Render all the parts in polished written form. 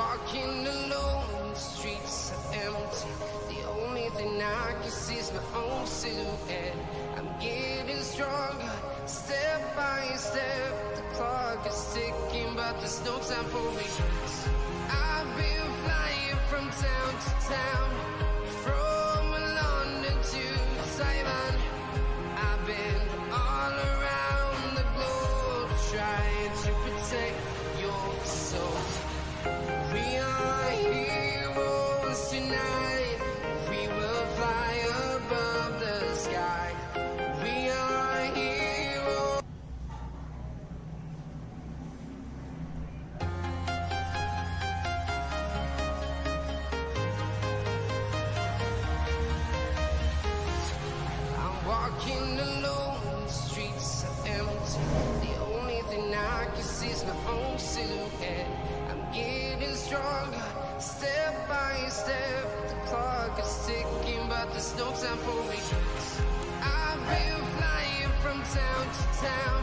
walking alone, the streets are empty. The only thing I can see is my own silhouette. I'm getting stronger, step by step. The clock is ticking, but there's no time for regrets. I've been flying from town to town, from London to Taiwan. I've been all around the globe, trying to protect your soul. We are heroes tonight. We will fly above the sky. We are heroes. I'm walking alone, the streets are empty. The only thing I can see is my own silhouette. I'm getting stronger, step by step. The clock is ticking, but there's no time for regrets. I've been flying from town to town,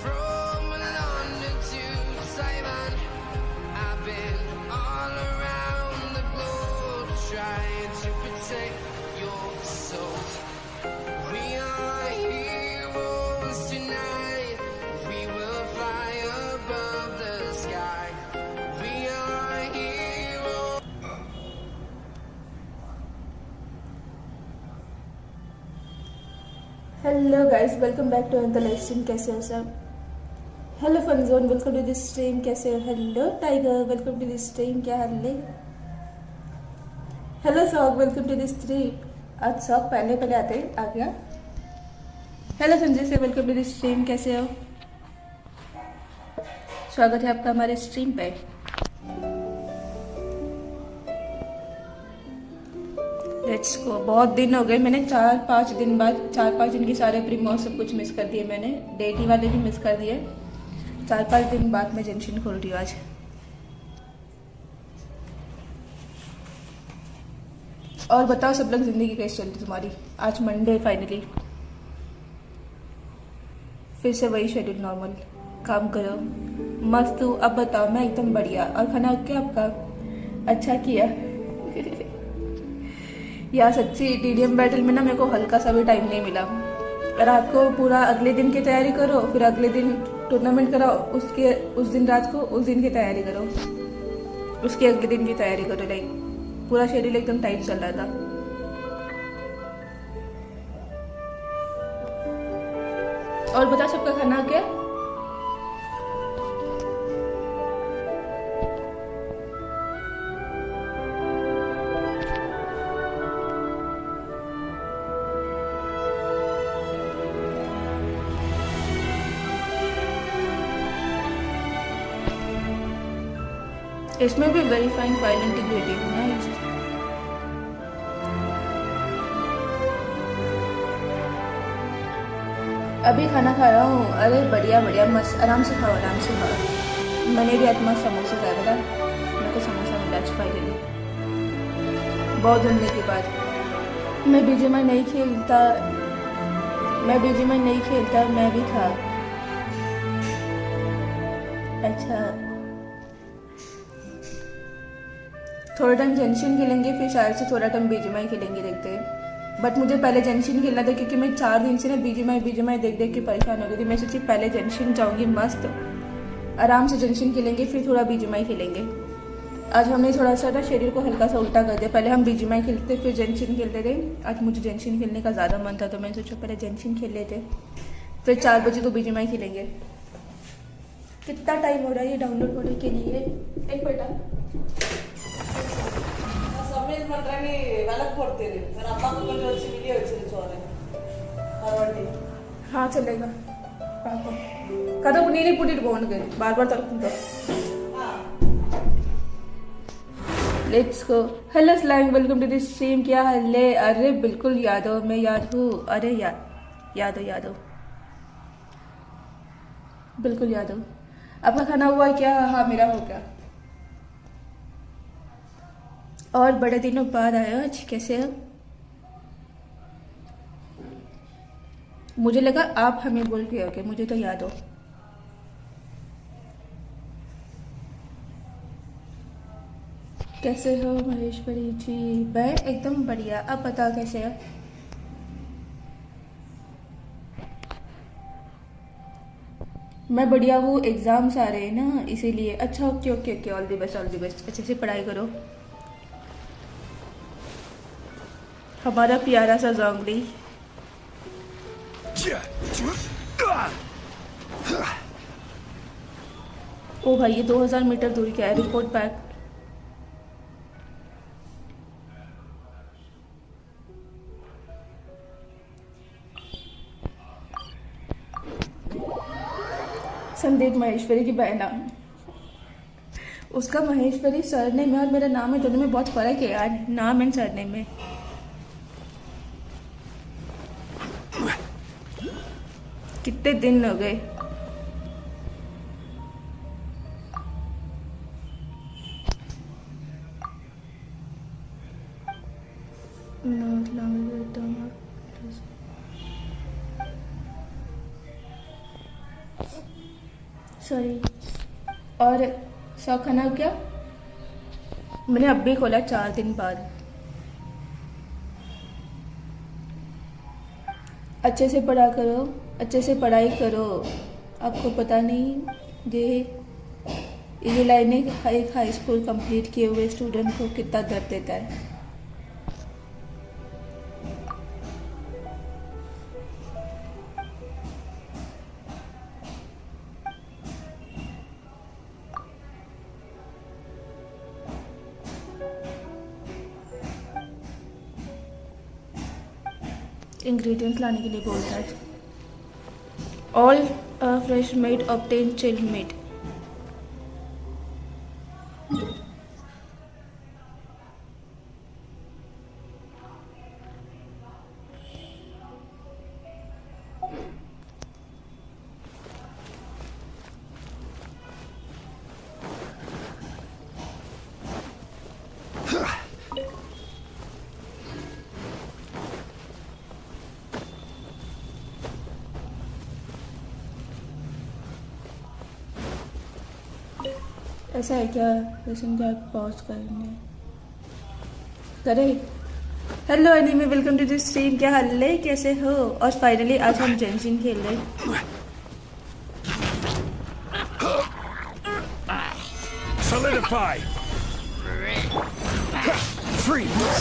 from London to Taiwan. I've been all around the globe, trying to protect your soul. We are heroes tonight. We will fly above the sky. We are heroes. Hello guys, welcome back to the live stream. कैसे हो सब? Hello Funzone, welcome to this stream. कैसे हो? Hello Tiger, welcome to this stream. क्या हाल है? Hello Sog, welcome to this stream. आज Sog पहले आते आ गया। हेलो संजय से, वेलकम टू दिस स्ट्रीम। कैसे हो? स्वागत है आपका हमारे स्ट्रीम पे। Let's go. बहुत दिन हो गए, मैंने 4-5 दिन के सारे प्रीमो सब कुछ मिस कर दिए। मैंने डेटी वाले भी मिस कर दिए। 4-5 दिन बाद मैं जेंशिन खोल रही हूँ आज। और बताओ सब लोग, जिंदगी कैसी चल रही तुम्हारी? आज मंडे, फाइनली फिर से वही शेड्यूल नॉर्मल। काम करो, मस्त हूँ। अब बताओ, मैं एकदम बढ़िया। और खाना क्या आपका? अच्छा किया। यार सच्ची टीडीएम बैटल में ना मेरे को हल्का सा भी टाइम नहीं मिला। रात को पूरा अगले दिन की तैयारी करो, फिर अगले दिन टूर्नामेंट कराओ, उस दिन रात को उस दिन की तैयारी करो, उसके अगले दिन की तैयारी करो। लाइक पूरा शेड्यूल एकदम टाइट चल रहा था। और बता, सबका खाना क्या? इसमें भी very fine file integrity nice. अभी खाना खा रहा हूँ। अरे बढ़िया बढ़िया, मस्त। आराम से खाओ, आराम से खाओ। मैंने भी आज मस्त समोसा खाया था। मेरे को समोसा मिला आज फाइनली, बहुत ढूंढने के बाद। मैं बीजीएमआई नहीं खेलता, मैं भी था। अच्छा, थोड़ा टाइम जेंशिन खेलेंगे, फिर शायद से थोड़ा टाइम बीजीएमआई खेलेंगे, देखते हैं। बट मुझे पहले जेंशिन खेलना था, क्योंकि मैं 4 दिन से ना बीजीएमआई देख के परेशान हो गई थी। मैं सोची पहले जेंशिन जाऊंगी, मस्त आराम से जेंशिन खेलेंगे, फिर थोड़ा बीजीएमआई खेलेंगे। आज हमने थोड़ा सा ना शेड्यूल को हल्का सा उल्टा कर दिया। पहले हम बीजीएमआई खेलते, फिर जेंशिन खेलते थे। आज मुझे जेंशिन खेलने का ज़्यादा मन था, तो मैंने सोचा पहले जेंशिन खेल लेते, फिर 4 बजे को बीजीएमआई खेलेंगे। कितना टाइम हो रहा है ये डाउनलोड होने के लिए? एक बेटा हाँ चलेगा। कदम ನೀನೇ ಪುಟ್ಟಿಟ್ಟು ಬೋನ್ಗೆ ಬಾರ್ ತರ್ಕೊಂಡು let's go. Hello Slang, welcome to this stream. क्या हाल है? अरे बिल्कुल याद हो, मैं याद हूँ। अरे याद हो बिल्कुल याद हो। आपका खाना हुआ क्या? हाँ मेरा हो गया। और बड़े दिनों बाद आए हो आज, कैसे हो? मुझे लगा आप हमें बोल के हो, मुझे तो याद हो। कैसे हो महेश्वरी जी? मैं एकदम बढ़िया। अब बताओ कैसे हो? मैं बढ़िया हूँ। एग्जाम्स आ रहे हैं ना इसीलिए। अच्छा okay okay okay, all the best all the best. अच्छे से पढ़ाई करो। हमारा प्यारा सा जोंगली। ओ भाई, ये 2000 मीटर दूरी क्या है? Report back. संदीप महेश्वरी की बहना। उसका महेश्वरी सरनेम है और मेरा नाम है, दोनों में बहुत फर्क है यार, नाम एंड सरनेम में। कितने दिन हो गए। सॉरी। और शौक खाना क्या? मैंने अब भी खोला 4 दिन बाद। अच्छे से पढ़ा करो, अच्छे से पढ़ाई करो। आपको पता नहीं ये लाइनें एक हाई स्कूल कंप्लीट किए हुए स्टूडेंट को कितना दर्द देता है। इंग्रेडिएंट्स लाने के लिए बोलता है। All fresh meat obtain chilled meat. ऐसा है क्या? लेसन क्या पॉज करने करे? Hello enemy, welcome to this stream. क्या हाल है, कैसे हो? और फाइनली आज हम जेंशिन खेल रहे हैं। Solidify. Freeze.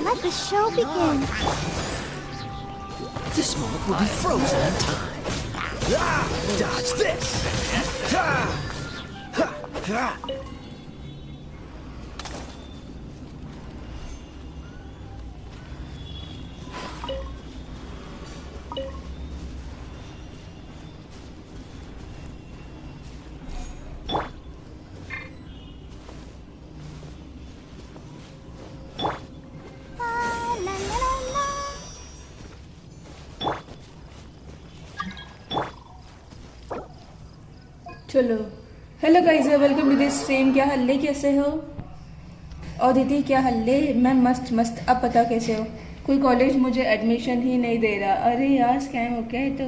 Let the show begin. This moment will be frozen in time. Dodge this. La la la la. चलो, hello guys, welcome to this stream. क्या हाल है, कैसे हो? और दीदी क्या हाल है? मैं मस्त मस्त। अब पता कैसे हो? कोई कॉलेज मुझे एडमिशन ही नहीं दे रहा। अरे यार, स्कैम हो गया है तो।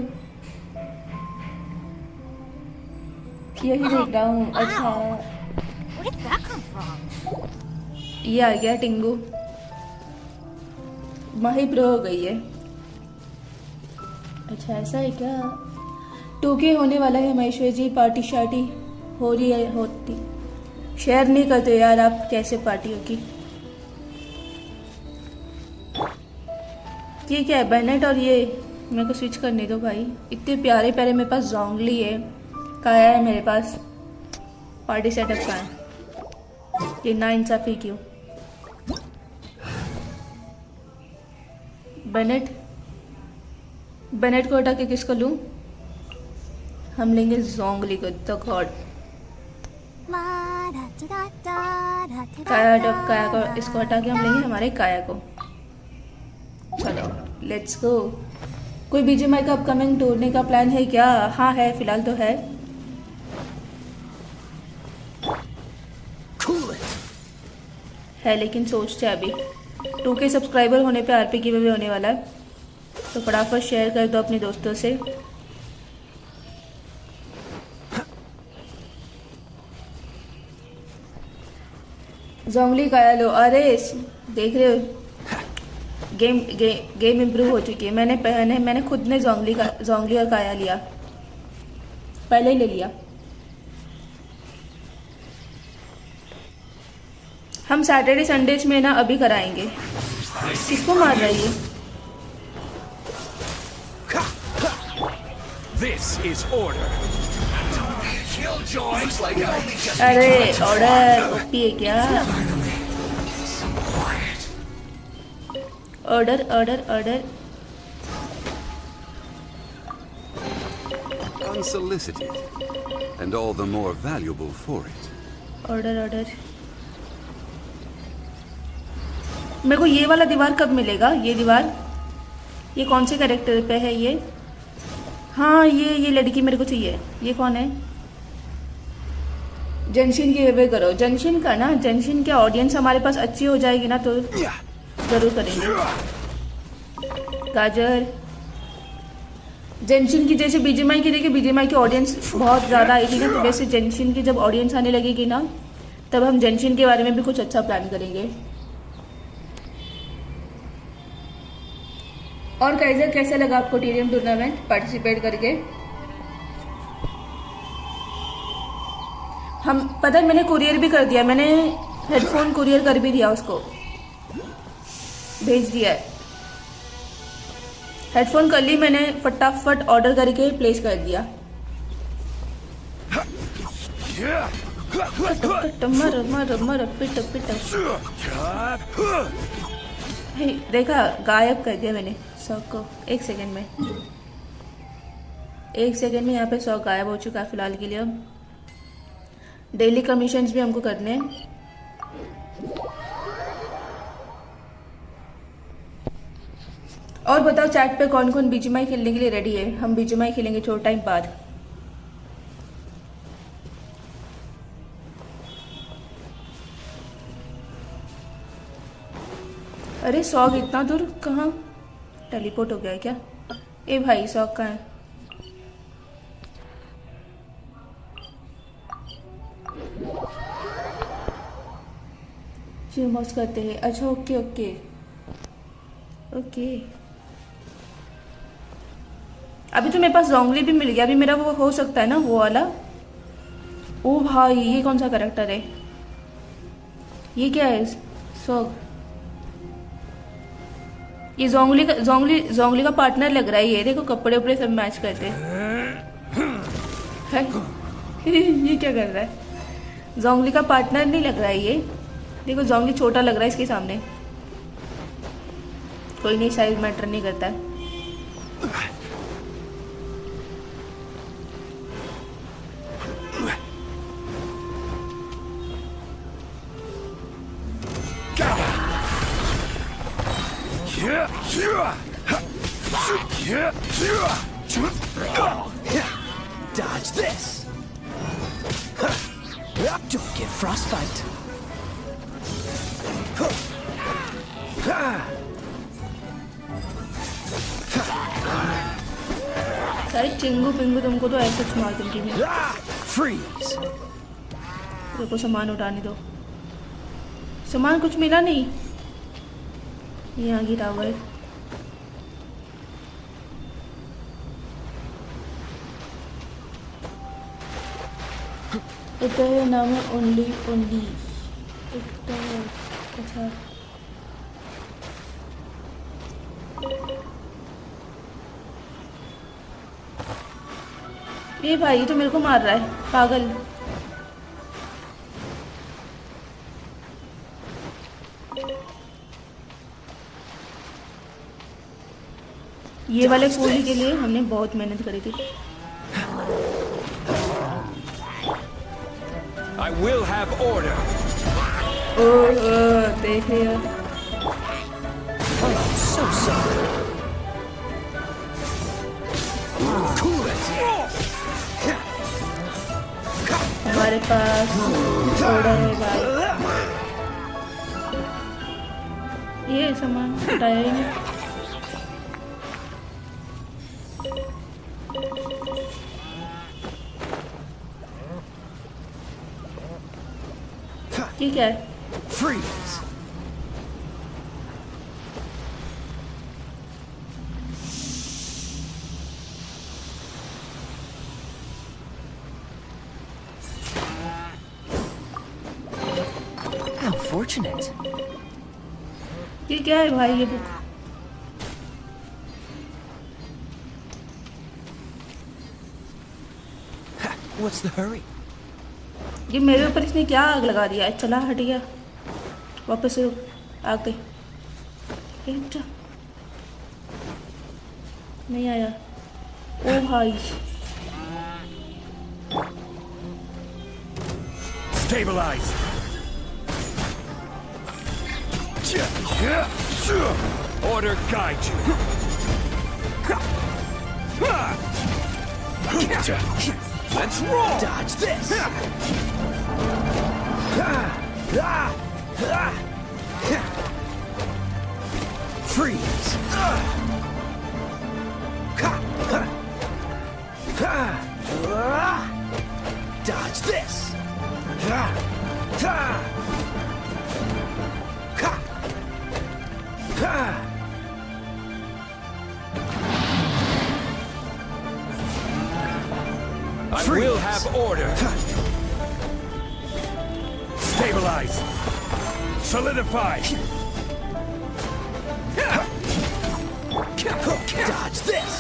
यही देख रहा हूँ। अच्छा, Where did that come from? ये आ गया टिंगू। माही प्रो हो गई है। अच्छा ऐसा है क्या? 2K होने वाला है महेश्वर जी। पार्टी शार्टी हो रही है? होती शेयर नहीं करते यार आप, कैसे पार्टी होगी? ये क्या है? बैनेट और ये मेरे को स्विच करने दो भाई। इतने प्यारे प्यारे मेरे पास जोंगली है, काया है मेरे पास। पार्टी सेटअप का है ये, ना इंसाफी क्यों? बेनेट को हटा के किसको लूं? हम लेंगे जोंगली को, द गॉड। काया को, इसको हटा के हम लेंगे हमारे काया को। चलो लेट्स गो। कोई बीजीएमआई का अपकमिंग ढूंढने का प्लान है क्या? हाँ है, फिलहाल तो है। है लेकिन सोचते हैं अभी 2K सब्सक्राइबर होने पे आरपी गिव अवे होने वाला है, तो फटाफट शेयर कर दो अपने दोस्तों से। जोंगली काया लो। अरे देख रहे हो, गेम इम्प्रूव हो चुकी है। मैंने खुद ने जोंगली और काया लिया, पहले ही ले लिया। हम सैटरडे संडेज में ना अभी कराएंगे। किसको मार रहा है ये? This is order. अरे ऑर्डर ओपी है क्या? Order order order. Unsolicited, and all the more valuable for it. Order order. मेरे को ये वाला दीवार कब मिलेगा? ये दीवार, ये कौन से कैरेक्टर पे है ये? हाँ ये लड़की मेरे को चाहिए। ये कौन है? जेनशिन की वे करो। जेनशिन का ना, जेनशिन के ऑडियंस हमारे पास अच्छी हो जाएगी ना तो जरूर करेंगे। गाजर जेनशिन की, जैसे बीजीएमआई की देखिए, बीजीएमआई की ऑडियंस बहुत ज़्यादा आई थी ना, तो वैसे जेनशिन की जब ऑडियंस आने लगेगी ना, तब हम जेनशिन के बारे में भी कुछ अच्छा प्लान करेंगे। और काइजर कैसा लगा आपको टीरियम टूर्नामेंट पार्टिसिपेट करके? हम पता है मैंने कुरियर भी कर दिया, मैंने हेडफोन कुरियर कर भी दिया, उसको भेज दिया है। हेडफोन कर ली मैंने, फटाफट ऑर्डर करके प्लेस कर दिया। मर मर मर पिट पिट। देखा, गायब कर दिया मैंने 100 को 1 सेकेंड में। 1 सेकेंड में यहाँ पे 100 गायब हो चुका है फिलहाल के लिए। अब डेली कमीशंस भी हमको करने हैं। और बताओ चैट पे कौन कौन बीजीएमआई खेलने के लिए रेडी है? हम बीजीएमआई खेलेंगे थोड़ा टाइम बाद। अरे सॉग इतना दूर कहाँ टेलीपोर्ट हो गया है क्या? ए भाई सॉग कहाँ है? मौज करते हैं। अच्छा ओके ओके ओके। अभी तो मेरे पास जोंगली भी मिल गया, अभी मेरा वो हो सकता है ना वो वाला। ओ भाई ये कौन सा कैरेक्टर है? ये क्या है? सॉग, ये जोंगली का पार्टनर लग रहा है। ये देखो कपड़े उपड़े सब मैच करते हैं। ये क्या कर रहा है? जोंगली का पार्टनर नहीं लग रहा है ये। देखो जोंगली छोटा लग रहा है इसके सामने। कोई नहीं, साइज मैटर नहीं करता है। Dodge this. Don't get frostbite. सारे चिंगू पिंगू तुमको तो ऐसे मार दूंगी मैं। Freeze. देखो सामान उठाने दो। सामान कुछ मिला नहीं। यहाँ गिरा हुआ है। इतना नाम है ओनली। अच्छा ये भाई ये तो मेरे को मार रहा है, पागल। ये वाले फूल के लिए हमने बहुत मेहनत करी थी। I will have order. देखिए Oh, so sorry. Cool it. हमारे पास ऑर्डर है भाई। ये सामान उठाया ही नहीं। ये क्या है? Freeze! How fortunate. ये क्या है भाई ये बुक? What's the hurry? ये मेरे ऊपर इसने क्या आग लगा दिया है? चला हट गया, वापस से आग गई। नहीं आया। ओ भाई Stabilize! Order guide you! Let's roll! Dodge this! Freeze! Dodge this! I will have order. Stabilize. Solidify. Dodge this.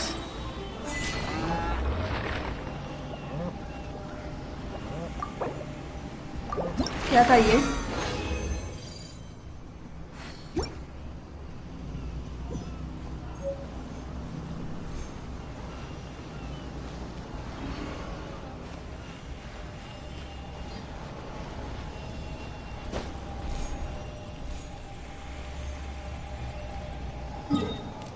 क्या था ये?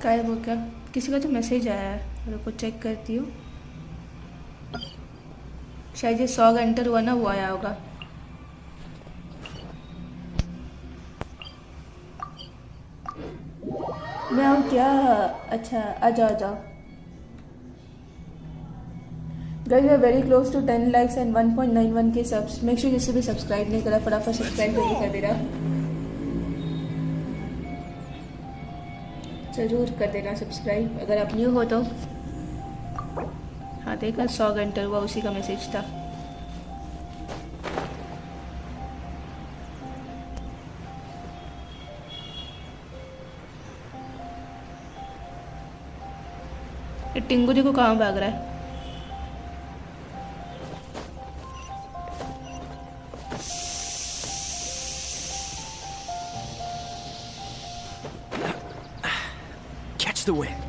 क्या है वो? क्या किसी का तो मैसेज आया है, रुको चेक करती हूँ। शायद ये 100 एंटर हुआ ना, वो आया होगा। मैं आऊँ क्या? अच्छा आ जाओ आ जाओ। Guys we are very close to 10 likes and 1.91 K subs. Make sure जिससे भी सब्सक्राइब नहीं करा फटाफट सब्सक्राइब करके कर देना, जरूर कर देना सब्सक्राइब अगर आप न्यू हो तो। हाँ देखा 100 घंटे हुआ, उसी का मैसेज था। ये टिंगू देखो कहाँ भाग रहा है। Catch the wind.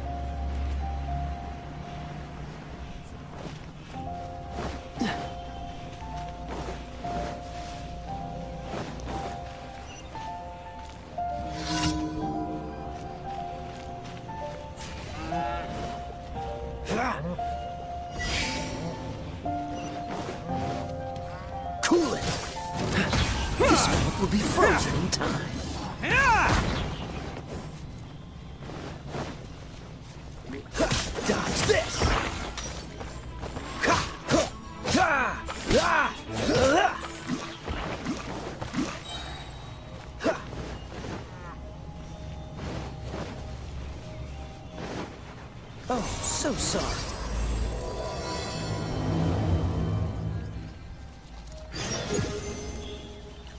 Cool it. The smoke will be frozen in time. Dodge this. Oh, so sorry.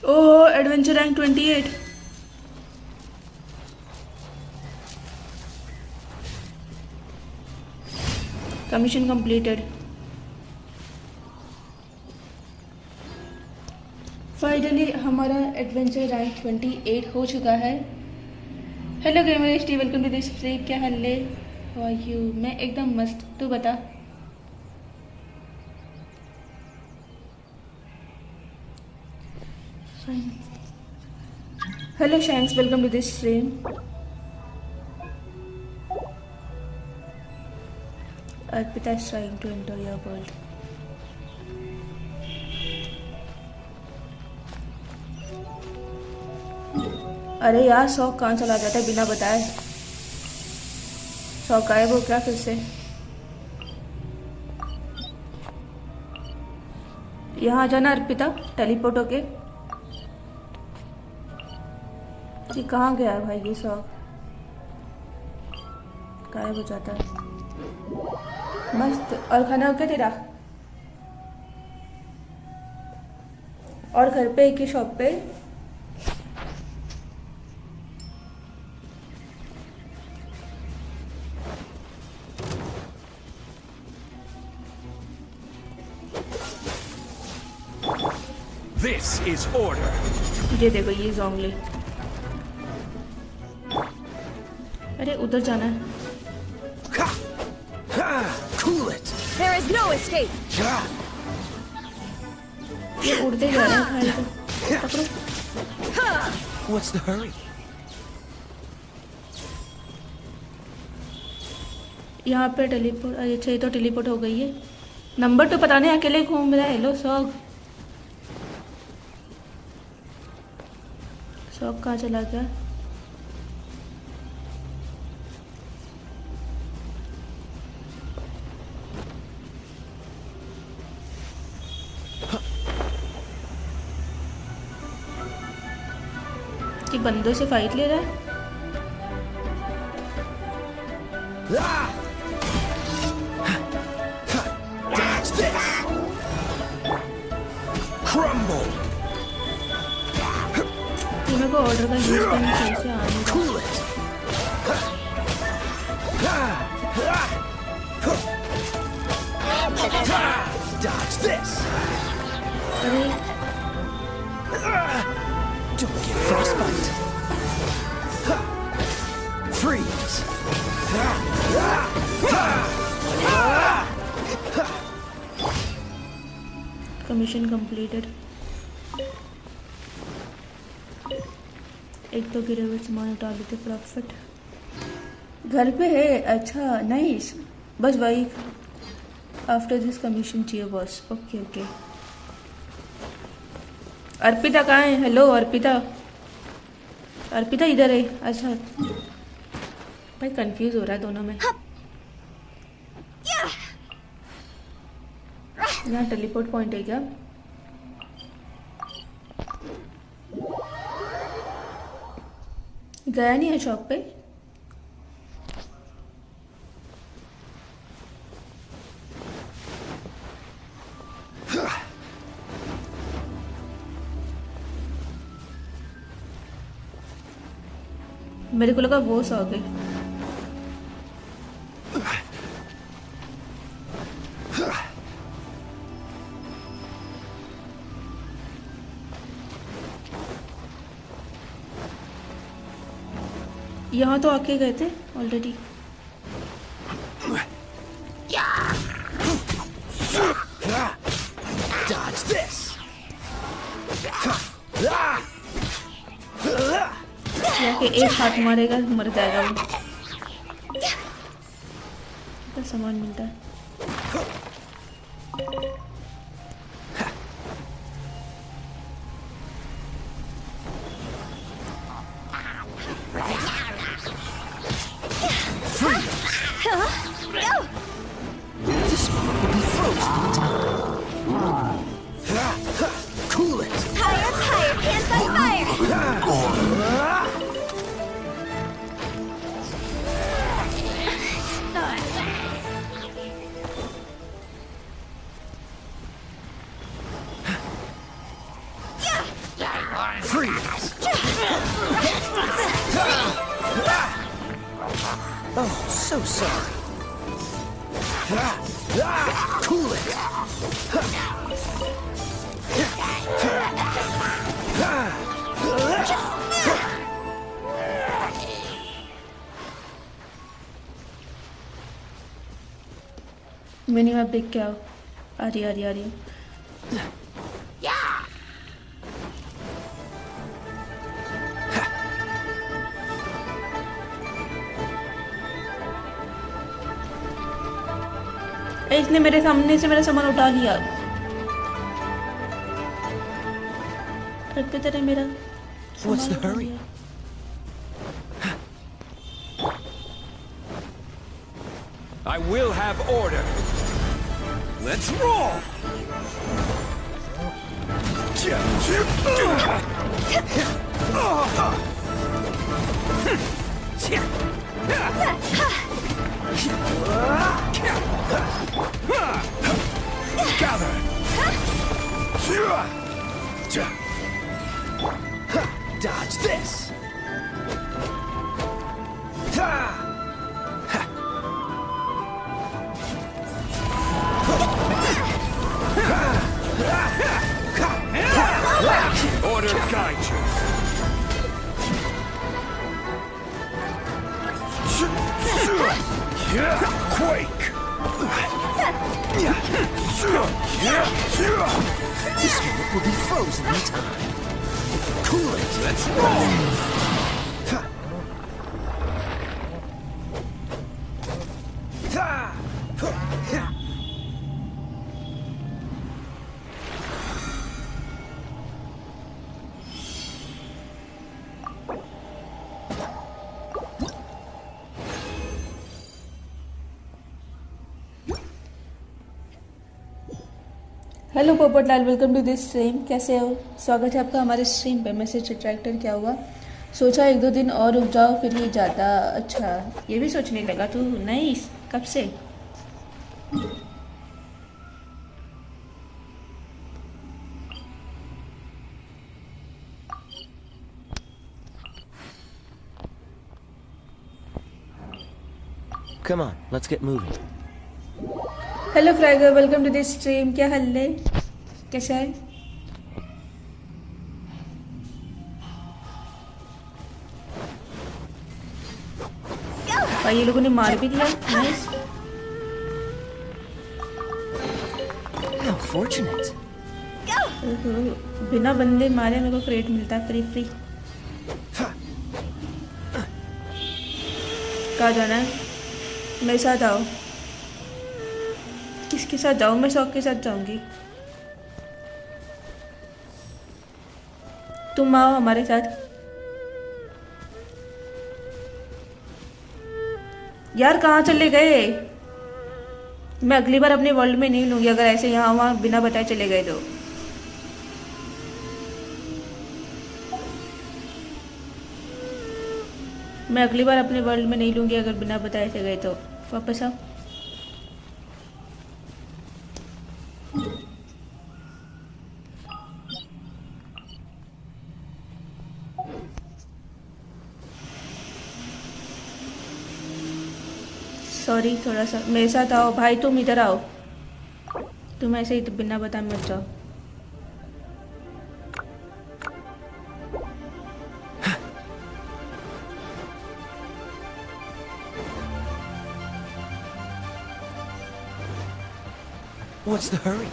Oh adventure rank 28। Commission completed. Finally हमारा एडवेंचर रैंक 28 हो चुका है। Hello gamer T, welcome to this stream. क्या हाल है? How are you? मैं एकदम मस्त, तू बता। Hello Shanks, welcome to this stream. Arpita is trying to enter your world. अरे यार शौक कहाँ चला जाता है बिना बताए? शौक गायब हो क्या फिर से? यहाँ आ जाना अर्पिता, टेलीपोर्ट होके। कि कहाँ गया है भाई ये सब, गायब हो जाता है। मस्त। और खाना हो गया तेरा? और घर पे एक ही शॉप पे? This is order. ये देखो ये जोंगली। अरे उधर जाना है। Cool it. There is no escape. ये उड़ते जा रहे हैं भाई को। पकड़ो। What's the hurry? यहाँ पे टेलीपोर्ट, अच्छा ये तो टेलीपोर्ट हो गई है। नंबर तो पता नहीं, अकेले घूम रहा है। हेलो सॉग, सॉग कहाँ चला गया? कि बंदों से फाइट ले रहा है। Dodge this. Crumble. कि मेरे को ऑर्डर का यूज करना सही से आने दो। Cool it. Dodge this. अरे Don't get frostbite. Freeze. Commission completed. एक तो गिरे हुए सामान उठा लेते फटाफट। घर पे है? अच्छा नाइस। बस वही आफ्टर दिस कमीशन चाहिए बॉस। Okay okay. अर्पिता कहाँ है? हेलो अर्पिता, अर्पिता इधर है। अच्छा भाई कंफ्यूज हो रहा है दोनों में। यहाँ टेलीपोर्ट पॉइंट है क्या? गया नहीं है शॉप पे? मेरे को लगा वो सो गई। यहाँ तो आके गए थे ऑलरेडी। Dodge this. यहाँ के एक हाथ मारेगा मर जाएगा वो। तो सामान मिलता है। This one will be frozen in time. Cool it. Higher, higher, pants on fire. Freeze. Oh, so sorry. Cool it. Mini map देख के आओ। आ रही आ रही आ रही। इसने मेरे सामने से मेरा सामान उठा लिया। रखते तेरे मेरा What's the सामान उठा hurry? लिया। I will have order. Let's roll. Gather. Dodge this. Order guide you. Quake. This moment will be frozen in time. Cool it. Let's roll. Hello Popatlal, welcome to this stream. कैसे हो? स्वागत है आपका हमारे stream पे। Message tractor क्या हुआ? सोचा 1-2 दिन और रुक जाओ फिर ही जाता। अच्छा, ये भी सोचने लगा तू? नहीं, कब से? Come on, let's get moving. Hello Fragger, welcome to this stream. क्या हाल है? कैसा है? और ये लोगों ने मार भी दिया। नाइस। How fortunate. बिना बंदे मारे मेरे को क्रेट मिलता है फ्री फ्री। कहाँ जाना है? मेरे साथ आओ। किसके साथ जाऊँ? मैं शौक के साथ जाऊंगी। तुम आओ हमारे साथ। यार कहाँ चले गए? मैं अगली बार अपने वर्ल्ड में नहीं लूंगी अगर ऐसे यहाँ वहाँ बिना बताए चले गए तो। मैं अगली बार अपने वर्ल्ड में नहीं लूंगी अगर बिना बताए से गए तो। वापस आओ। सॉरी, थोड़ा सा मेरे साथ आओ भाई। तुम इधर आओ। तुम ऐसे ही तो बिना बताए मत जाओ। What's the hurry?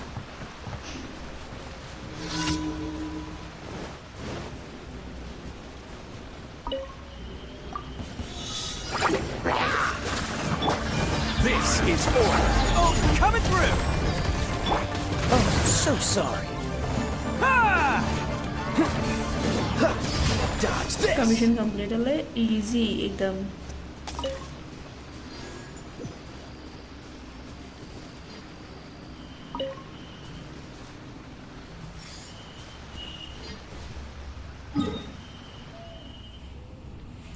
This is order. Oh, coming through! Oh, so sorry. Dodge this! Commission complete हो गए। इजी एकदम।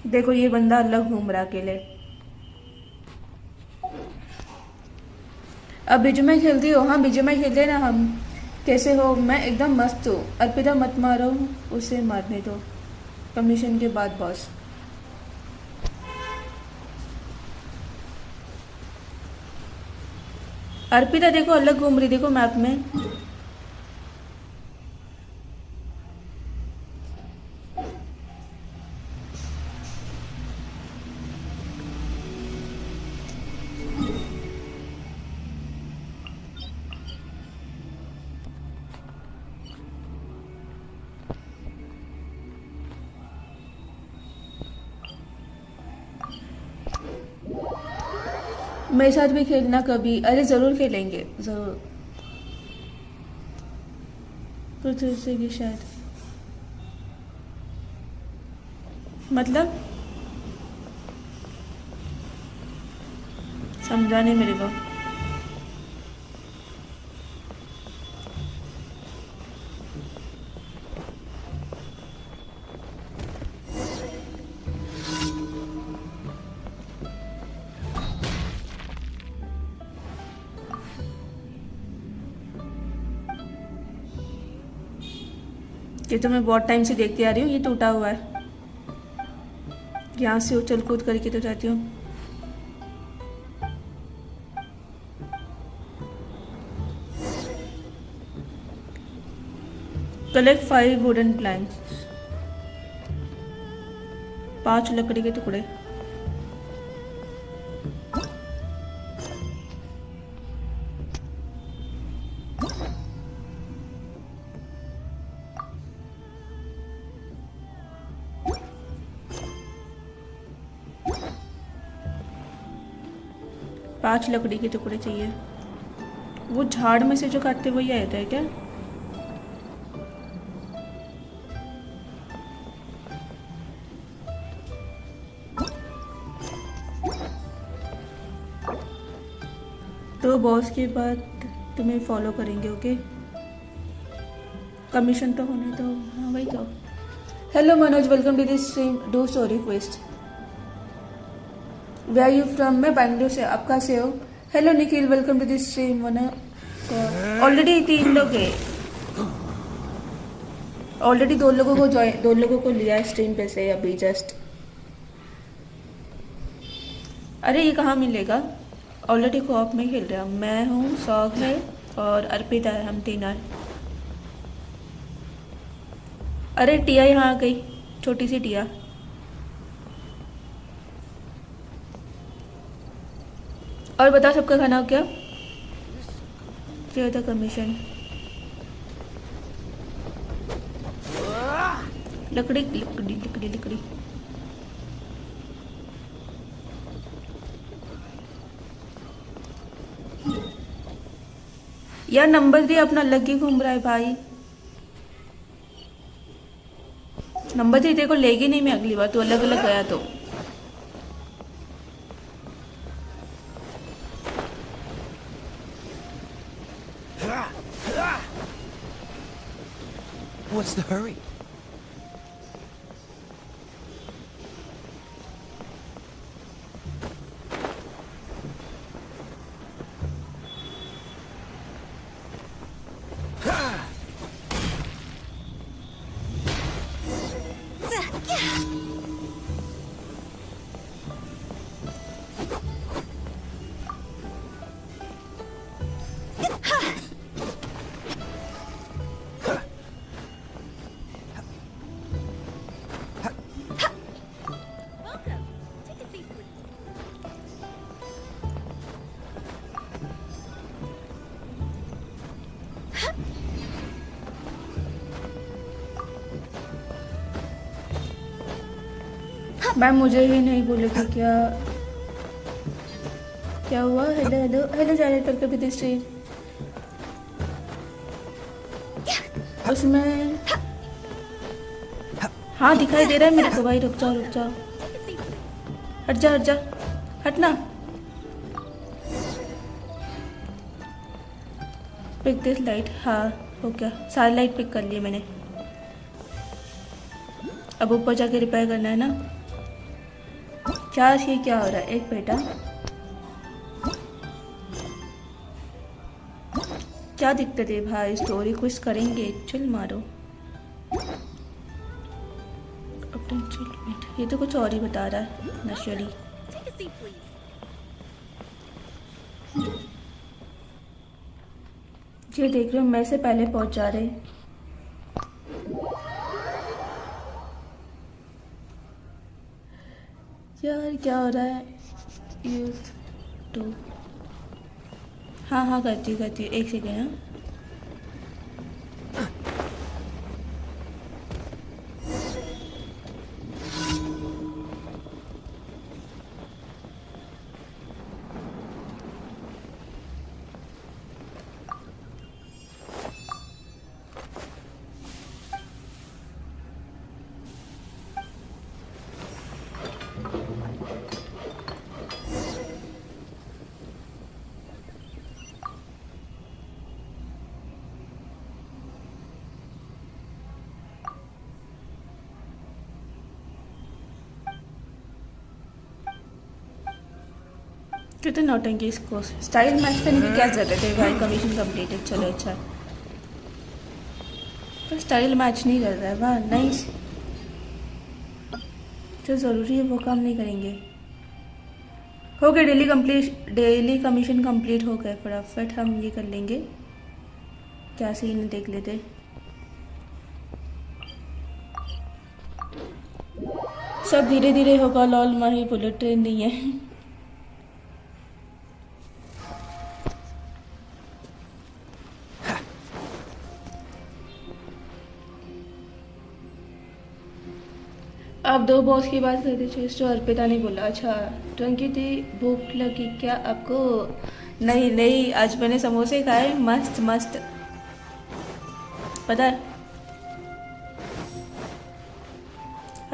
देखो ये बंदा अलग घूम रहा अकेले। अब बीजीएमआई खेलती हो? हाँ बीजीएमआई खेलते हैं ना हम। कैसे हो? मैं एकदम मस्त हूँ। अर्पिता मत मारो, उसे मारने दो कमीशन के बाद बॉस। अर्पिता देखो अलग घूम रही, देखो मैप में। मेरे साथ भी खेलना कभी। अरे जरूर खेलेंगे, जरूर। पृथ्वी से की शायद मतलब समझा नहीं मेरे को। ये तो मैं बहुत टाइम से देखती आ रही हूँ, ये टूटा हुआ है। यहाँ से उछल कूद करके तो जाती हूँ। कलेक्ट 5 वुडन प्लैंक्स, 5 लकड़ी के टुकड़े। पांच लकड़ी के टुकड़े चाहिए। वो झाड़ में से जो काटते वही आया था क्या? तो बॉस के बाद तुम्हें फॉलो करेंगे, ओके? कमीशन तो होने दो। हाँ वही तो। Hello Manoj, welcome to this stream. Do story quest. Where are you from? मैं बैंगलोर से। आप कहाँ से हो? Hello Nikhil, welcome to this stream. Already 3 लोग हैं। ऑलरेडी 2 लोगों को ज्वाइन, 2 लोगों को लिया है स्ट्रीम पे से अभी जस्ट। अरे ये कहाँ मिलेगा? ऑलरेडी कोऑप में खेल रहा हूँ। मैं हूँ, सौग है और अर्पिता है, हम 3 हैं। अरे टिया यहाँ आ गई, छोटी सी टिया। और बता सबका खाना हो क्या? क्या था कमीशन? लकड़ी लकड़ी लकड़ी लकड़ी। यार नंबर 3 अपना अलग ही घूम रहा है भाई। नंबर 3 तेरे को लेगी नहीं मैं अगली बार, तू अलग अलग गया तो। What's the hurry? मैम मुझे ही नहीं बोलेगी क्या? क्या हुआ? हेलो हेलो हेलो जनरेटर के भी स्ट्रीम उसमें। हाँ दिखाई दे रहा है मेरे को भाई। रुक जाओ रुक जाओ, हट जा हट जा, हटना। Pick this light. हाँ हो गया, सारी लाइट पिक कर ली मैंने। अब ऊपर जाके रिपेयर करना है ना। क्या ये क्या हो रहा है? एक बेटा क्या दिक्कत है भाई? स्टोरी कुछ करेंगे, चल मारो। ये तो कुछ और ही बता रहा है नशरी। ये देख रहे हो, मैं से पहले पहुंच जा रहे। यार क्या हो रहा है? यूथ टू। हाँ हाँ करती हूँ 1 सेकेंड। हाँ कितने नौटंकी इसको। स्टाइल मैच करने की क्या जरूरत है भाई? Commission completed. चलो अच्छा। तो स्टाइल मैच नहीं कर रहा है। वाह नाइस। जो ज़रूरी है वो काम नहीं करेंगे। हो गया डेली कमीशन कंप्लीट हो गए। फटाफट हम ये कर लेंगे। क्या सीन देख लेते। सब धीरे धीरे होगा। लॉल माही बुलेट ट्रेन नहीं है। आप दो बॉस की बात करते थे जो अर्पिता ने बोला। अच्छा ट्रंकी थी, भूख लगी क्या आपको? नहीं नहीं, आज मैंने समोसे खाए मस्त मस्त। पता है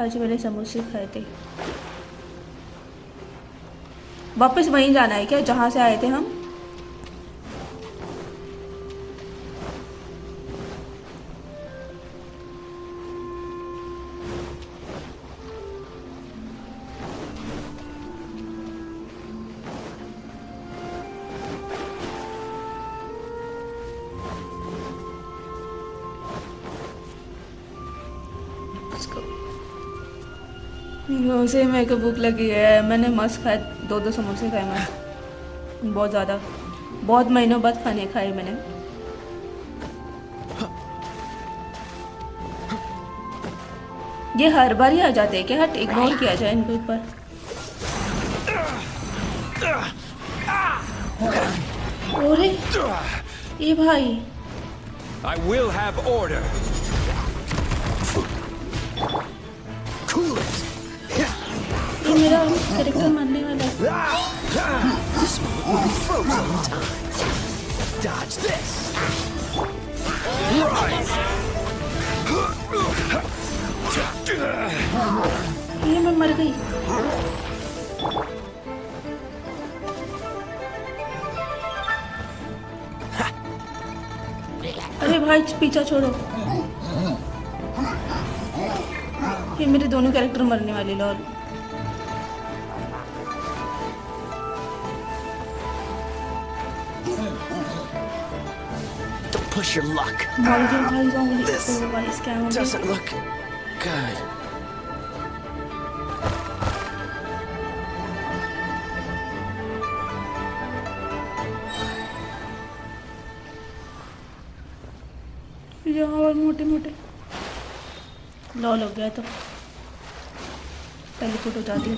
आज मैंने समोसे खाए थे। वापस वहीं जाना है क्या जहाँ से आए थे हम? समोसे मेरे को भूख लगी है। मैंने मस्त खाए, दो समोसे खाए मैं। बहुत ज़्यादा, बहुत महीनों बाद खाने खाए मैंने। ये हर बार ही आ जाते हैं क्या? हट, इग्नोर किया जाए इनके ऊपर। अरे ये भाई I will have order. Cool it. ये मेरा कैरेक्टर मरने वाला है। This moment will be frozen in time. Dodge this. Rise. ये मैं मर गई। अरे भाई पीछा छोड़ो। ये मेरे दोनों कैरेक्टर मरने वाले। Lol Don't push your luck. भाई जो भाई ज़ोंगली। This ओ भाई स्कैम हो गया। doesn't look good. यहाँ और मोटे मोटे लॉल हो गया तो टेलीपोर्ट हो जाती है।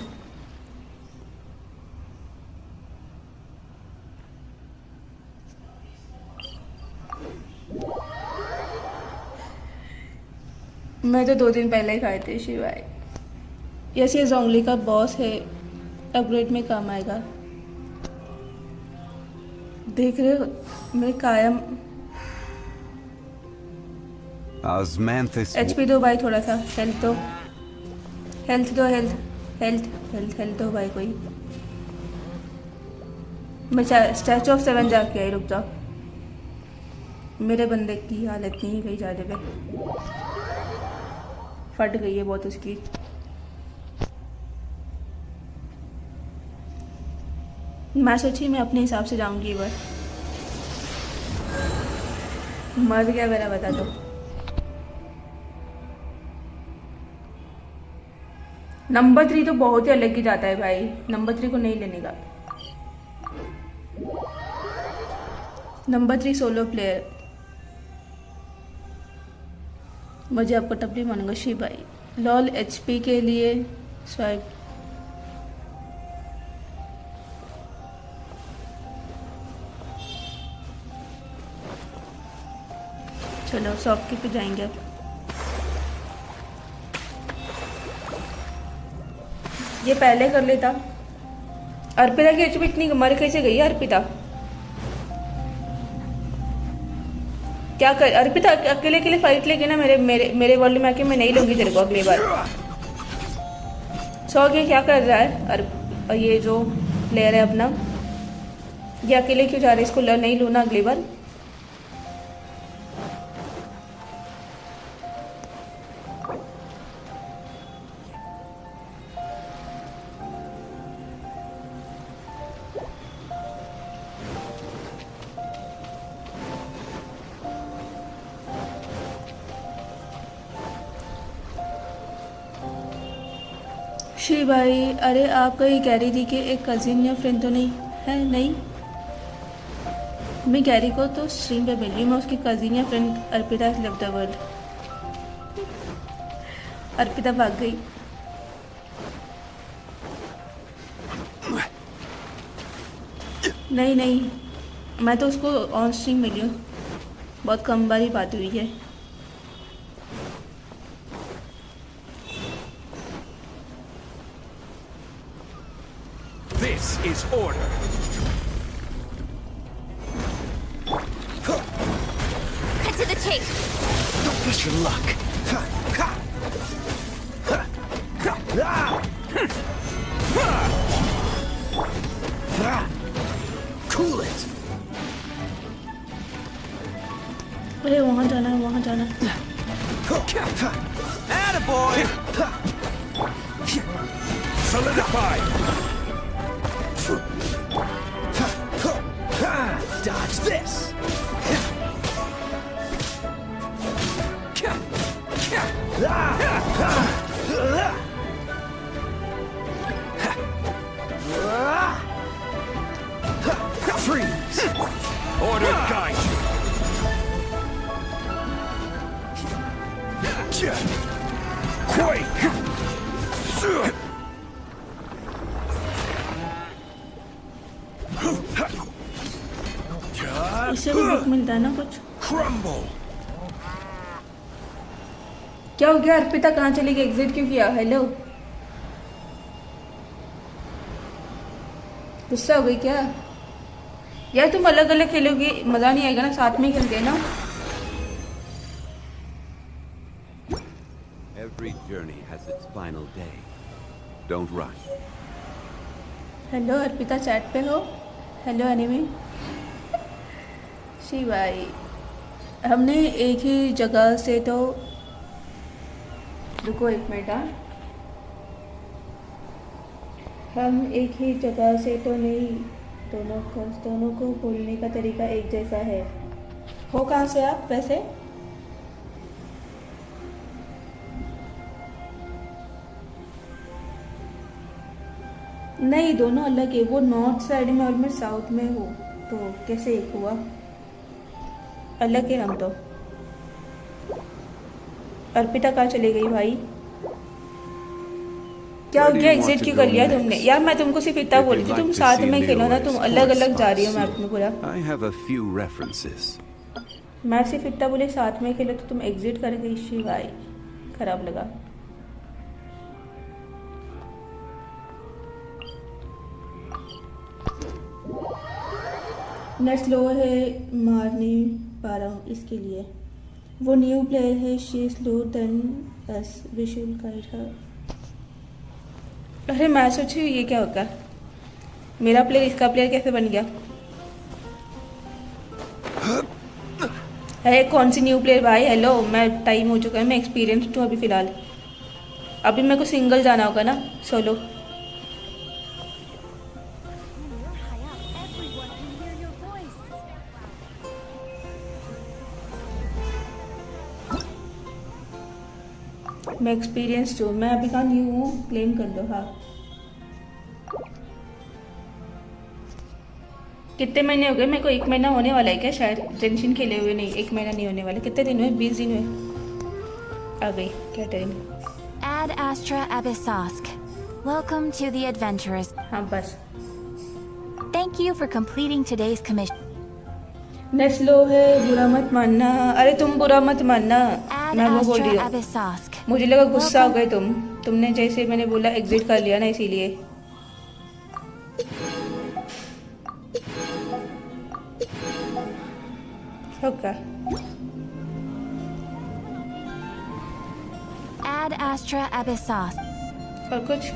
मैं तो 2 दिन पहले ही खाए थे शिवाय। यस ये जोंगली का बॉस है, अपग्रेड में काम आएगा। देख रहे हो मैं कायम। Osmanthus. HP दो भाई थोड़ा सा। हेल्थ दो, हेल्थ दो, हेल्थ दो भाई कोई। मैं स्टैचू ऑफ 7 जाके आई। रुक जाओ, मेरे बंदे की हालत नहीं है कहीं जाने पे। फट गई है बहुत उसकी। मैं सोची मैं अपने हिसाब से जाऊंगी। बार मर गया मेरा, बता दो। नंबर 3 तो बहुत ही अलग ही जाता है भाई। नंबर 3 को नहीं लेने का। Number 3 solo player. मुझे आपको टपली मानूंगा शी भाई। लॉल HP के लिए स्वाइप। चलो शॉपकीप पे जाएंगे अब। ये पहले कर लेता। अर्पिता की HP इतनी मर कैसे गई है अर्पिता? क्या कर अर्पिता अकेले अकेले फाइट लेके ना मेरे वर्ल्ड में आके मैं नहीं लूंगी तेरे को अगली बार। सौ के क्या कर रहा है? और ये जो प्लेयर है अपना, ये अकेले क्यों जा रहे? इसको नहीं लूँ ना अगली बार। शी भाई, अरे आपका ये कह रही थी कि एक कजिन या फ्रेंड तो नहीं है? नहीं, मैं गैरी को तो स्ट्रीम पे मिल रही हूँ, मैं उसकी कजिन या friend Arpita is love the world. Arpita भाग गई। नहीं नहीं, मैं तो उसको ऑन स्ट्रीम मिली हूँ, बहुत कम बार ही बात हुई है। This is order. Cut to the chase. Don't push your luck. Cool it. अरे वहाँ जाना है, वहाँ जाना है। Attaboy. Solidify. Dodge this. Freeze. Order guide you. Quake. इससे भी बुक मिलता है ना कुछ? Crumble. क्या हो गया? अर्पिता कहाँ चली गई? एग्जिट क्यों किया? हेलो, गुस्सा हो गई क्या? यार तुम अलग अलग खेलोगी, मजा नहीं आएगा ना, साथ में खेलते हैं ना। Every journey has its final day. Don't rush. Hello Arpita, chat पे हो? Hello enemy. शी भाई, हमने एक ही जगह से तो, रुको एक मिनट, हम एक ही जगह से तो नहीं, दोनों को बोलने का तरीका एक जैसा है। हो कहाँ से आप वैसे? नहीं, दोनों अलग है, वो नॉर्थ साइड में और मैं साउथ में हूँ, तो कैसे एक हुआ? अलग है हम तो। अर्पिता कहाँ चली गई भाई? क्या हो गया? एग्जिट क्यों कर लिया तुमने? यार मैं तुमको सिर्फ इतना बोली थी, तुम साथ में खेलो ना, तुम अलग अलग जा रही हो मैप में पूरा। I have a few references. मैं सिर्फ इतना बोले साथ में खेलो, तो तुम एग्जिट कर गई। शी भाई, खराब लगा। नेट स्लो है, मार नहीं पा रहा हूँ इसके लिए। वो न्यू प्लेयर है, she slow than us, visual guide her. अरे मैं सोची ये क्या होगा, मेरा प्लेयर इसका प्लेयर कैसे बन गया? अरे कौन सी न्यू प्लेयर भाई? हेलो, मैं टाइम हो चुका है, मैं एक्सपीरियंस्ड हूँ अभी फ़िलहाल। अभी मेरे को सिंगल जाना होगा ना, सोलो। मैं एक्सपीरियंस्ड हूँ, मैं अभी कहाँ न्यू हूँ, क्लेम कर दो। हाँ, कितने महीने हो गए? मेरे को 1 महीना होने वाला है क्या शायद, जेंशिन खेले हुए? नहीं, 1 महीना नहीं होने वाला। कितने दिन हुए? 20 दिन हुए। आ गई Katrin. Ad Astra Abyssosk. Welcome to the adventurers. हाँ बस। Thank you for completing today's commission. Net slow है, बुरा मत मानना। अरे तुम बुरा मत मानना, Ad मैं वो बोल रही Astra हूँ। Abyssosk. मुझे लगा गुस्सा हो गए तुमने जैसे मैंने बोला एग्जिट कर लिया ना, इसीलिए। ओके। Ad Astra Abyssosk. और कुछ?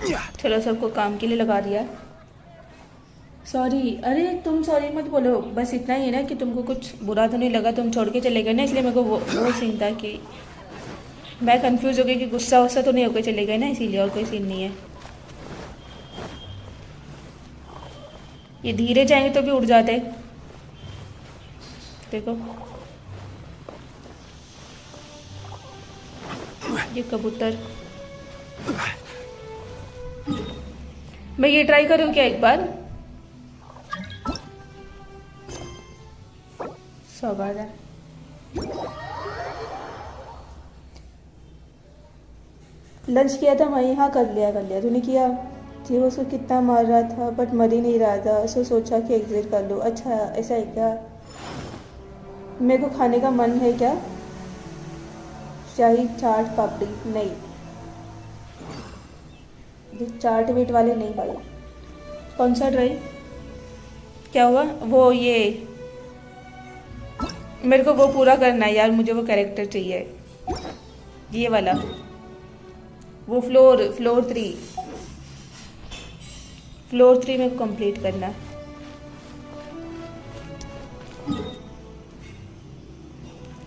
चलो सबको काम के लिए लगा दिया। सॉरी, अरे तुम सॉरी मत बोलो, बस इतना ही है ना कि तुमको कुछ बुरा तो नहीं लगा, तुम छोड़ के चले गए ना, इसलिए मेरे को वो सीन था कि मैं कंफ्यूज हो गई कि गुस्सा वुस्सा तो नहीं होकर चले गए ना, इसीलिए, और कोई सीन नहीं है। ये धीरे जाएंगे तो भी उड़ जाते, देखो ये कबूतर। मैं ये ट्राई करूँ क्या एक बार? स्वागत है। लंच किया था वहीं, हाँ कर लिया तूने किया? जी वो उसको कितना मार रहा था बट मर ही नहीं रहा था, सो सोचा कि एग्जिट कर लो। अच्छा ऐसा है क्या? मेरे को खाने का मन है क्या? शाही चाट पापड़ी नहीं, चाट वीट वाले नहीं भाई। कौन सा ड्राई? क्या हुआ? वो ये मेरे को वो पूरा करना है यार, मुझे वो कैरेक्टर चाहिए, ये वाला, वो फ्लोर 3 में कंप्लीट करना है।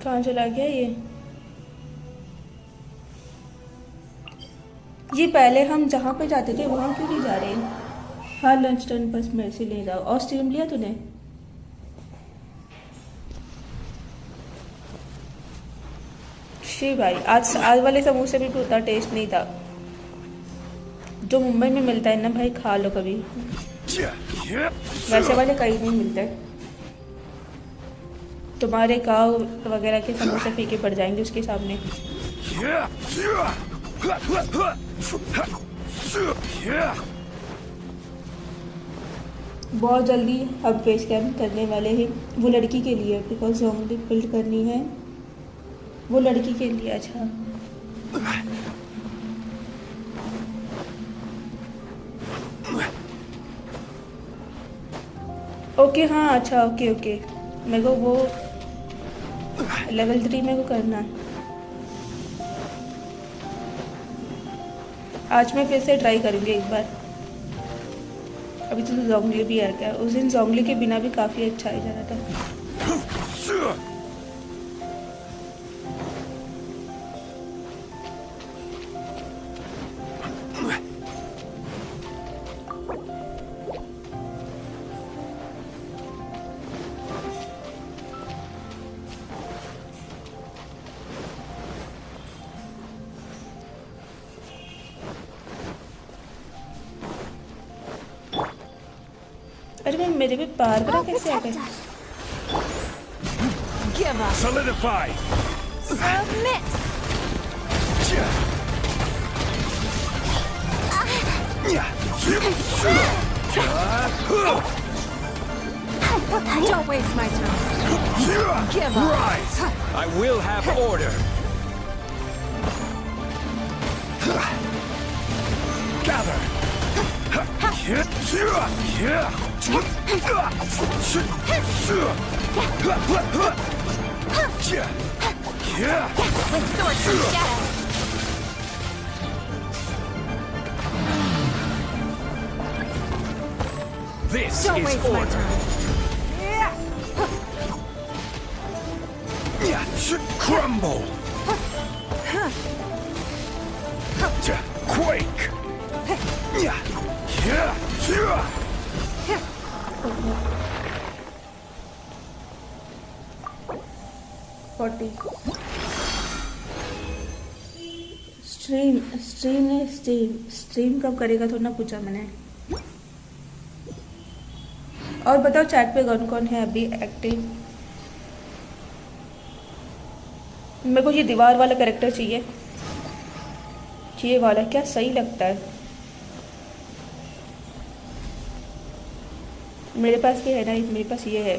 कहाँ चला गया ये पहले हम जहाँ पे जाते थे वहाँ क्यों नहीं जा रहे? हाँ लंच टर्न बस मेरे से ले जाओ। और स्ट्रीम लिया तूने? शी भाई, आज वाले समोसे में भी उतना टेस्ट नहीं था जो मुंबई में मिलता है ना भाई, खा लो कभी, वैसे वाले कहीं नहीं मिलते। तुम्हारे गाँव वगैरह के समोसे फीके पड़ जाएंगे उसके सामने। बहुत जल्दी हम फेस कैम करने वाले हैं, वो लड़की के लिए, बिकॉज जोंगली बिल्ड करनी है वो लड़की के लिए। अच्छा ओके, हाँ अच्छा ओके मेरे को वो लेवल 3 मेरे को करना है। आज मैं फिर से ट्राई करूँगी एक बार। अभी तो जोंगली भी आ गया, उस दिन जोंगली के बिना भी काफ़ी अच्छा ही जा रहा था। अरे मैं मेरे पे पार करा कैसे आ गए? Give up. Solidify. Submit. Don't waste my time. Give up. Rise. I will have order. Gather. With swords and shadow. This Don't is waste my order. Should crumble. Quake. 40 stream कब करेगा थोड़ा ना पूछा मैंने। और बताओ चैट पे कौन कौन है अभी एक्टिव? मेरे को ये दीवार वाला कैरेक्टर चाहिए, ये वाला क्या सही लगता है। मेरे पास भी है ना, मेरे पास ये है,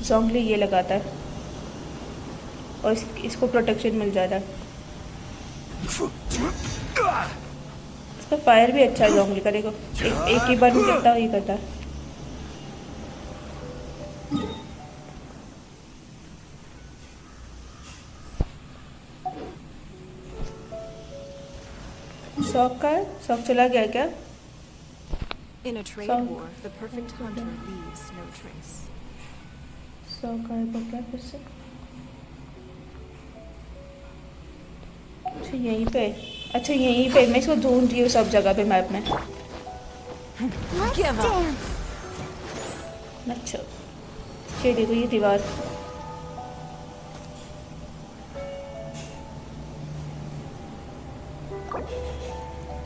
जोंगली ये लगाता है और इसको प्रोटेक्शन मिल जाता है। इसका फायर भी अच्छा है जोंगली का, देखो एक ही बार में कितना ये करता है। शॉक का है, शॉक चला गया क्या? In a trade So- war, the perfect hunter leaves no trace. Shock का है तो क्या फिर से? अच्छा यहीं पे, अच्छा यहीं पे मैं इसको ढूंढ रही हूँ सब जगह पे मैप में। Give up. अच्छा ये देखो ये दीवार,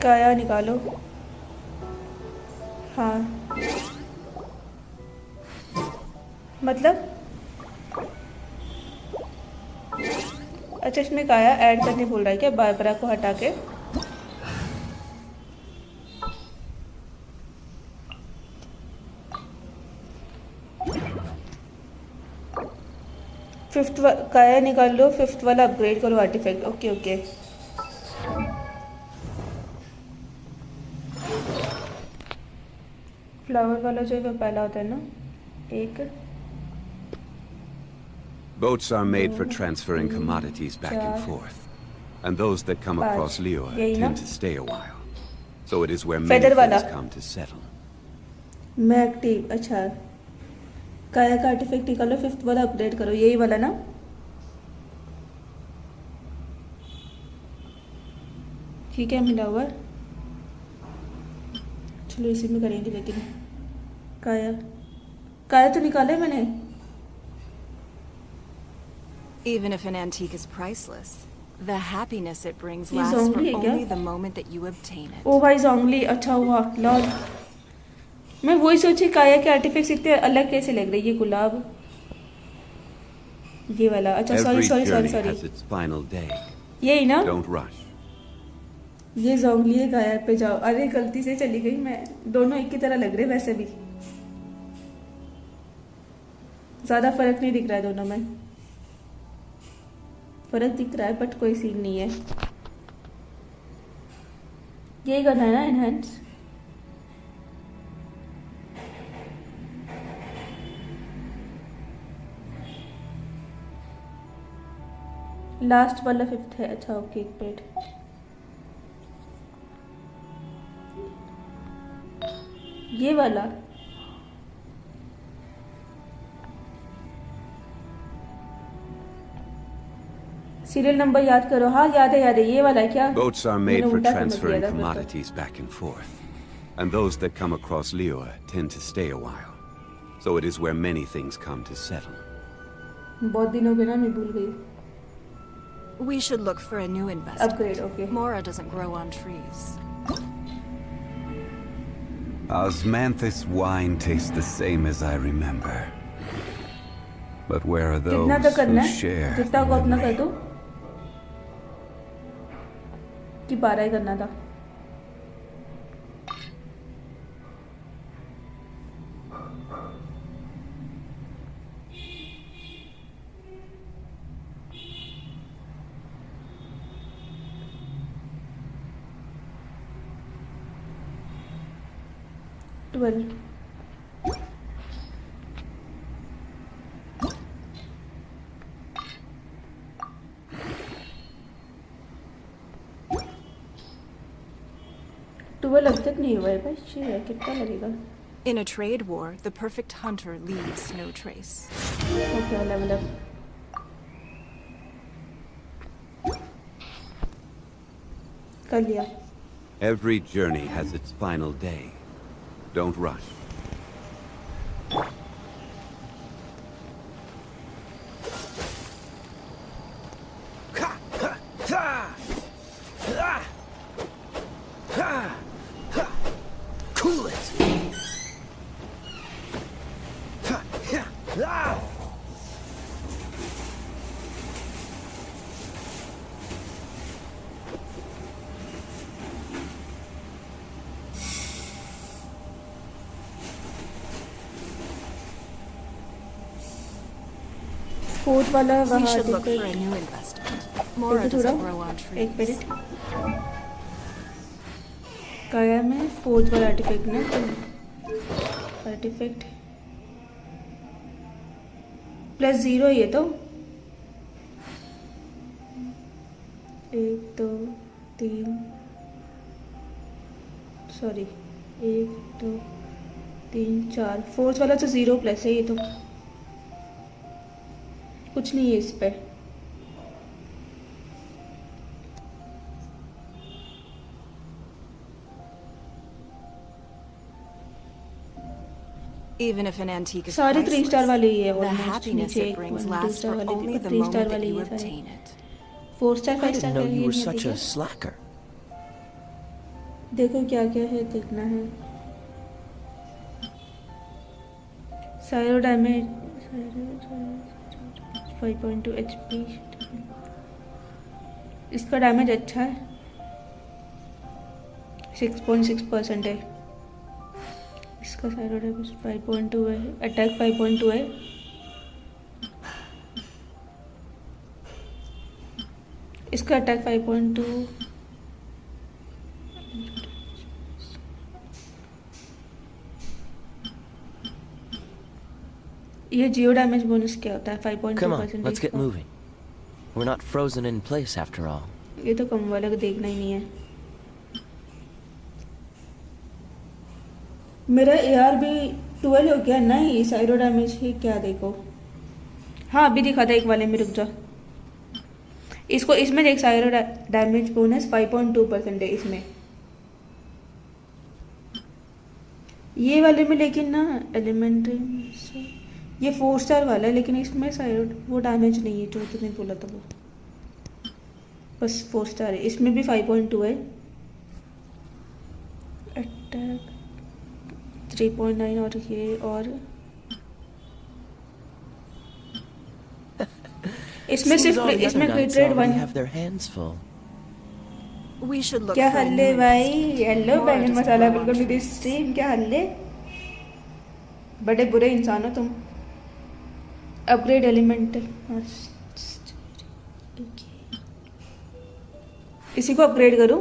काया निकालो। हाँ मतलब अच्छा इसमें काया ऐड करने बोल रहा है क्या, बारबरा को हटा के? काया निकाल लो, फिफ्थ वाला अपग्रेड करो आर्टिफैक्ट। ओके ओके फ्लावर वाला जो है वो पहला होता है ना, एक Boats are made for transferring commodities back and forth. And those that come across Leo tend to stay a while. So it is where many things come to settle. मैं एक्टिव, अच्छा काया का आर्टिफैक्ट निकालो, fifth वाला upgrade करो, यही वाला ना? ठीक है मिला हुआ, चलो इसी में करेंगे। लेकिन काया काया तो निकाला है मैंने। Even if an antique is priceless, the happiness it brings ये lasts for ज़ोंगली है क्या? only the moment that you obtain it. ओ भाई ज़ोंगली, अच्छा हुआ लॉल। मैं वही सोची काया के आर्टिफैक्ट्स इतने अलग कैसे लग रहे, ये गुलाब, ये वाला। अच्छा sorry Every sorry sorry journey sorry, has its final day. यही ना? Don't rush. ये ज़ोंगली है, काया पे जाओ। अरे गलती से चली गई मैं, दोनों एक की तरह लग रहे वैसे भी, ज्यादा फर्क नहीं दिख रहा है दोनों में। फर्क दिख रहा है बट कोई सीन नहीं है। यही करना है ना एनहांस? लास्ट वाला फिफ्थ है, अच्छा ओके एक मिनट। ये वाला सीरियल नंबर याद करो। हाँ याद है ये वाला है क्या? Boats are मैंने made for उल्टा समझ transferring लिया था फिर तो। commodities back and forth. And those that come across Leo tend to stay a while. So it is where many things come to settle. बहुत दिन हो गए ना, मैं भूल गई। We should look for a new investment. Upgrade okay. Mora doesn't grow on trees. Osmanthus wine tastes the same as I remember. But where are those कितना तक करना who है? share जितना को अपना कर memory? दो कि 12 ही करना था। ट्वेल्व अब तक नहीं हुआ है भाई, shit है, कितना लगेगा? In a trade war, the perfect hunter leaves no trace. Okay level up. कर लिया। Every journey has its final day. Don't rush. Cool it. Fourth वाला We वहाँ should look for a देखो। new investment. Mora देखो doesn't थोड़ा, grow on एक trees. Minute. काया में फोर्थ वाला आर्टिफैक्ट ना, आर्टिफैक्ट +0 ये तो 1 2 3 सॉरी 1 2 3 4 फोर्स वाला तो 0+ है, ये तो कुछ नहीं है इस पे। Even if an antique is सारे 3 स्टार वाले ही है the ऑलमोस्ट। happiness नीचे it 1 brings 2 lasts star for वाले only थे, the 3 स्टार moment वाले that ही you है सारे। obtain it. 4 star I 5 didn't star know वाले you ये were नहीं such लगे। a slacker. देखो क्या क्या है, देखना है। साइरो डैमेज 5.2 HP। इसका डैमेज अच्छा है, 6.6% है। इसका साइरो डैमेज 5.2 है, अटैक 5.2 है। इसका अटैक 5.2। ये जियो डैमेज बोनस क्या होता है? 5.2%। Come on, let's get moving. We're not frozen in place after all. ये तो कम वाले को देखना ही नहीं है। मेरा AR भी 12 हो गया। नहीं, साइरो डैमेज ही क्या देखो। हाँ अभी दिखा था एक वाले में, रुक जा। इसको इसमें देख, साइरो डैमेज बोनस 5.2% है इसमें, ये वाले में। लेकिन ना एलिमेंट्री से ये 4 स्टार वाला है, लेकिन इसमें साइरो वो डैमेज नहीं है जो तुमने बोला था, वो बस 4 स्टार है। इसमें भी 5.2 है, अटैक 3.9 और ये और इसमें Seems सिर्फ all the इसमें other क्रिट knights rate already 1। have their hands full. We should look क्या for a हल्ले new भाई? investor. हेलो Or बैंगन just मसाला, go on बिल्कुल मेरी trees. स्ट्रीम। क्या हल्ले? बड़े बुरे इंसान हो तुम। अपग्रेड एलिमेंटल, इसी को अपग्रेड करूं?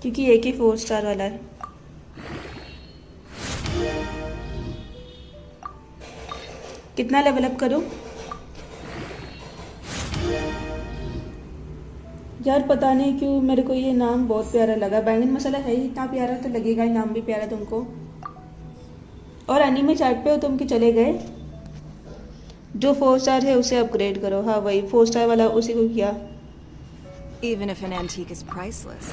क्योंकि एक ही 4 स्टार वाला है। कितना लेवल अप करूं? यार पता नहीं क्यों मेरे को ये नाम बहुत प्यारा लगा। बैंगन मसाला है ही इतना प्यारा, तो लगेगा ही नाम भी प्यारा तुमको। और एनीमे चैट पे हो तुम कि चले गए? जो 4 स्टार है उसे अपग्रेड करो। हाँ वही 4 स्टार वाला, उसी को किया। Even if an antique is priceless,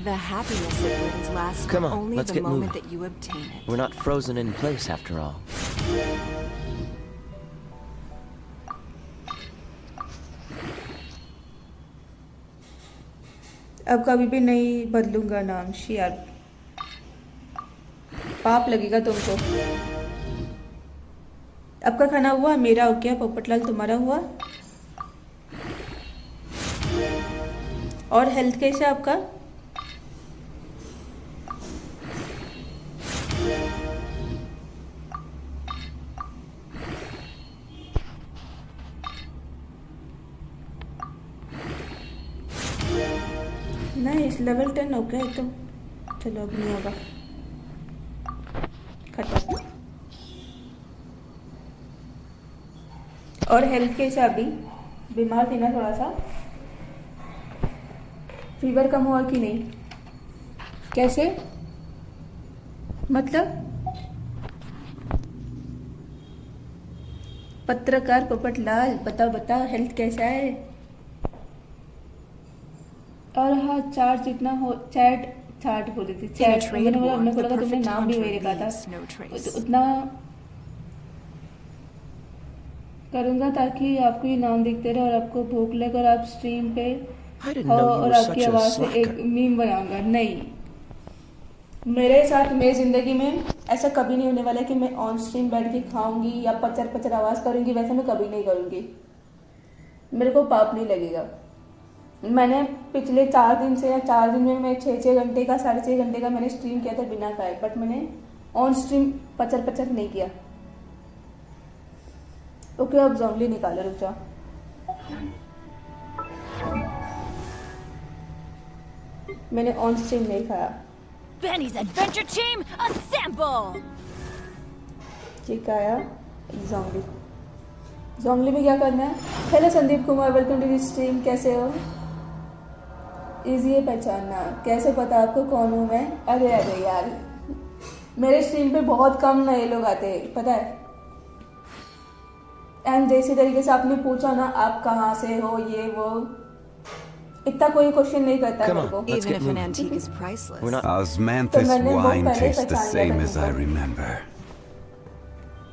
the happiness it brings lasts for Come on, only let's the get moment moving. that you obtain it. We're not frozen in place after all. अब कभी भी नहीं बदलूंगा नाम। शियार पाप लगेगा तुमको। आपका खाना हुआ? मेरा हो गया। पोपटलाल तुम्हारा हुआ? और हेल्थ कैसे है आपका? नहीं, लेवल 10 हो गया एकदम। चलो अब नहीं होगा, खत्म। और हेल्थ कैसे? अभी बीमार थी ना थोड़ा सा। फीवर कम हुआ कि नहीं? कैसे मतलब? पत्रकार पोपटलाल बताओ बताओ, हेल्थ कैसा है? और हाँ चार्ट जितना हो, चार्ट बोल रही थी, चैट मैंने बोला, हमने बोला तुमने नाम भी वही रखा था, तो उतना करूँगा ताकि आपको ये नाम दिखते रहे और आपको भूख लगे और आप स्ट्रीम पे हो और आपकी आवाज़ से एक मीम बनाऊंगा। नहीं, मेरे साथ मेरी ज़िंदगी में ऐसा कभी नहीं होने वाला कि मैं ऑन स्ट्रीम बैठ के खाऊंगी या पचर पचर आवाज़ करूंगी। वैसा मैं कभी नहीं करूंगी, मेरे को पाप नहीं लगेगा। मैंने पिछले 4 दिन से या 4 दिन में मैं 6 घंटे का 6.5 घंटे का मैंने स्ट्रीम किया था बिना खाए, बट मैंने ऑन स्ट्रीम पचर पचर नहीं किया। ओके अब जोंगली निकालो, रुक जाओ। मैंने ऑन स्ट्रीम नहीं खाया। Benny's adventure team, assemble! ठीक आया जोंगली। जोंगली में क्या करना है? Hello Sandeep Kumar, welcome to the stream. कैसे हो? इजी है पहचानना। कैसे पता आपको कौन हूँ मैं? अरे अरे यार, मेरे स्ट्रीम पे बहुत कम नए लोग आते हैं, पता है। एंड जैसे तरीके से आपने पूछा ना, आप कहाँ से हो, ये वो, इतना कोई क्वेश्चन नहीं करता मेरे को। Even if an antique is priceless. Osmanthus मैंने बहुत wine पहले tastes the पहचान लिया same था as I तुमको। remember.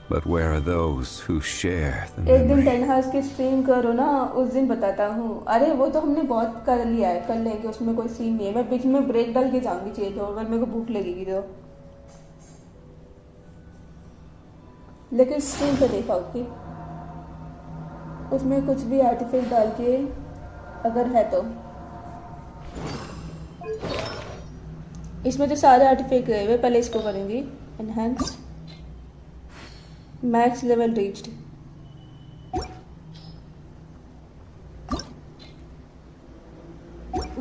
But where are those who share the एक दिन memory? 10 हाउस की स्ट्रीम करो ना, उस दिन बताता हूँ। अरे वो तो हमने बहुत कर लिया है, कर लेंगे, उसमें कोई सीन नहीं है। मैं बीच में ब्रेक डाल के जाऊंगी चाहिए तो, अगर मेरे को भूख लगेगी तो। लेकिन स्ट्रीम पे देखा होगी, उसमें कुछ भी आर्टिफिक डाल के अगर है तो। इसमें तो सारे आर्टिफिक गए हुए, पहले इसको करूँगी। Enhance max level reached.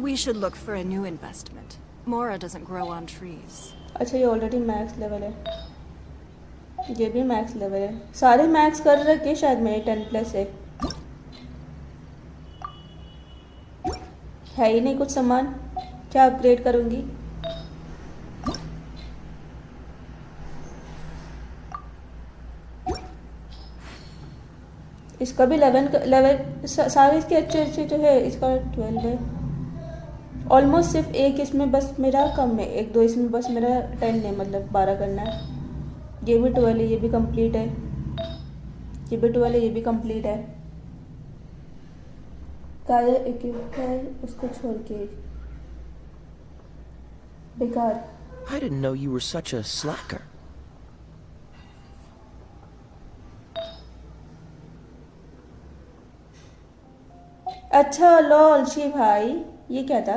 We should look for a new investment. Mora doesn't grow on trees. अच्छा, ये ऑलरेडी मैक्स लेवल है, ये भी मैक्स लेवल है। सारे मैक्स कर रखे शायद मेरे 10+ है ही नहीं कुछ सामान, क्या अपग्रेड करूँगी। इसका भी 11 लेवल, सारे इसके अच्छे अच्छे जो है। इसका 12 है ऑलमोस्ट। सिर्फ एक इसमें बस मेरा कम है, 1-2 इसमें बस मेरा 10 है, मतलब 12 करना है। ये भी 12 है, ये भी कंप्लीट है, ये भी 12 है, ये भी कंप्लीट है। काया इक्विप है, उसको छोड़ के बेकार। I didn't know you were such a slacker. अच्छा लॉल शी भाई, ये क्या था?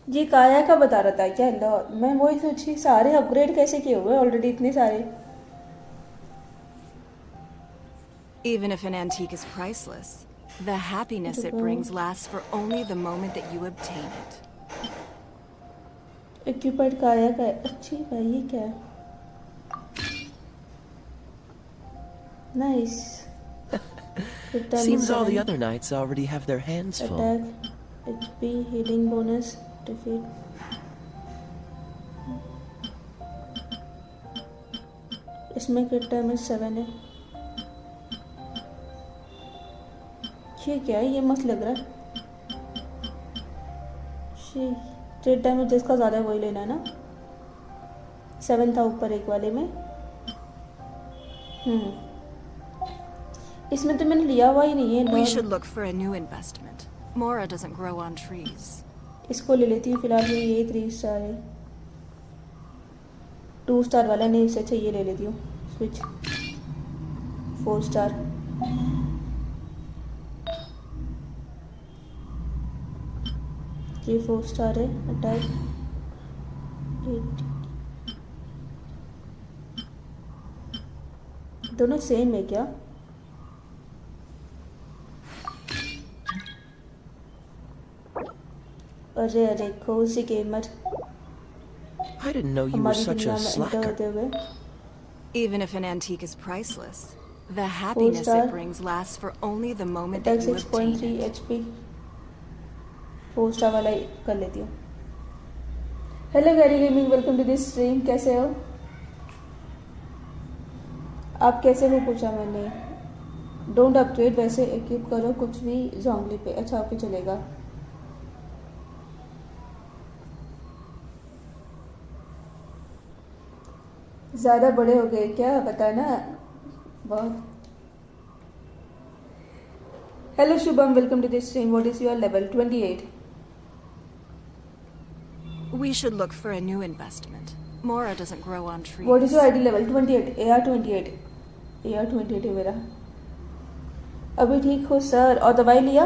ये काया का बता रहा था क्या? लॉल, मैं वही सोची सारे अपग्रेड कैसे किए हुए ऑलरेडी, इतने सारे। Even if an antique is priceless, the happiness it brings lasts for only the moment that you obtain it. Equipment काया का है। अच्छी भाई, ये क्या है? Nice. Seems all the other knights already have their hands full. Attack, HP, healing bonus, defeat. इसमें क्रिट damage 7 है। ये क्या है? ये मस्त लग रहा है। क्रिट डैमेज जिसका ज़्यादा है वही लेना है ना। 7 था ऊपर एक वाले में। इसमें तो मैंने लिया हुआ ही नहीं है। We should look for a new investment. Mora doesn't grow on trees. इसको ले लेती हूँ फिलहाल। ये 3 स्टार है, 2 स्टार वाला नहीं, इससे अच्छा ये ले लेती हूँ। Switch 4 star. ये 4 स्टार है। अटैक 8। दोनों सेम है क्या? अरे अरे खोसी gamer, I didn't know you were हमारी such दुनिया a में एंटर slacker. होते हुए। Even if an antique is priceless, the happiness star. it brings lasts for only the moment attack that you obtain 6.3 it. HP। 4 star वाला ही कर लेती हूँ। हेलो गैरी गेमिंग, वेलकम टू दिस स्ट्रीम। कैसे हो आप? कैसे हो पूछा मैंने। डोंट अपग्रेड, वैसे इक्विप करो कुछ भी जोंगली पे। अच्छा ओके, चलेगा। ज़्यादा बड़े हो गए क्या? पता ना बहुत। Hello Shubham, welcome to this stream. What is your level? 28। We should look for a new investment. Mora doesn't grow on trees. What is your ID level? 28। AR 28। AR 28 है मेरा। अभी ठीक हो सर? और दवाई लिया?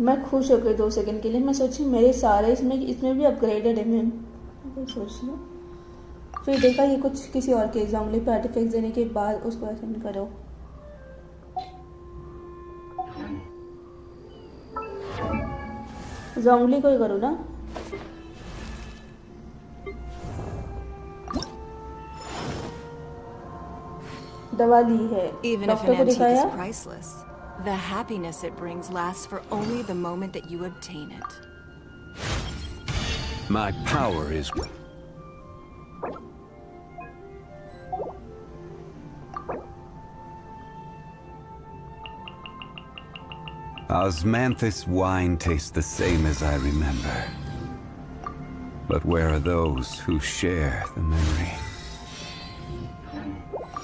मैं खुश हो गई 2 सेकंड के लिए। मैं सोची मेरे सारे इसमें भी अपग्रेडेड है। मैं सोच लूँ फिर देखा ये कुछ किसी और के जोंगली पे आर्टिफैक्ट देने के बाद उसको असेंड करो। जोंगली को ही करो ना। दवा ली है, Even if डॉक्टर an को antique दिखाया। is priceless, the happiness it brings lasts for only the moment that you obtain it. My power is... Osmanthus wine tastes the same as I remember. But where are those who share the memory?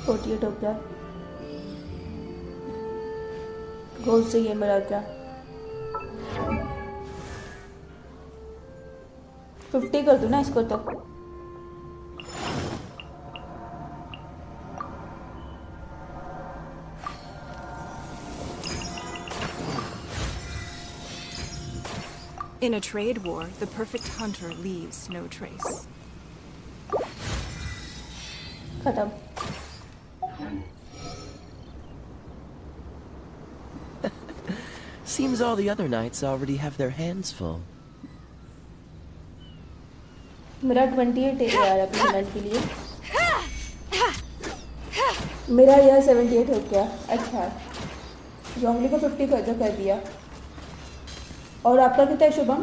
48 हो गया। गोल से ये मेरा क्या 50 कर दूं ना इसको तो। In a trade war, the perfect hunter leaves no trace. खत्म। Seems all the other knights already have their hands full. मेरा 28 है यार अपने मिनट के लिए। मेरा यह 78 हो गया। अच्छा जोंगली को 50 कर दिया। और आपका कितना है शुभम?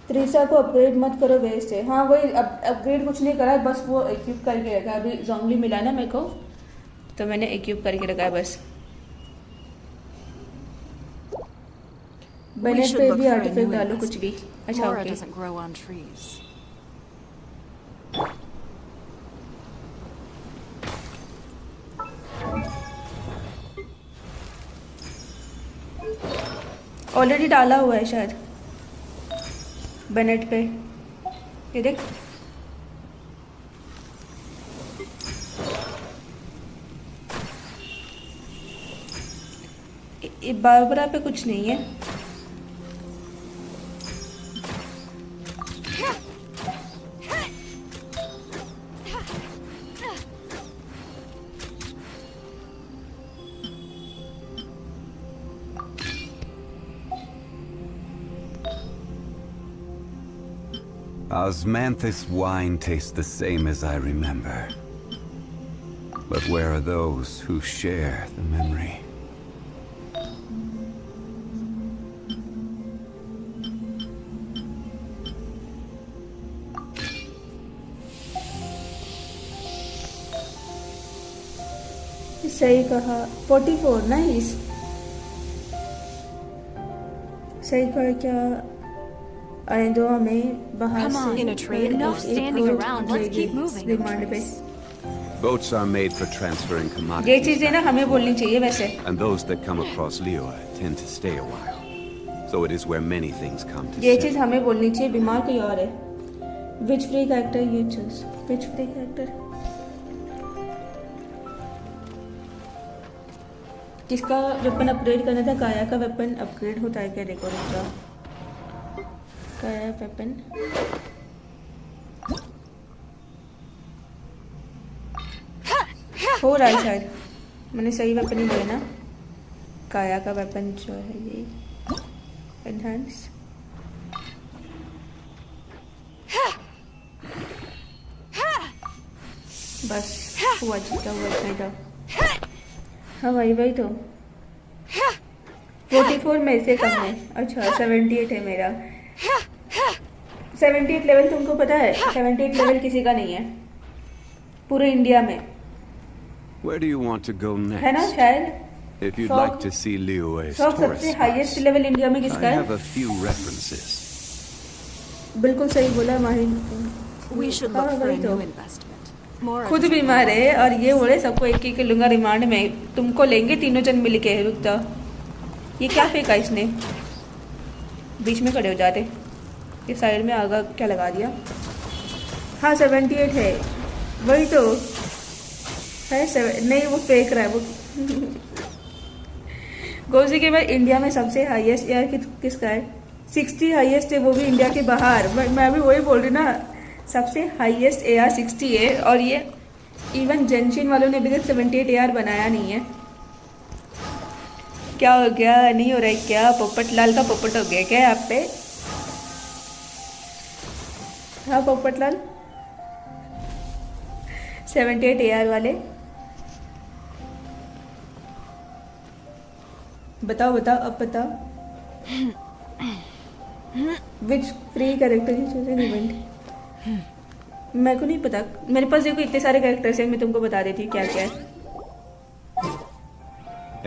त्रिशा को अपग्रेड मत करो, वेस्ट है। हाँ वही अपग्रेड कुछ नहीं करा, बस वो इक्विप करके रखा। अभी जोंगली मिला ना मेरे को तो मैंने इक्विप करके रखा है बस। बेनेट पे भी आर्टिफैक्ट डालो कुछ भी। अच्छा Laura okay. doesn't grow on trees. Already डाला हुआ है शायद बेनेट पे, ये देख। बारबरा पे कुछ नहीं है। Osmanthus wine tastes the same as I remember. But where are those who share the memory? सही कहा। 44 नाइस। सही कहा क्या? आए दो हमें बाहर Come on, से in a trade, Enough standing around. Let's keep moving. Remand पे। Boats are made for transferring ये commodities, चीजें ना हमें बोलनी चाहिए वैसे। and those that come across Lior tend to stay a while. So it is where many things come to ये settle. चीज हमें बोलनी चाहिए, बीमार कोई और है। Which free character you choose? Which free character? किसका वेपन अपग्रेड करना था? काया का वेपन अपग्रेड होता है क्या? देखो रुक जाओ। काया वेपन हो रहा है शायद, मैंने सही वेपन ही लिया ना। काया का वेपन जो है ये एनहांस। बस हुआ जीता हुआ फायदा। हाँ वही तो 44 में से कम है। अच्छा 78 है मेरा। 78 लेवल तुमको पता है? 78 लेवल किसी का नहीं है पूरे इंडिया में। Where do you want to go next? है ना शायद? If you'd Shop- like to see Liyue's shop tourist सबसे spots, हाईएस्ट लेवल इंडिया में I किसका है? have a few references. बिल्कुल सही बोला माहिर। We should हाँ, look for a वही तो। new investment. Mora खुद doesn't बीमार grow है on और ये बोले सबको एक एक लूंगा रिमांड में। तुमको लेंगे तीनों जन मिल के। रुक जाओ, ये क्या फेंका इसने? बीच में खड़े हो जाते। ये साइड में आगा क्या लगा दिया? हाँ 78 है, वही तो है। नहीं वो फेंक रहा है वो। गोजी के बाद इंडिया में सबसे हाईएस्ट यार किसका है? 60 हाईएस्ट है, वो भी इंडिया के बाहर। मैं भी वही बोल रही ना, सबसे हाईएस्ट AR 60 है। और ये इवन जेंशिन वालों ने अभी तक 78 AR बनाया नहीं है। क्या हो गया, नहीं हो रहा है क्या? पोपट लाल का पोपट हो गया क्या यहाँ पे? हाँ पोपट लाल, 78 AR वाले बताओ बताओ, अब बताओ। विच फ्री कैरेक्टर इवेंट? मेरे को नहीं पता, मेरे पास देखो इतने सारे कैरेक्टर्स हैं, मैं तुमको बता देती हूँ क्या क्या है।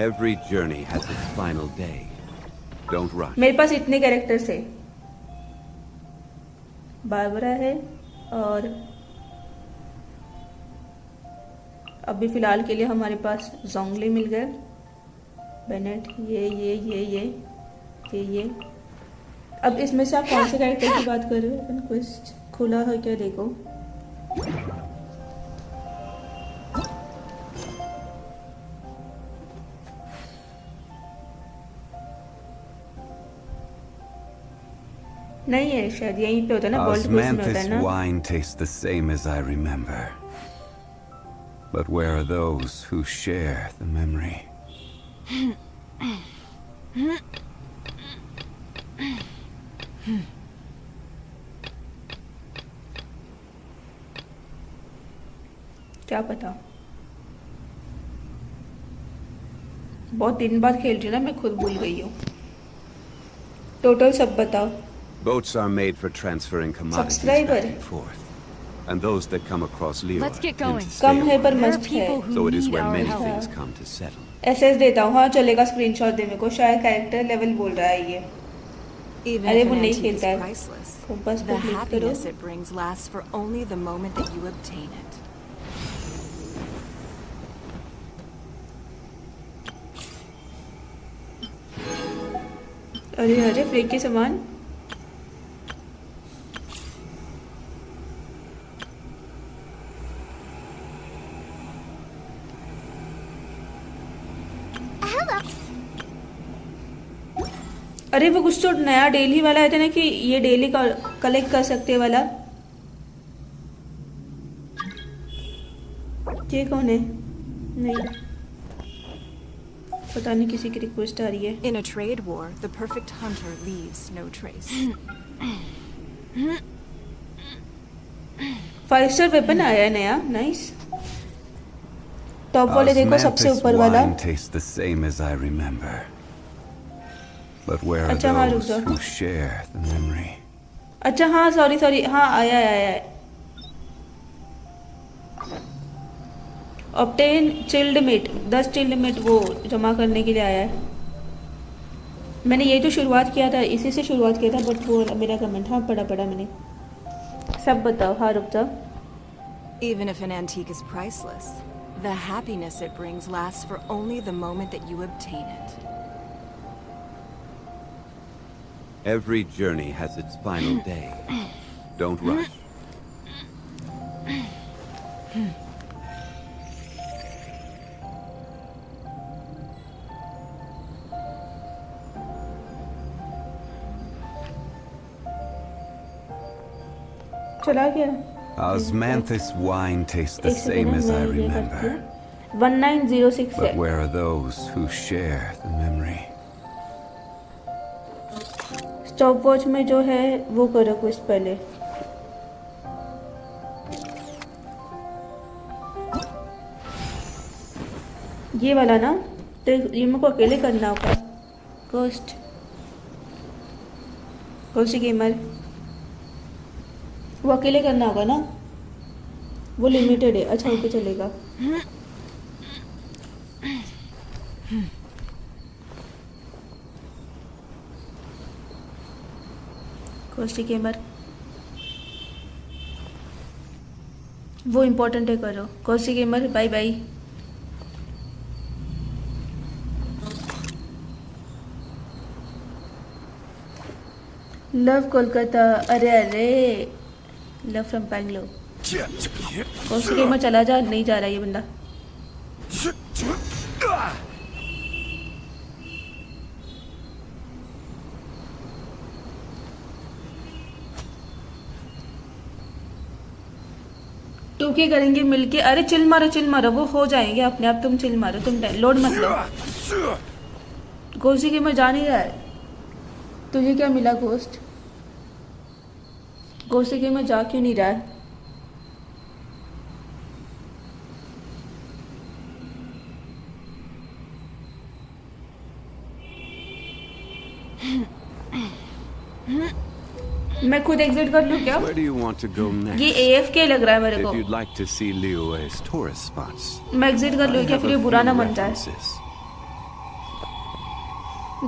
Every journey has its final day. Don't rush. मेरे पास इतने कैरेक्टर्स है, बारबरा है और अभी फिलहाल के लिए हमारे पास जोंगली मिल गए, बेनेट, ये। अब इसमें से आप कौन से कैरेक्टर की बात कर रहे हो? अपन क्वेस्ट खुला है क्या देखो। नहीं है शायद, यहीं पे होता है ना, वर्ल्ड क्वेस्ट में होता है ना। wine tastes the same as I remember. But where are those who share the memory? क्या पता, बहुत दिन बाद खेल रही हूँ ना, मैं खुद भूल गई हूँ। टोटल सब बताओ। Boats are made for transferring commodities Subscriber. back and forth. And those that come across Leo Let's get tend going. to stay कम है पर away. There are मस्त है। people who So it is need where our many help. things come to settle. SS देता हूँ, हाँ चलेगा। Screenshot दे मेरे को, शायद कैरेक्टर लेवल बोल रहा है ये। Even अरे if वो an नहीं antique is खेलता है। priceless, कंपास the पे क्लिक करो। happiness it brings lasts for only the moment that you obtain it. अरे अरे फ्री के सामान, अरे वो कुछ तो नया डेली वाला है था ना, कि ये डेली कलेक्ट कर सकते वाला। ये कौन है? नहीं पता नहीं, किसी की रिक्वेस्ट आ रही है। In a trade war, the perfect hunter leaves no trace. Five-star weapon आया है नया, नाइस। टॉप वाले देखो, सबसे ऊपर वाला। wine tastes the same as I remember. But where are अच्छा हाँ, रुक those जाओ। who share the memory? अच्छा हाँ, सॉरी, हाँ आया। Obtain chilled meat, 10 chilled meat वो जमा करने के लिए आया है। मैंने ये तो शुरुआत किया था, इसी से शुरुआत किया था, बट वो मेरा कमेंट, हाँ पढ़ा मैंने। सब बताओ, हाँ रुक जाओ। Even if an antique is priceless, the happiness it brings lasts for only the moment that you obtain it. Every journey has its final day. Don't rush. चला गया। Osmanthus wine tastes the same as I remember. 1906 है। But where are those who share the memory? Stop watch में जो है वो करो कुछ पहले। ये वाला ना, तो ये मेरे को अकेले करना होगा। कोस्ट कौन सी गेमर, वो अकेले करना होगा ना, वो लिमिटेड है। अच्छा ओके चलेगा। कोस्टी गेमर वो इम्पोर्टेंट है, करो। Kosti gamer bye bye. Love Kolkata, अरे love from Bangalore. Kosti gamer चला जा, नहीं जा रहा ये बंदा। 2K करेंगे मिलके। अरे चिल मारो, वो हो जाएंगे अपने आप। तुम चिल मारो, तुम लोड मत लो। घोस्ट के में जा नहीं रहा है। तुझे क्या मिला घोस्ट? घोस्ट के में जा क्यों नहीं रहा है? मैं खुद एग्जिट कर लूं क्या? Where do you want to go next? ये AFK लग रहा है मेरे को। If you'd like to see Liyue's tourist spots, मैं एग्जिट कर लूं क्या? I फिर have ये a बुरा ना few मन जाए। references.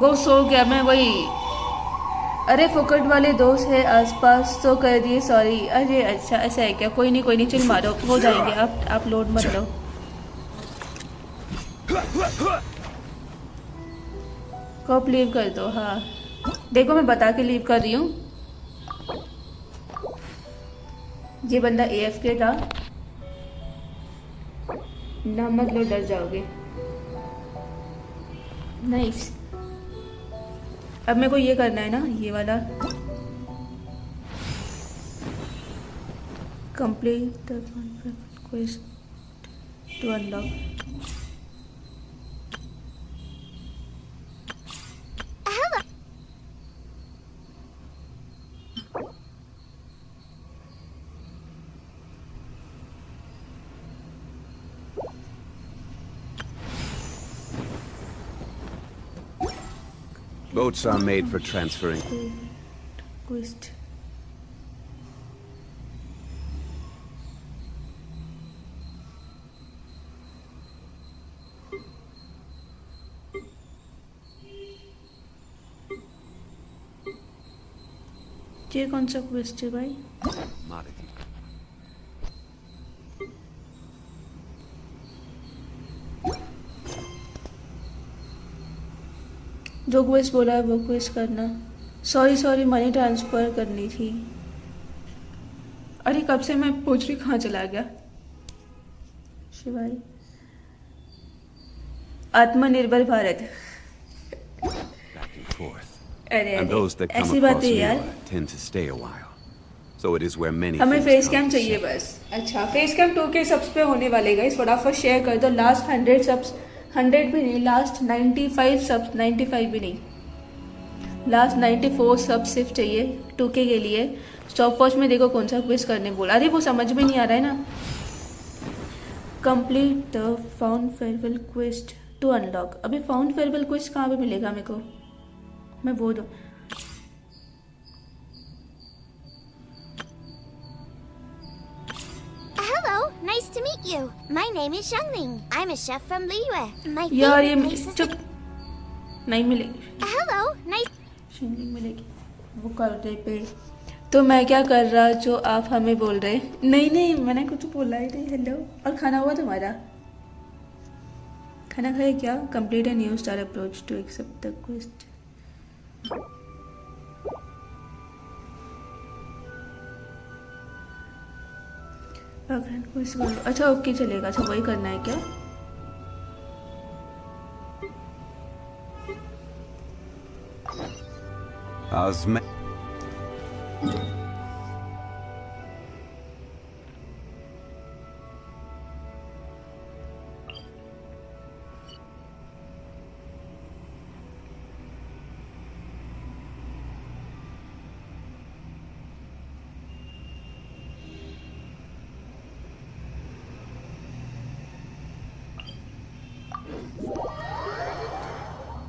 गो सो गया मैं वही। अरे फुकट वाले दोस्त है आसपास तो कर दिए सॉरी। अरे अच्छा ऐसा है क्या? कोई नहीं चिल मारो, हो जाएंगे। आप लोड मत लो। कब लीव कर दो। हाँ देखो मैं बता के लीव कर रही हूँ। ये बंदा AFK था ना, मत लो डर जाओगे। नाइस। अब मेरे को ये करना है ना, ये वाला complete the quest to unlock. Boats are made for transferring. Quest ये कौन सा क्वेस्ट है भाई? Commodity. जो क्वेस्ट बोला है वो क्वेस्ट करना। सॉरी मनी ट्रांसफर करनी थी। अरे कब से मैं पूछ रही कहाँ चला गया? शिवाई आत्मनिर्भर भारत। Back and forth. अरे And those that come ऐसी बात across है Liyue यार। tend to stay a while. So it is where many हमें things फेस come कैम to चाहिए settle. बस। अच्छा फेस कैम 2K सब्स पे होने वाले गाइस, फटाफट शेयर कर दो। लास्ट 100 सब्स, 100 भी नहीं, लास्ट 95 सब्स, 95 भी नहीं, लास्ट 94 सब्स सिर्फ चाहिए 2K के लिए। स्टॉप वॉच में देखो कौन सा क्विज करने बोला। अरे वो समझ में नहीं आ रहा है ना। Complete the found farewell quest to unlock. अभी फाउंड फेयरवेल क्वेस्ट कहाँ पे मिलेगा मेरे को? मैं वो दो। Hello, nice to meet you. My name is Zhongli. I'm a chef from Liyue. My यार favorite ये place is चुप नहीं मिलेगी। Hello, nice. नहीं मिलेगी वो कर दे पे। तो मैं क्या कर रहा जो आप हमें बोल रहे? नहीं मैंने कुछ बोला ही नहीं। हेलो। और खाना हुआ तुम्हारा? खाना खाए क्या? Complete a new star approach to accept the quest. Quest करो। अच्छा ओके चलेगा। अच्छा वही करना है क्या? Osme-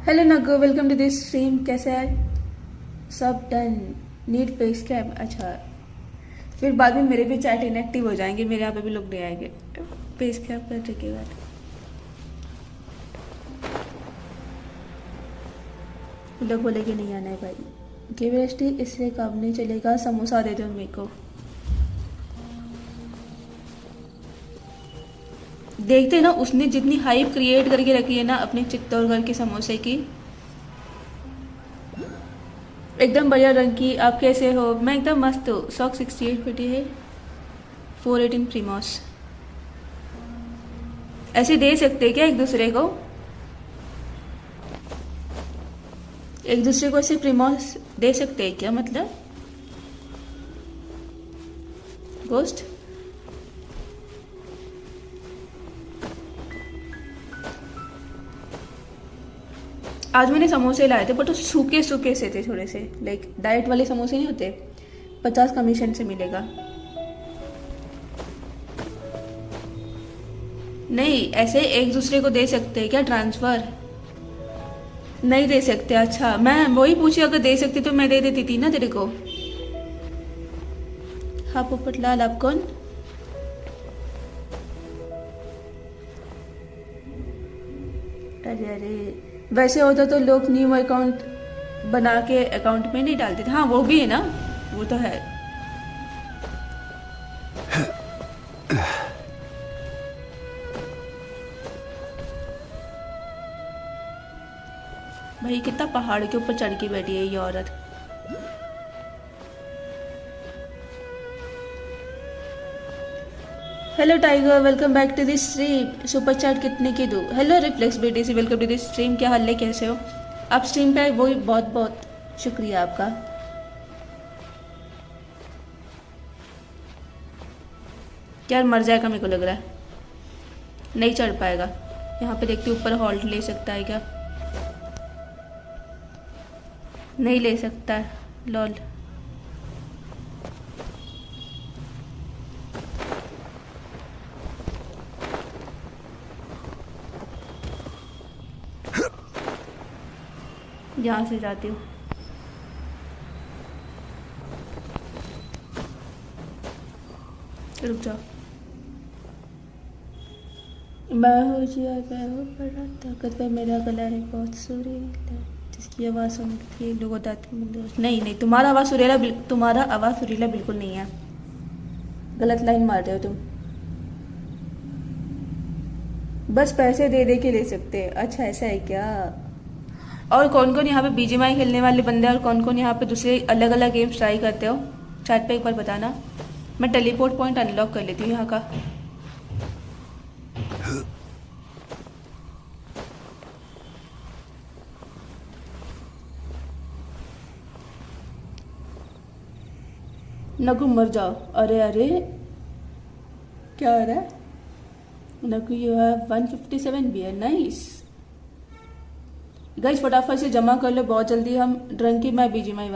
हेलो नगो, वेलकम टू दिस स्ट्रीम। कैसे है? सब डन। Need face cam. अच्छा फिर बाद में मेरे भी चैट इनएक्टिव हो जाएंगे, मेरे यहाँ पे भी लोग नहीं आएंगे। फेस कैम कर के बाद लोग बोलेंगे नहीं आना है भाई। केवरेस्टी इससे काम नहीं चलेगा। समोसा दे दो मेरे को। देखते ना उसने जितनी हाइप क्रिएट करके रखी है ना अपने चित्तौड़गढ़ के समोसे की, एकदम बढ़िया रंग की। आप कैसे हो? मैं एकदम मस्त हूँ। सॉक 68 फिटी है, 418 प्रीमोस। ऐसे दे सकते क्या एक दूसरे को? एक दूसरे को ऐसे प्रीमोस दे सकते हैं क्या? मतलब गोस्ट आज मैंने समोसे लाए थे बट वो सूखे सूखे से थे थोड़े से, लाइक डाइट वाले समोसे नहीं होते, 50 कमीशन से मिलेगा। नहीं ऐसे एक दूसरे को दे सकते हैं क्या ट्रांसफर? नहीं दे सकते। अच्छा मैं वही पूछी, अगर दे सकती तो मैं दे देती थी ना तेरे को। हाँ पोपटलाल आप कौन? अरे अरे वैसे होता तो लोग न्यू अकाउंट बना के अकाउंट में नहीं डालते थे। हाँ वो भी है ना, वो तो है। भाई कितना पहाड़ के ऊपर चढ़ के बैठी है ये औरत। Hello Tiger, welcome back to this stream. Super chat कितने की दूँ? Hello Reflex BTC, welcome to this stream. क्या हाल है, कैसे हो आप? स्ट्रीम पे आए वही बहुत बहुत शुक्रिया आपका। यार मर जाएगा मेरे को लग रहा है, नहीं चढ़ पाएगा। यहाँ पे देखते ऊपर हॉल्ट ले सकता है क्या? नहीं ले सकता है, लॉल। यहाँ से जाती हूँ। रुक जाओ। मैं हो जिया, मैं हो बड़ा ताकतवर, मेरा गला है बहुत सुरीला, जिसकी आवाज़ सुनती है लोग बताते हैं। नहीं नहीं तुम्हारा आवाज़ सुरीला, तुम्हारा आवाज़ सुरीला बिल्कुल नहीं है। गलत लाइन मार रहे हो तुम। बस पैसे दे दे के ले सकते हैं। अच्छा ऐसा है क्या? और कौन कौन यहाँ पे बीजीएमआई खेलने वाले बंदे और कौन कौन यहाँ पे दूसरे अलग अलग गेम्स ट्राई करते हो? चैट पे एक बार बताना। मैं टेलीपोर्ट पॉइंट अनलॉक कर लेती हूँ यहाँ का। नकु मर जाओ। अरे अरे क्या हो रहा है? नकु you have 157 beer, nice. Guys फटाफट से जमा कर लो बहुत जल्दी। हम ड्रंकी मैं बीजीएमआई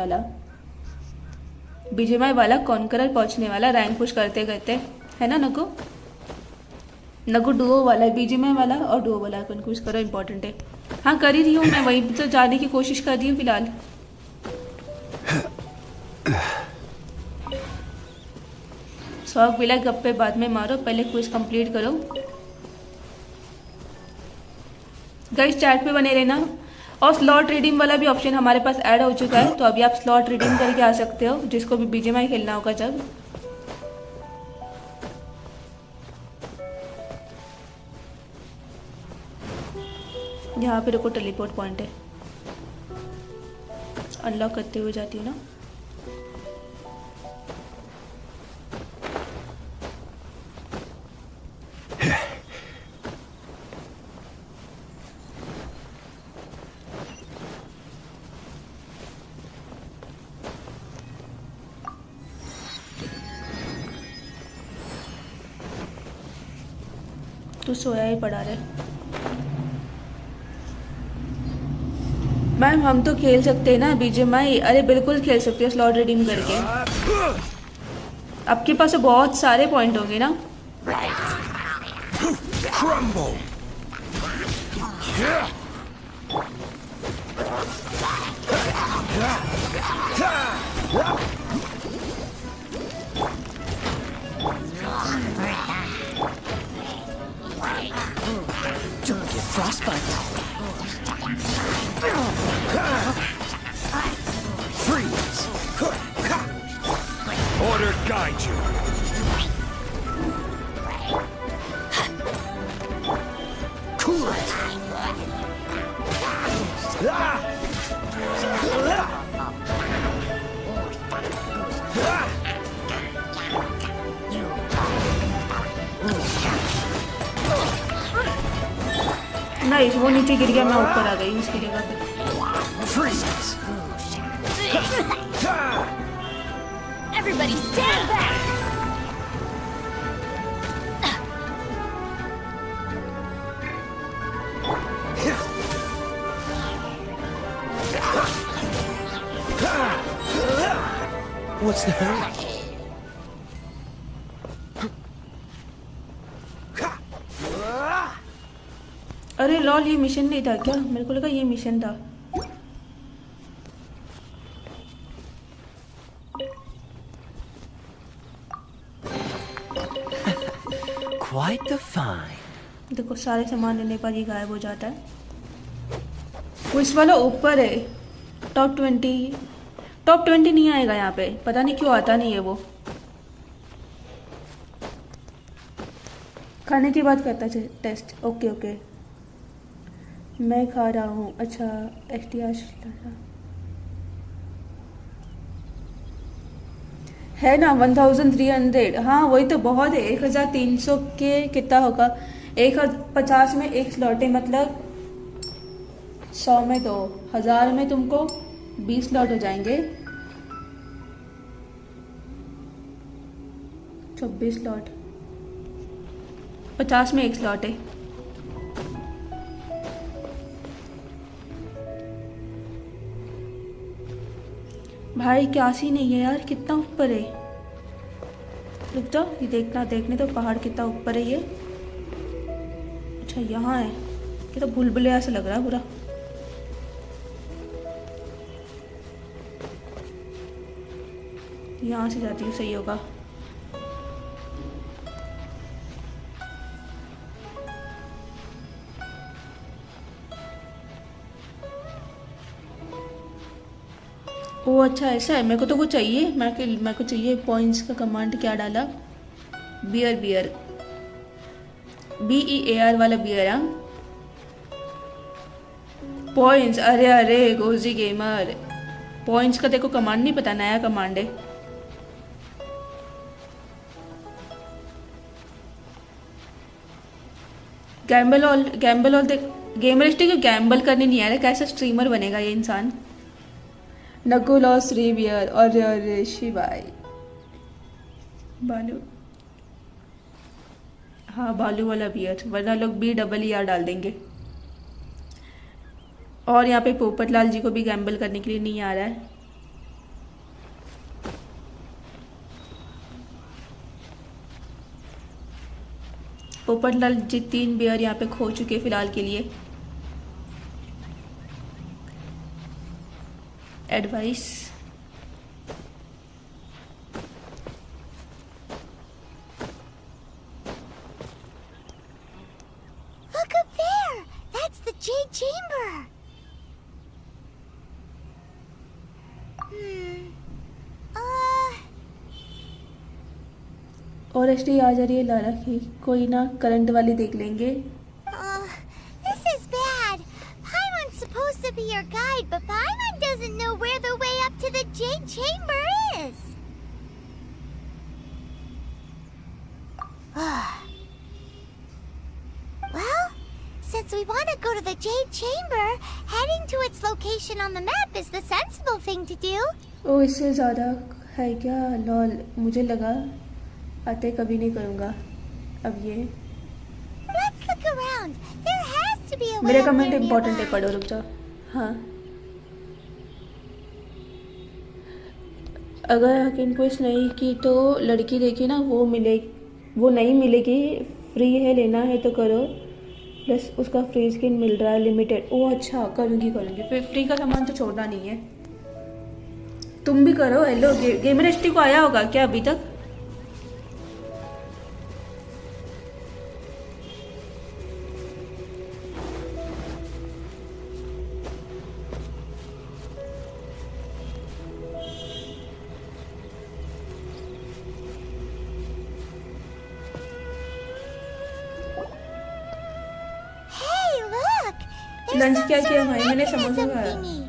वाला कॉन्करर पहुंचने वाला, रैंक पुश करते करते, है ना नकु? नकु डुओ वाला है, बीजीएमआई वाला और डुओ वाला कॉन्क्यूज करो, इंपॉर्टेंट है। हाँ कर ही रही हूँ मैं, वहीं तो जाने की कोशिश कर रही हूँ फिलहाल। शौक मिला गप्पे बाद में मारो, पहले क्विज कंप्लीट करो। गाइस चैट पे बने रहना। और स्लॉट रिडीम वाला भी ऑप्शन हमारे पास ऐड हो चुका है, तो अभी आप स्लॉट रिडीम करके आ सकते हो, जिसको भी बीजीएमआई खेलना होगा जब। यहाँ पे रुको, टेलीपोर्ट पॉइंट है, अनलॉक करते हुए जाती हूँ ना। तू सोया ही पड़ा रहे। मैम हम तो खेल सकते हैं ना बीजीएमआई? अरे बिल्कुल खेल सकते हो स्लॉट रिडीम करके। आपके पास तो बहुत सारे पॉइंट होंगे ना। Don't get frostbite. Freeze. Order guide you. Cool it. Nice, वो नीचे गिर गया, मैं ऊपर आ गई उसकी जगह पे। Everybody stand back! what's the hurry? अरे लॉल, ये मिशन नहीं था क्या? मेरे को लगा ये मिशन था। Quite the find. देखो सारे सामान लेने पर ही गायब हो जाता है। पुलिस वाला ऊपर है। टॉप 20 नहीं आएगा यहाँ पे, पता नहीं क्यों आता नहीं है वो। खाने की बात करता है टेस्ट। ओके ओके, मैं खा रहा हूँ। अच्छा STR है ना 1300। हाँ वही तो बहुत है। 1300 के कितना होगा? 150 में एक स्लॉट है, मतलब 100 में 2, 1000 में तुमको 20 स्लॉट हो जाएंगे। 24 स्लॉट, 50 में एक स्लॉट है। भाई क्या सीन नहीं है यार, कितना ऊपर है। रुक जाओ, ये देखने तो पहाड़ कितना ऊपर है ये। अच्छा यहाँ है, ये तो भूलभुलैया ऐसा लग रहा है पूरा। यहाँ से जाती हूँ, सही होगा। ओ अच्छा ऐसा है। मेरे को तो वो चाहिए, मेरे को चाहिए पॉइंट्स का कमांड। क्या डाला? बियर BEAR वाला बियर। हाँ पॉइंट्स। अरे गोजी गेमर, पॉइंट्स का देखो कमांड नहीं पता, नया कमांड है। गैम्बल ऑल गेमरिस्टिक को गैम्बल करने नहीं आ रहा। कैसा स्ट्रीमर बनेगा ये इंसान। नकु लॉस 3 बियर। और शिवाई बालू। हाँ बालू वाला बियर, वरना लोग BEER डाल देंगे। और यहाँ पे पोपटलाल जी को भी गैम्बल करने के लिए नहीं आ रहा है। पोपटलाल जी 3 बियर यहाँ पे खो चुके फिलहाल के लिए। Advice Look up there! That's the Jade Chamber! और एसटी आ जा रही है लारा की। कोई ना, करंट वाली देख लेंगे। This is bad. Paimon's supposed to be your guide, but Paimon doesn't know where the way up to the Jade Chamber is. Well, since we want to go to the Jade Chamber, heading to its location on the map is the sensible thing to do. ओ इससे ज़्यादा है क्या? Lol, मुझे लगा आते कभी नहीं करूँगा। अब ये Let's look around. There has to be a way मेरे up कमेंट there इम्पोर्टेंट है, nearby. पढ़ो। रुक जाओ। हाँ अगर हकीन कोर्स नहीं की तो लड़की देखी ना, वो नहीं मिलेगी। फ्री है, लेना है तो करो। प्लस उसका फ्री स्किन मिल रहा है लिमिटेड। ओ अच्छा, करूँगी। फिर फ्री का सामान तो छोड़ना नहीं है। तुम भी करो। हेलो गेमर एसटी को आया होगा क्या अभी तक? Hey, look! There's lunch some क्या sort किया of भाई? मैंने समोसा mechanism खाया। thingy.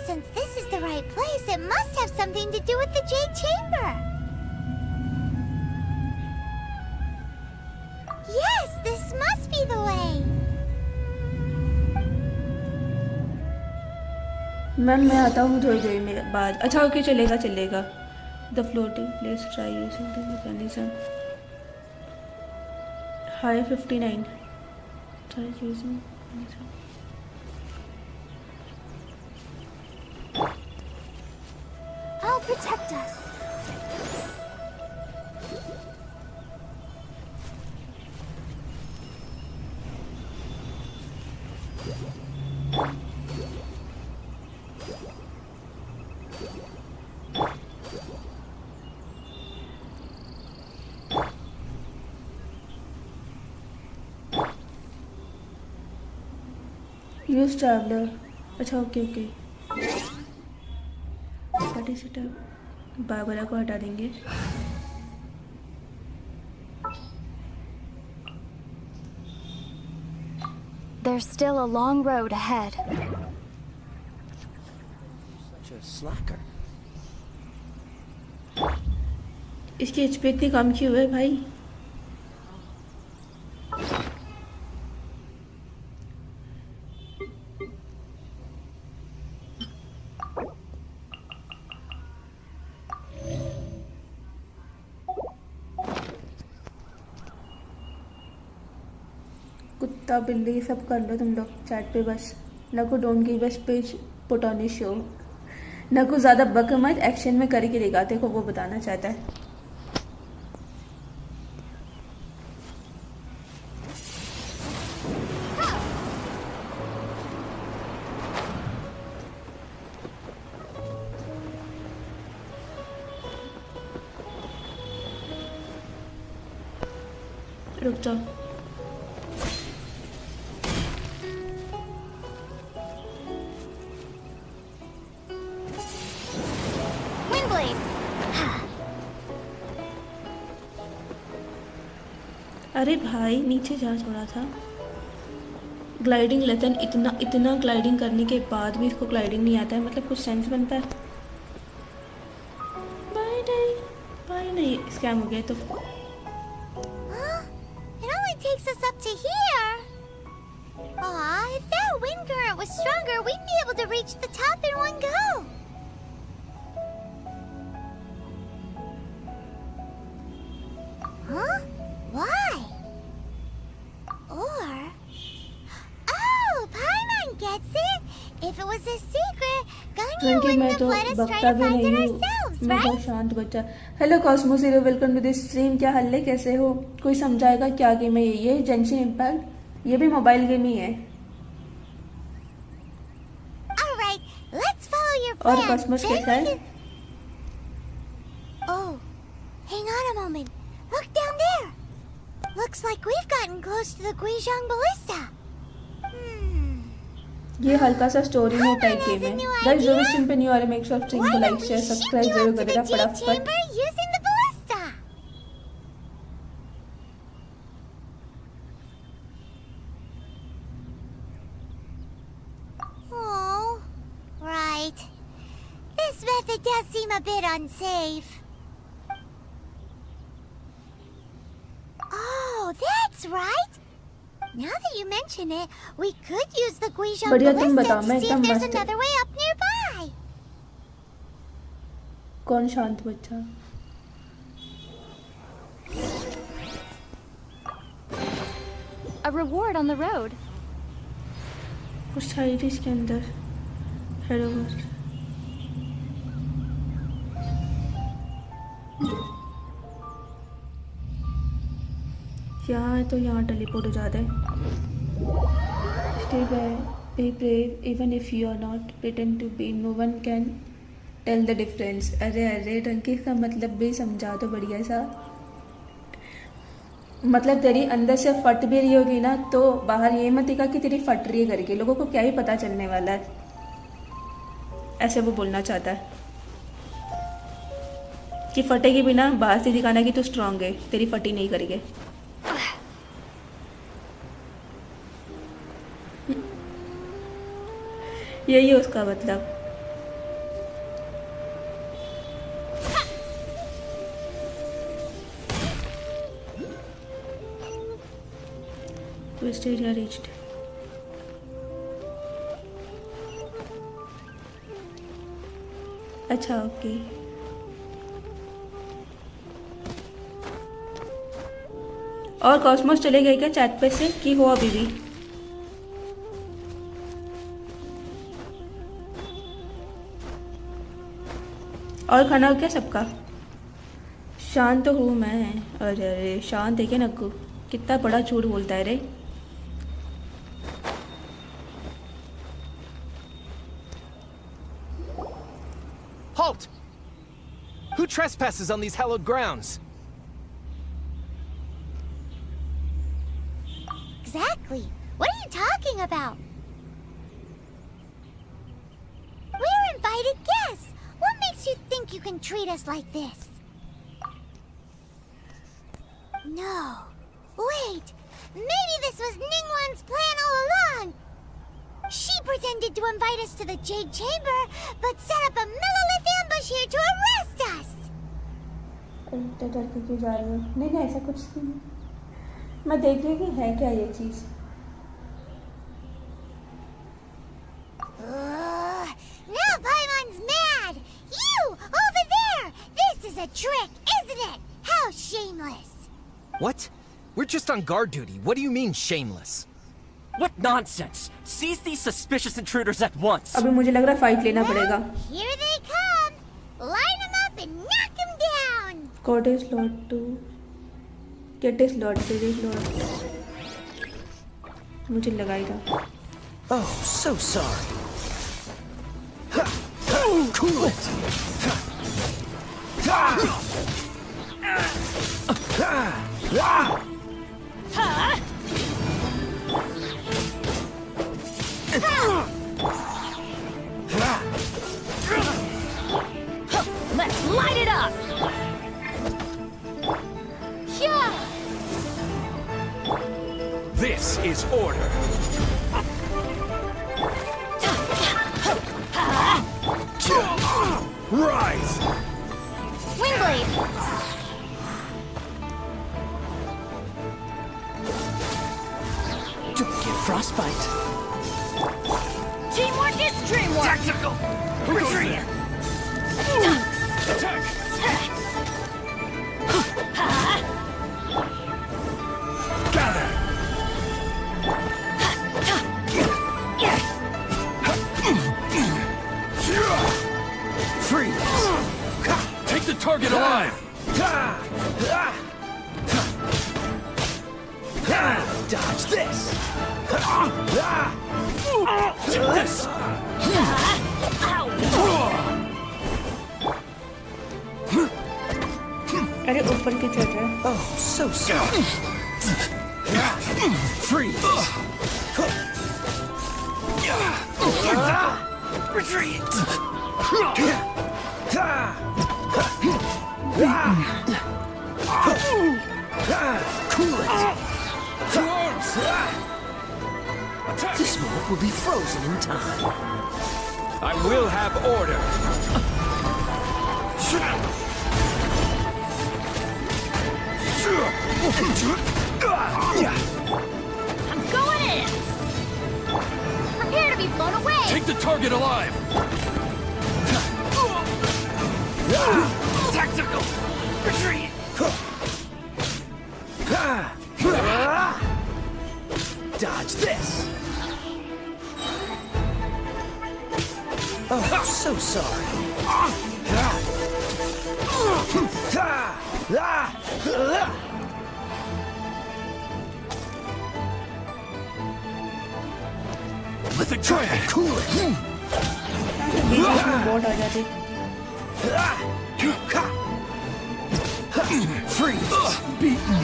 Since this is the right place, it must have something to do with the Jade Chamber. Yes, this must be the way. Ma'am मैं आता हूँ थोड़ी देर में बाद। अच्छा ओके, चलेगा। The floating place, try using the mechanism. High 59, try using mechanism. protect us. Use traveller, अच्छा okay okay. Participant Babra को हटा देंगे। There's still a long road ahead. Such a slacker. इसकी एचपी इतनी कम क्यों है भाई? कुत्ता बिल्ली सब कर लो तुम लोग चैट पे, बस ना को don't give us page put on show, ना को ज़्यादा बक मत, एक्शन में करके दिखाते को वो बताना चाहता है। रुक जाओ। अरे भाई नीचे जा छोड़ा था। ग्लाइडिंग लेसन, इतना ग्लाइडिंग करने के बाद भी इसको ग्लाइडिंग नहीं आता है, मतलब कुछ सेंस बनता है? भाई नहीं स्कैम हो गया तो। It only takes us up to here. Aw, if that wind current was stronger, we'd be able to reach the top in one go. Huh? Why? Or... Oh, Paimon gets it! If it was a secret, Ganyu क्योंकि मैं wouldn't तो have let us try बकता to भी find नहीं it हूँ, ourselves, मैं बहुत right? शांत बच्चा। Hello Cosmo zero, welcome to this stream. क्या हाल है, कैसे हो? कोई समझाएगा क्या गेम है ये? जेंशिन इम्पैक्ट, ये भी मोबाइल गेम ही है। Alright, let's follow your और plan. कॉस्मोस Then कैसा we है? can- Oh, hang on a moment. Look down there. Looks like we've gotten close to the Guizhong Ballista. ये हल्का सा स्टोरी मोड टाइप गेम है। Guys जो भी stream पे न्यू आ रहे मेक श्योर स्ट्रीम को लाइक शेयर सब्सक्राइब जरूर करेगा फटाफट। chamber using the ballista. Oh, right. This method does seem a bit unsafe. Oh, that's right. Now that you mention it, we could use the Guizhong बढ़िया, तुम Ballista बताओ, to मैं see एकदम if there's मस्त हूँ। another way up nearby. कौन शांत बच्चा? A reward on the road. कुछ था ही इसके अंदर। हेलो यहाँ है तो यहाँ टेलीपोर्ट हो जाता है। Stay brave even if you are not pretend to be. No one can tell the difference. अरे टंकी का मतलब भी समझा तो बढ़िया सा। मतलब तेरी अंदर से फट भी रही होगी ना तो बाहर ये मत दिखा कि तेरी फट रही है करके, लोगों को क्या ही पता चलने वाला है, ऐसे वो बोलना चाहता है कि फटेगी भी ना, बाहर से दिखाना कि तू स्ट्रांग है, तेरी फटी नहीं करेंगे। यही है उसका मतलब। Quest area reached. अच्छा ओके। और कॉस्मोस चले गए क्या चैट पे से कि हो अभी भी? और खाना हो क्या सबका? शांत तो हूँ मैं। अरे अरे शांत है क्या नक्कू? कितना बड़ा झूठ बोलता है रे। Halt! Who trespasses on these hallowed grounds? Exactly. What are you talking about? We're invited guests. What makes you think you can treat us like this? No. Wait. Maybe this was Ningguang's plan all along. She pretended to invite us to the Jade Chamber, but set up a millilith ambush here to arrest us. इतना डर के क्यों जा रही हो? नहीं नहीं ऐसा कुछ नहीं। मैं देख रही हूँ कि है क्या ये चीज़। Now Paimon's mad. You over there. This is a trick, isn't it? How shameless. What? We're just on guard duty. What do you mean, shameless? What nonsense! Seize these suspicious intruders at once! अभी मुझे लग रहा है fight लेना पड़ेगा। Here they come. Line them up and knock them down. Got a slot to get a slot, there is slot. मुझे लगाएगा। Oh, so sorry. Cool it! Let's light it up! This is order. Rise! Windblade. Don't get frostbite. Teamwork is dreamwork! Tactical! Retreat! Attack! Gather! Freeze! Take the target alive! Dodge this! Take this! अरे ऊपर क्यों चढ़ रहा है? Oh, so sorry. Freeze! Retreat! Cool it! Two arms! This moment will be frozen in time. I will have order! I'm going in! Prepare to be blown away! Take the target alive! Tactical! Retreat! Dodge this! Oh, so sorry. Let the try cool it! Boat आ जाती। Freeze! Beaten!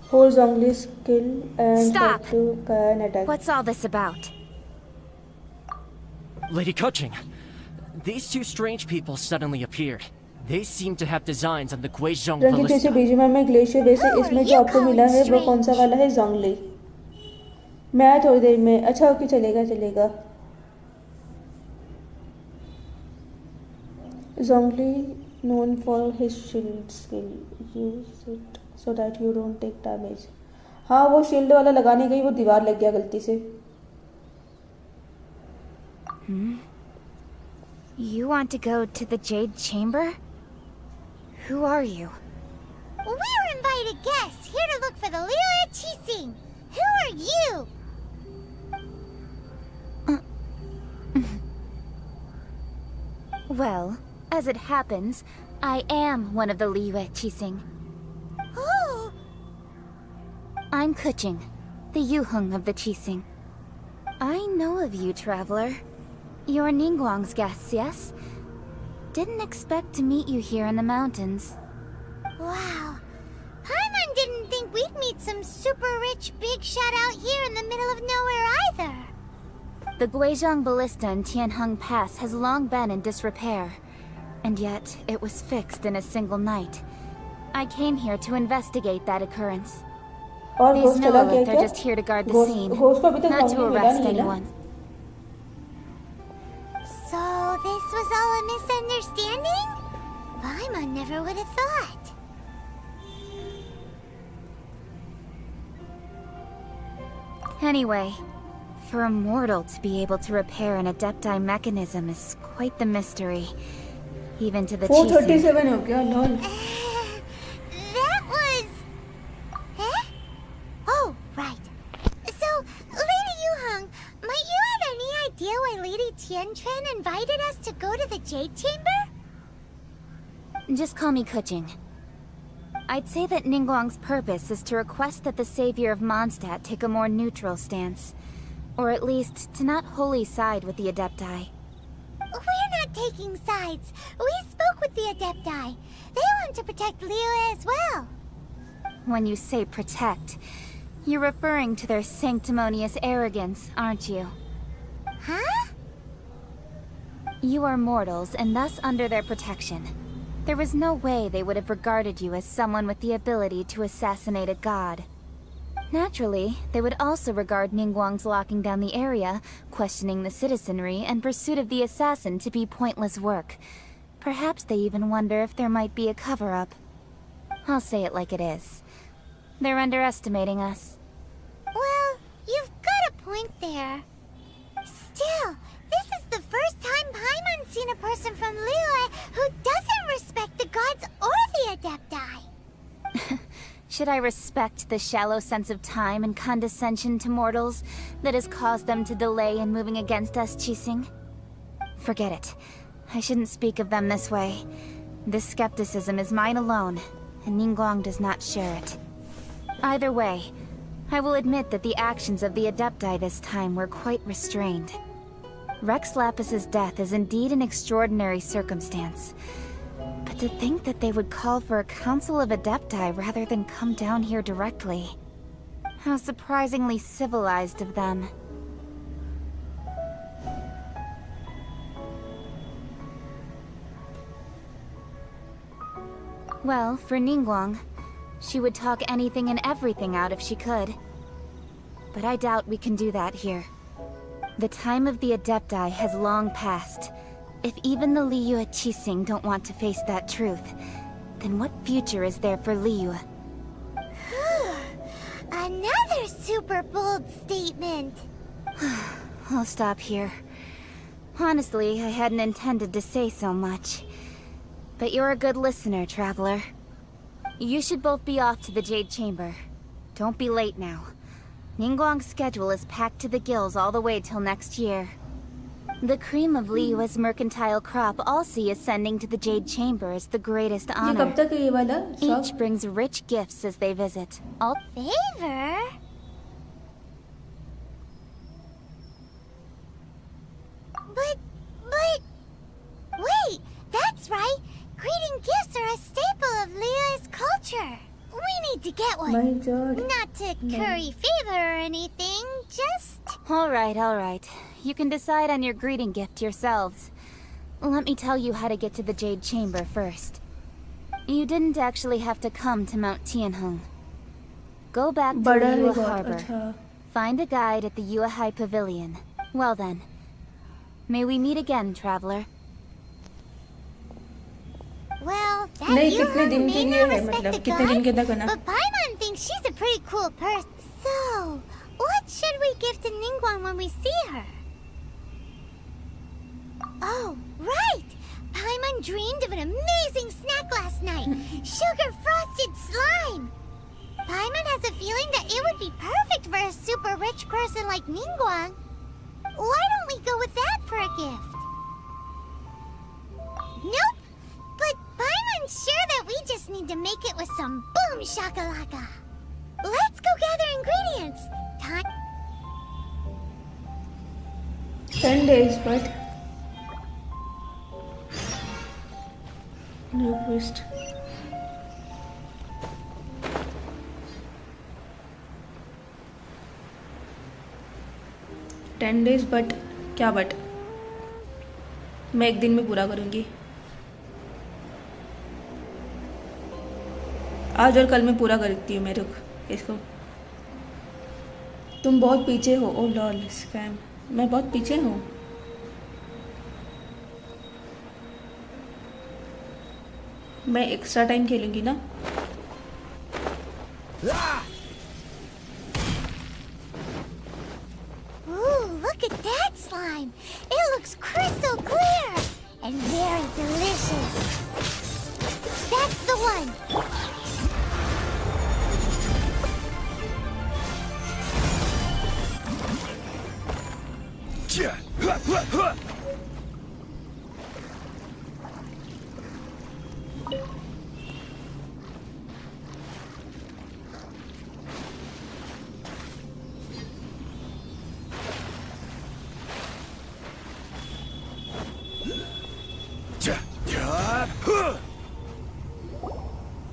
Hold Zhongli skill and Stop. try to can attack. What's all this about? Lady Coaching, these two strange people suddenly appeared. They seem to have designs on the Guizhong रंग जैसे ballista. बीजीमा में glacier वैसे इसमें जो आपको मिला है वो कौन सा वाला है? जोंगली। मैं आया थोड़ी देर में। अच्छा ओके चलेगा चलेगा। Zhongli known for his shield skill. Use it so that you don't take damage. हाँ वो शील्ड वाला लगाने गई वो दीवार लग गया गलती से। You want to go to the Jade Chamber? Who are you? We're invited guests here to look for the Liyue Qixing. Who are you? Well, as it happens, I am one of the Liyue Qixing. Who? I'm Kuching, the Yuheng of the Qixing. I know of you, traveler. You're Ningguang's guests, yes? Didn't expect to meet you here in the mountains. Wow. Paimon didn't think we'd meet some super rich big shot out here in the middle of nowhere either. The Guizhong Ballista in Tianheng Pass has long been in disrepair, and yet it was fixed in a single night. I came here to investigate that occurrence. और These ghost चला क्या Nilith are क्या? just here to guard the ghost scene, ghost को अभी तक not zombie to मिला arrest नहीं है ना? anyone. So this was all a misunderstanding? Paimon never would have thought. Anyway, for a mortal to be able to repair an Adepti mechanism is quite the mystery, even to the Qixing. 437 हो गया lol. That was... Eh? Oh, right. So, Lady Yuheng, might you have any idea why Lady Tianquan invited us to go to the Jade Chamber? Just call me Kuching. I'd say that Ningguang's purpose is to request that the savior of Mondstadt take a more neutral stance. Or at least, to not wholly side with the Adepti. We're not taking sides. We spoke with the Adepti. They want to protect Liyue as well. When you say protect, you're referring to their sanctimonious arrogance, aren't you? Huh? You are mortals, and thus under their protection. There was no way they would have regarded you as someone with the ability to assassinate a god. Naturally, they would also regard Ningguang's locking down the area, questioning the citizenry, and pursuit of the assassin to be pointless work. Perhaps they even wonder if there might be a cover-up. I'll say it like it is. They're underestimating us. Well, you've got a point there. Still, this is the first time Paimon's seen a person from Liyue who doesn't respect the gods or the Adepti. Should I respect the shallow sense of time and condescension to mortals that has caused them to delay in moving against us, Qixing? Forget it. I shouldn't speak of them this way. This skepticism is mine alone, and Ningguang does not share it. Either way, I will admit that the actions of the Adepti this time were quite restrained. Rex Lapis's death is indeed an extraordinary circumstance. But to think that they would call for a council of Adepti rather than come down here directly. How surprisingly civilized of them. Well, for Ningguang, she would talk anything and everything out if she could. But I doubt we can do that here. The time of the Adepti has long passed. If even the Liyue Qixing don't want to face that truth, then what future is there for Liyue? Another super bold statement. I'll stop here. Honestly, I hadn't intended to say so much. But you're a good listener, traveler. You should both be off to the Jade Chamber. Don't be late now. Ningguang's schedule is packed to the gills all the way till next year. The cream of Liyue's mercantile crop all see ascending to the Jade Chamber is the greatest ये honor. कब तक है ये वाला सब? Each brings rich gifts as they visit. All Favor? But... Wait, that's right. Greeting gifts are a staple of Liyue's culture. We need to get one. My God. Not to curry favor or anything, just... All right. You can decide on your greeting gift yourselves. Let me tell you how to get to the Jade Chamber first. You didn't actually have to come to Mount Tianheng. Go back to बड़ा है Liyue बहुत, Harbor. अच्छा. Find a guide at the Yuehai Pavilion. Well then. May we meet again, traveler. Well, that नहीं, you कितने दिन may के not लिए है, respect मतलब, the कितने दिन के gods, तक है ना? but Paimon thinks she's a pretty cool person. So, what should we give to Ningguang when we see her? Oh, right! Paimon dreamed of an amazing snack last night. Sugar-frosted slime! Paimon has a feeling that it would be perfect for a super rich person like Ningguang. Why don't we go with that for a gift? need to make it with some boom shakalaka. Let's go gather ingredients. Time. 10 days, but new twist. 10 days, but क्या but मैं एक दिन में पूरा करूँगी. आज और कल में पूरा करती हूँ. मेरे को इसको तुम बहुत पीछे हो. ओ लॉल स्कैम. मैं बहुत पीछे हूँ. मैं एक्स्ट्रा टाइम खेलूंगी ना. Ooh, look at that slime. It looks crystal clear and very delicious. That's the one.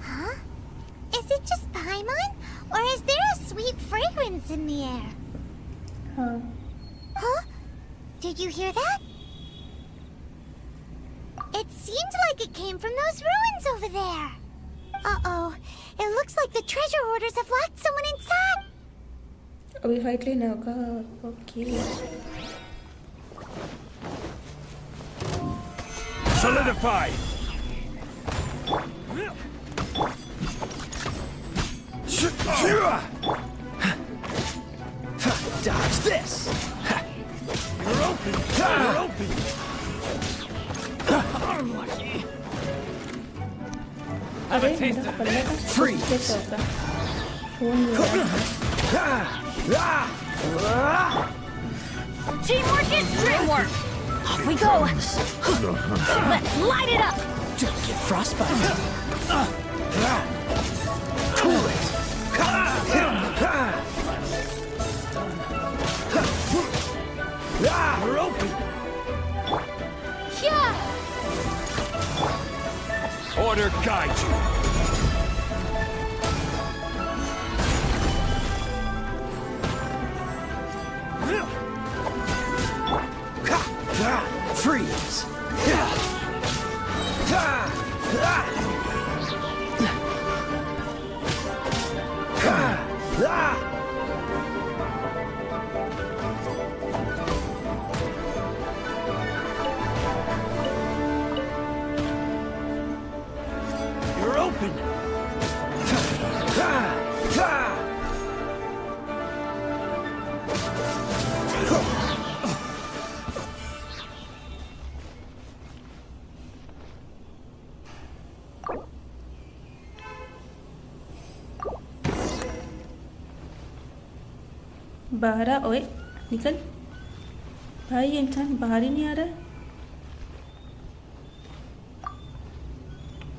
Huh? Is it just Paimon? Or is there a sweet fragrance in the air? हाँ. Huh? Did you hear that? It seemed like it came from those ruins over there. Uh-oh. It looks like the treasure hoarders have locked someone inside. अभी fight लेना होगा. Okay. Solidify! Dodge this! You're open! You're open! Unlucky. अरे मेरा पल्ले का Freeze. कैसे होगा. Phone Teamwork is dreamwork! Off we go! Let's light it up! Don't get frostbite. Cool it. You're open! Yeah! Order guide you! Freeze. You're open! बाहर आ. ओए निकल भाई. ये इंसान बाहर ही नहीं आ रहा है.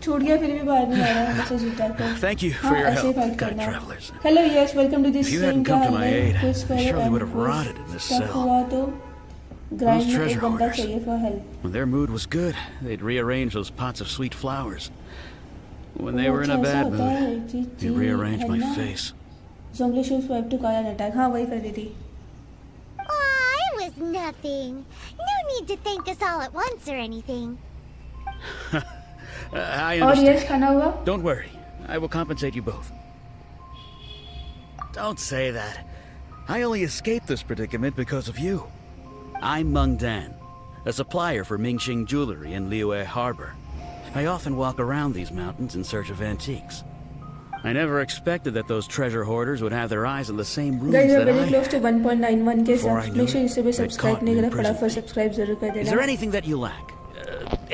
छूट गया फिर भी बाहर नहीं आ रहा है. मुझसे झूठा कर. Thank you for हाँ, your ऐसे help, फाइट kind करना. travelers. Hello yes welcome to this If you hadn't come to my aid, I surely would have rotted in this cell. हुआ तो ग्राइंड में एक treasure बंदा hoarders. चाहिए for help. When their mood was good, they'd rearrange those pots of sweet flowers. When they were in a bad mood, they'd rearrange my face. Zongli shoots wipe to Kaya and attack. हाँ वही कर दी थी. Aw, it was nothing. No need to thank us all at once or anything. I और understand. Yes खाना हुआ. Don't worry. I will compensate you both. Don't say that. I only escaped this predicament because of you. I'm Meng Dan, a supplier for Mingxing Jewelry in Liyue Harbor. I often walk around these mountains in search of antiques. I never expected that those treasure hoarders would have their eyes on the same Guys, ruins we are that very I close to had. 1.91 के Before I साथ. knew Make sure it, इसे भी they'd subscribe caught नहीं me करा. imprisoned फटाफट me. Subscribe जरूर कर देना. Is there anything that you lack?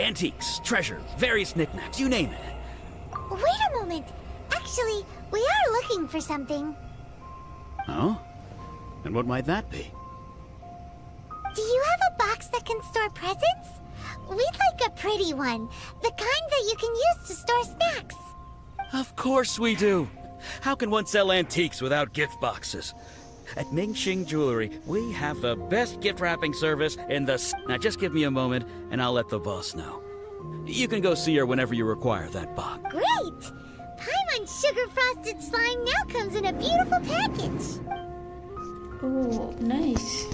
Antiques, treasure, various knickknacks, you name it. Wait a moment. Actually, we are looking for something. Oh? And what might that be? Do you have a box that can store presents? We'd like a pretty one. The kind that you can use to store snacks. Of course we do. How can one sell antiques without gift boxes? At Mingxing Jewelry, we have the best gift wrapping service in the Now just give me a moment and I'll let the boss know. You can go see her whenever you require that box. Great! Paimon Sugar Frosted Slime now comes in a beautiful package. Oh, nice.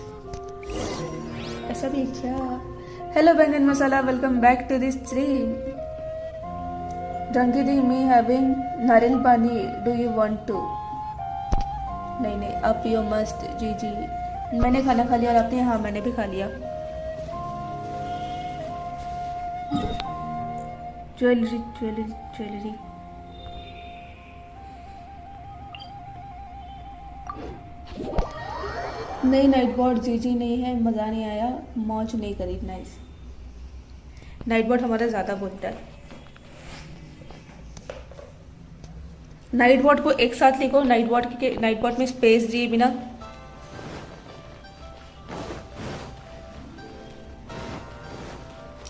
ऐसा भी क्या? Hello बैंगन मसाला, welcome back to this stream. Drunky me having नारियल पानी. Do you want to? नहीं, up you must. जी. मैंने खाना खा लिया और आपने? हाँ, मैंने भी खा लिया. ज्वेलरी. नहीं, नाइट बोर्ड जी नहीं है, मज़ा नहीं आया, मौज नहीं करी. नाइस. नाइट बोर्ड हमारा ज़्यादा बोलता है. नाइट बोर्ड को एक साथ लिखो. नाइट बोर्ड में स्पेस दिए बिना.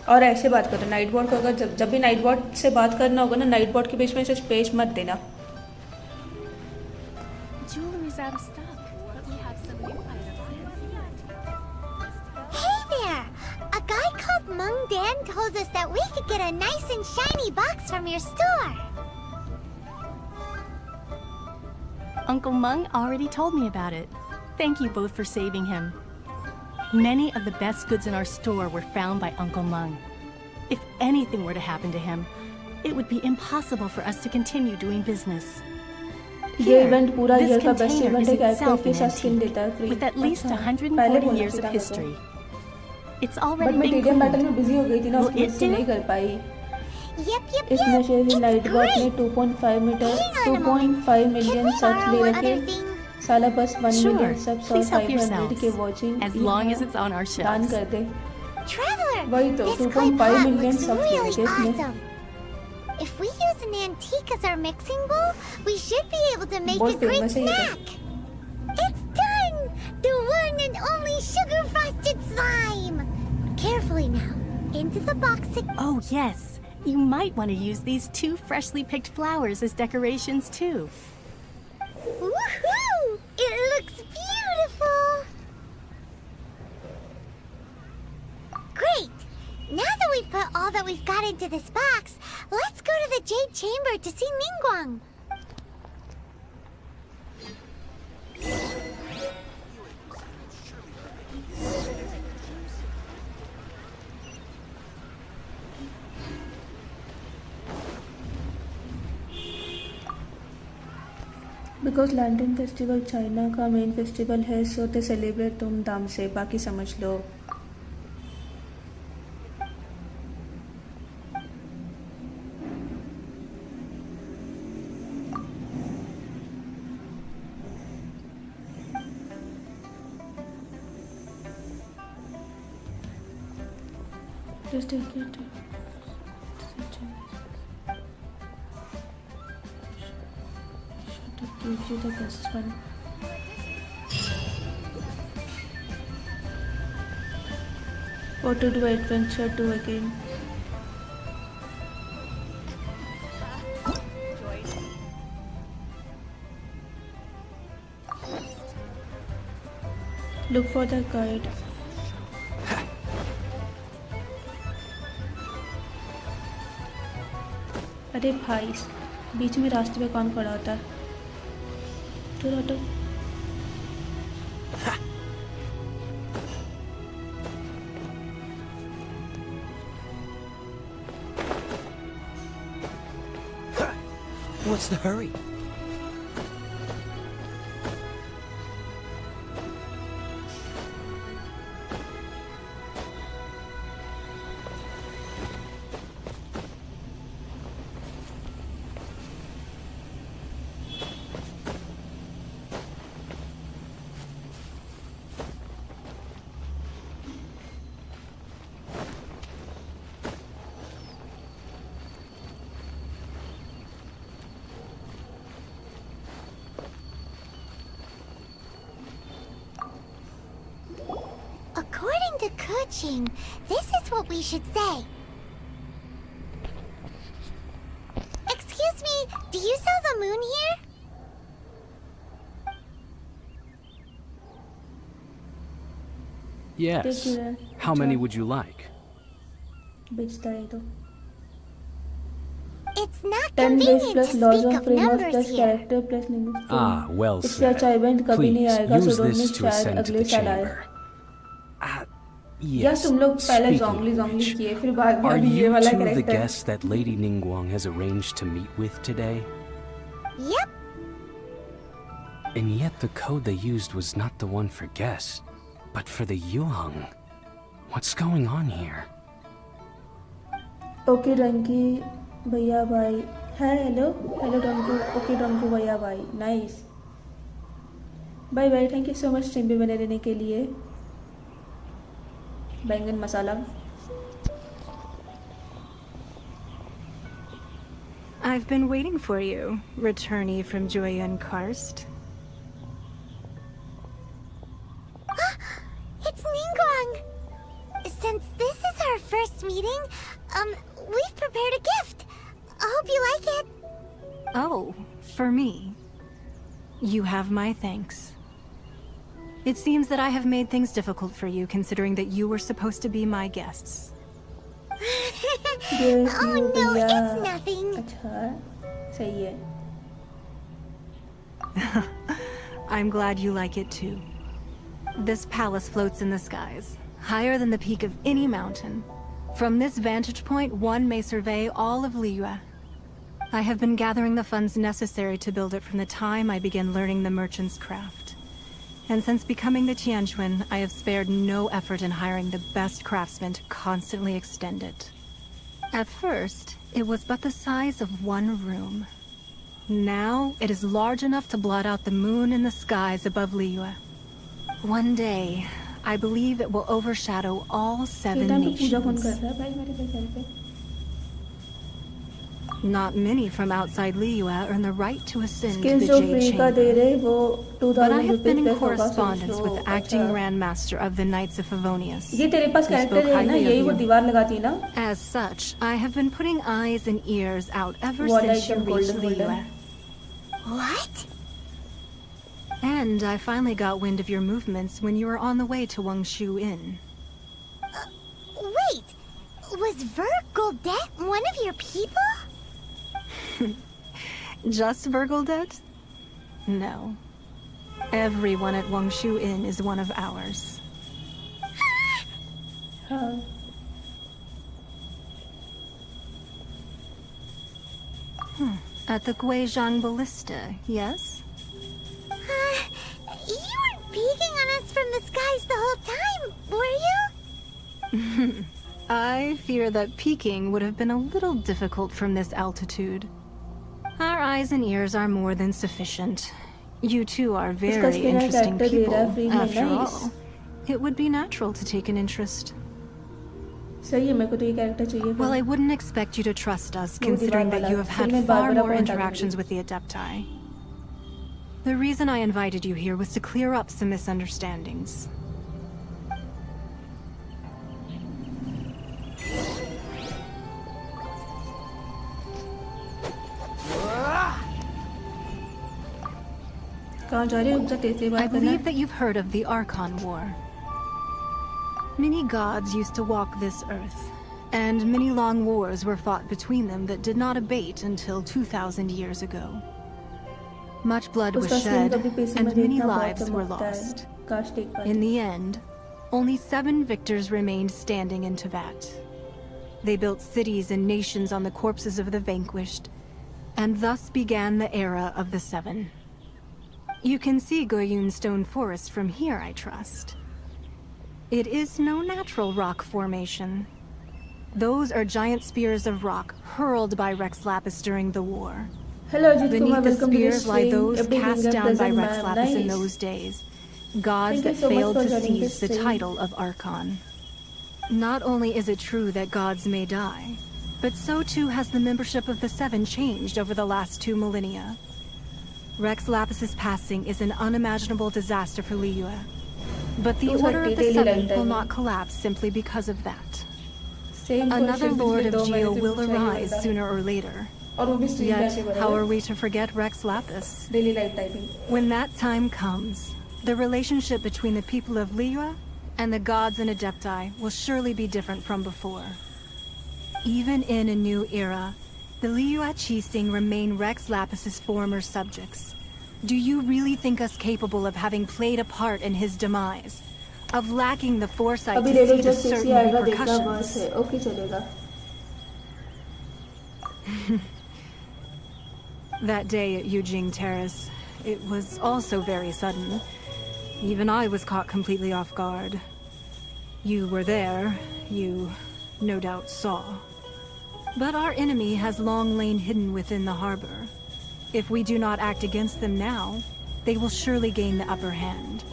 और ऐसे बात करो. नाइट बोर्ड को अगर जब भी नाइट बोर्ड से बात करना होगा ना, नाइट बोर्ड के बीच में से स्पेस मत देना. Mung Dan told us that we could get a nice and shiny box from your store. Uncle Mung already told me about it. Thank you both for saving him. Many of the best goods in our store were found by Uncle Mung. If anything were to happen to him, it would be impossible for us to continue doing business. Here, this container is itself an antique, with at least 140 years of history. It's already been cleaned. Will it do? Yep. इसमें से night board ने 2.5 million subs ले रखे. साला बस 1 million subs और 500 के watching दान कर दे. वही तो 2.5 मिलियन सब्स ले रखे इसमें. If we use an antique as our mixing bowl, we should be able to make a great snack. It's done! The one and only sugar frosted slime! Carefully now. Into the box. Oh, yes. You might want to use these 2 freshly picked flowers as decorations, too. Woohoo! It looks beautiful! Great! Now that we've put all that we've got into this box, let's go to the Jade Chamber to see Ningguang. Because lantern festival China का main festival है, सो दे celebrate धूमधाम से. बाकी समझ लो. Just take it. Gives you the best one. Or to do adventure 2 again. Look for the guide. अरे भाई, बीच में रास्ते पे कौन खड़ा होता है? What's the hurry? According to Kuching, this is what we should say. Excuse me, do you saw the moon here? Yes. How many would you like? It's not 10 days convenient plus to laws speak of of framework numbers plus here. character plus linguistic. Ah, well इससे said. अच्छा event कभी नहीं Please, आएगा, so use don't this need to शायद ascend to अगले the साल आए. chamber. या Yes, तुम लोग पहले speaking जोंगली of जोंगली which, किए फिर बाद में are अभी ये you वाला two the character. guests that Lady Ningguang has arranged to meet with today? Yep. And yet the code they used was not the one for guests, but for the Yuheng. What's going on here? Okay डंकी भैया भाई. Hello hello डंकू. Okay डंकू भैया भाई. Nice. Bye bye. Thank you so much stream पे बने रहने के लिए. बैंगन मसाला. I've been waiting for you, returnee from Joyun Karst. It's Ningguang! Since this is our first meeting, we've prepared a gift. I hope you like it. Oh, for me. You have my thanks. It seems that I have made things difficult for you, considering that you were supposed to be my guests. Oh no, it's nothing. अच्छा सही है. I'm glad you like it too. This palace floats in the skies, higher than the peak of any mountain. From this vantage point, one may survey all of Liyue. I have been gathering the funds necessary to build it from the time I began learning the merchant's craft. And since becoming the Tianquan, I have spared no effort in hiring the best craftsmen to constantly extend it. At first, it was but the size of one room. Now, it is large enough to blot out the moon in the skies above Liyue. One day, I believe it will overshadow all 7 nations. Not many from outside Liyue earn the right to ascend to the Jade Chamber. But I have been in correspondence with the acting Grandmaster of the Knights of Favonius. ये तेरे पास character है ना, यही वो दीवार लगाती है ना. As such, I have been putting eyes and ears out ever What since you item reached golden Liyue. What? And I finally got wind of your movements when you were on the way to Wangshu Inn. Wait! Was Vergoldet one of your people? Just Vergoldet? No. Everyone at Wangshu Inn is one of ours. हाँ. At the Guizhang Ballista, yes? You weren't peeking on us from the skies the whole time, were you? I fear that peeking would have been a little difficult from this altitude. Our eyes and ears are more than sufficient. You two are very interesting people, after all. It would be natural to take an interest. सही है, मेरे को तो ये character चाहिए. Well, I wouldn't expect you to trust us, considering that you have had far more interactions with the Adepti. The reason I invited you here was to clear up some misunderstandings. कहाँ जा रहे हो? रुक जा, तेरे से बात I करना. believe that you've heard of the Archon War. Many gods used to walk this earth, and many long wars were fought between them that did not abate until 2,000 years ago. Much blood was shed, and many lives were lost. In the end, only 7 victors remained standing in Teyvat. They built cities and nations on the corpses of the vanquished, and thus began the era of the 7. You can see Goyun Stone Forest from here, I trust. It is no natural rock formation. Those are giant spears of rock hurled by Rex Lapis during the war. Hello, Ajit Beneath Kumar, the welcome to the spears lie stream. those Every cast finger down by present, Rex ma'am. Lapis in Nice. those days. Gods Thank you that so much failed for to joining seize this the stream. title of Archon. Not only is it true that gods may die, but so too has the membership of the 7 changed over the last 2 millennia. Rex Lapis's passing is an unimaginable disaster for Liyue. But the Order of the 7 will not collapse simply because of that. Another Lord of Geo will arise sooner or later, और वो भी stream पे ऐसे Yet, how are we to forget Rex Lapis? daily life typing. When that time comes, the relationship between the people of Liyue and the gods and Adepti will surely be different from before. Even in a new era, the Liyue Qixing remain Rex Lapis's former subjects. Do you really think us capable of having played a part in his demise? Of lacking the foresight अभी to radio see the जब certain आएगा देखना बस repercussions? है okay चलेगा. That day at Yujing Terrace, it was also very sudden. Even I was caught completely off guard. You were there, you no doubt saw. But our enemy has long lain hidden within the harbor. If we do not act against them now, they will surely gain the upper hand.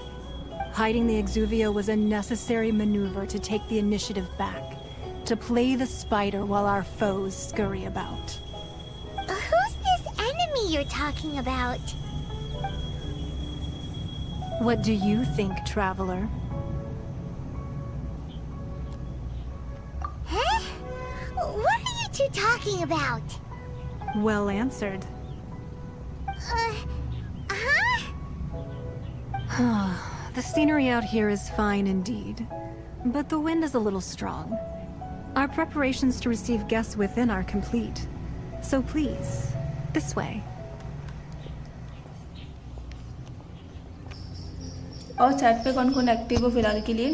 Hiding the Exuvia was a necessary maneuver to take the initiative back, to play the spider while our foes scurry about. Who's this enemy you're talking about? What do you think, Traveler? Huh? What are you two talking about? Well answered. The scenery out here is fine indeed, but the wind is a little strong. Our preparations to receive guests within are complete. So please, this way. और chat पे कौन कौन active हो फिलहाल के लिए?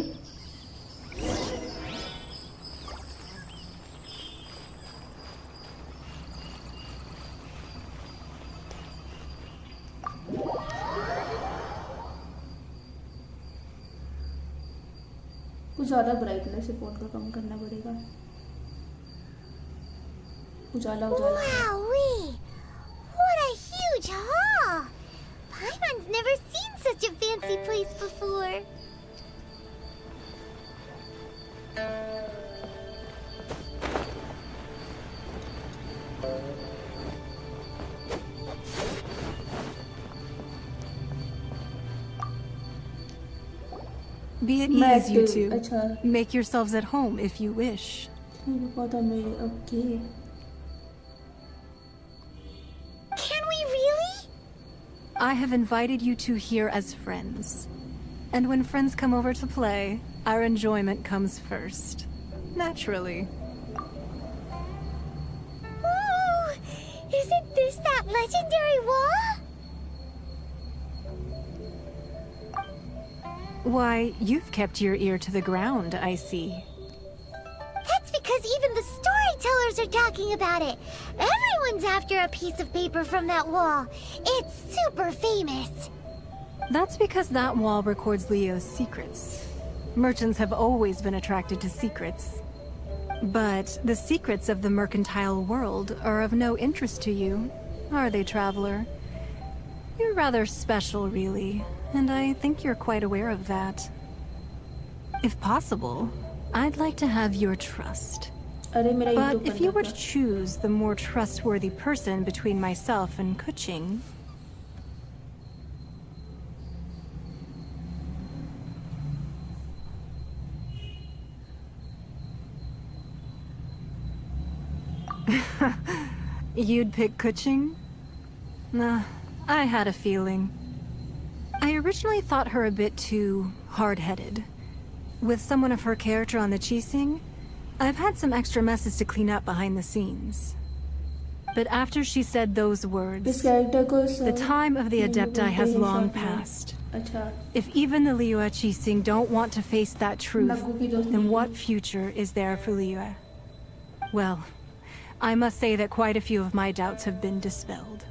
कुछ ज़्यादा ब्राइटनेस है, फोन का कम करना पड़ेगा. उजाला उजाला. Wowee! What a huge hall! Paimon's never seen such a fancy place before. Be at ease, you two. Make yourselves at home if you wish. Okay. Can we really? I have invited you two here as friends. And when friends come over to play, our enjoyment comes first. Naturally. Ooh! Isn't this that legendary wall? Why, you've kept your ear to the ground, I see. That's because even the storytellers are talking about it. Everyone's after a piece of paper from that wall. It's super famous. That's because that wall records Leo's secrets. Merchants have always been attracted to secrets. But the secrets of the mercantile world are of no interest to you, are they, Traveler? You're rather special, really, and I think you're quite aware of that. If possible, I'd like to have your trust. But if you were to choose the more trustworthy person between myself and Kuching... You'd pick Kuching? Nah, I had a feeling. I originally thought her a bit too hard-headed. With someone of her character on the Qixing, I've had some extra messes to clean up behind the scenes. But after she said those words, the time of the Adepti has long passed. If even the Liyue Qixing don't want to face that truth, then what future is there for Liyue? Well, I must say that quite a few of my doubts have been dispelled.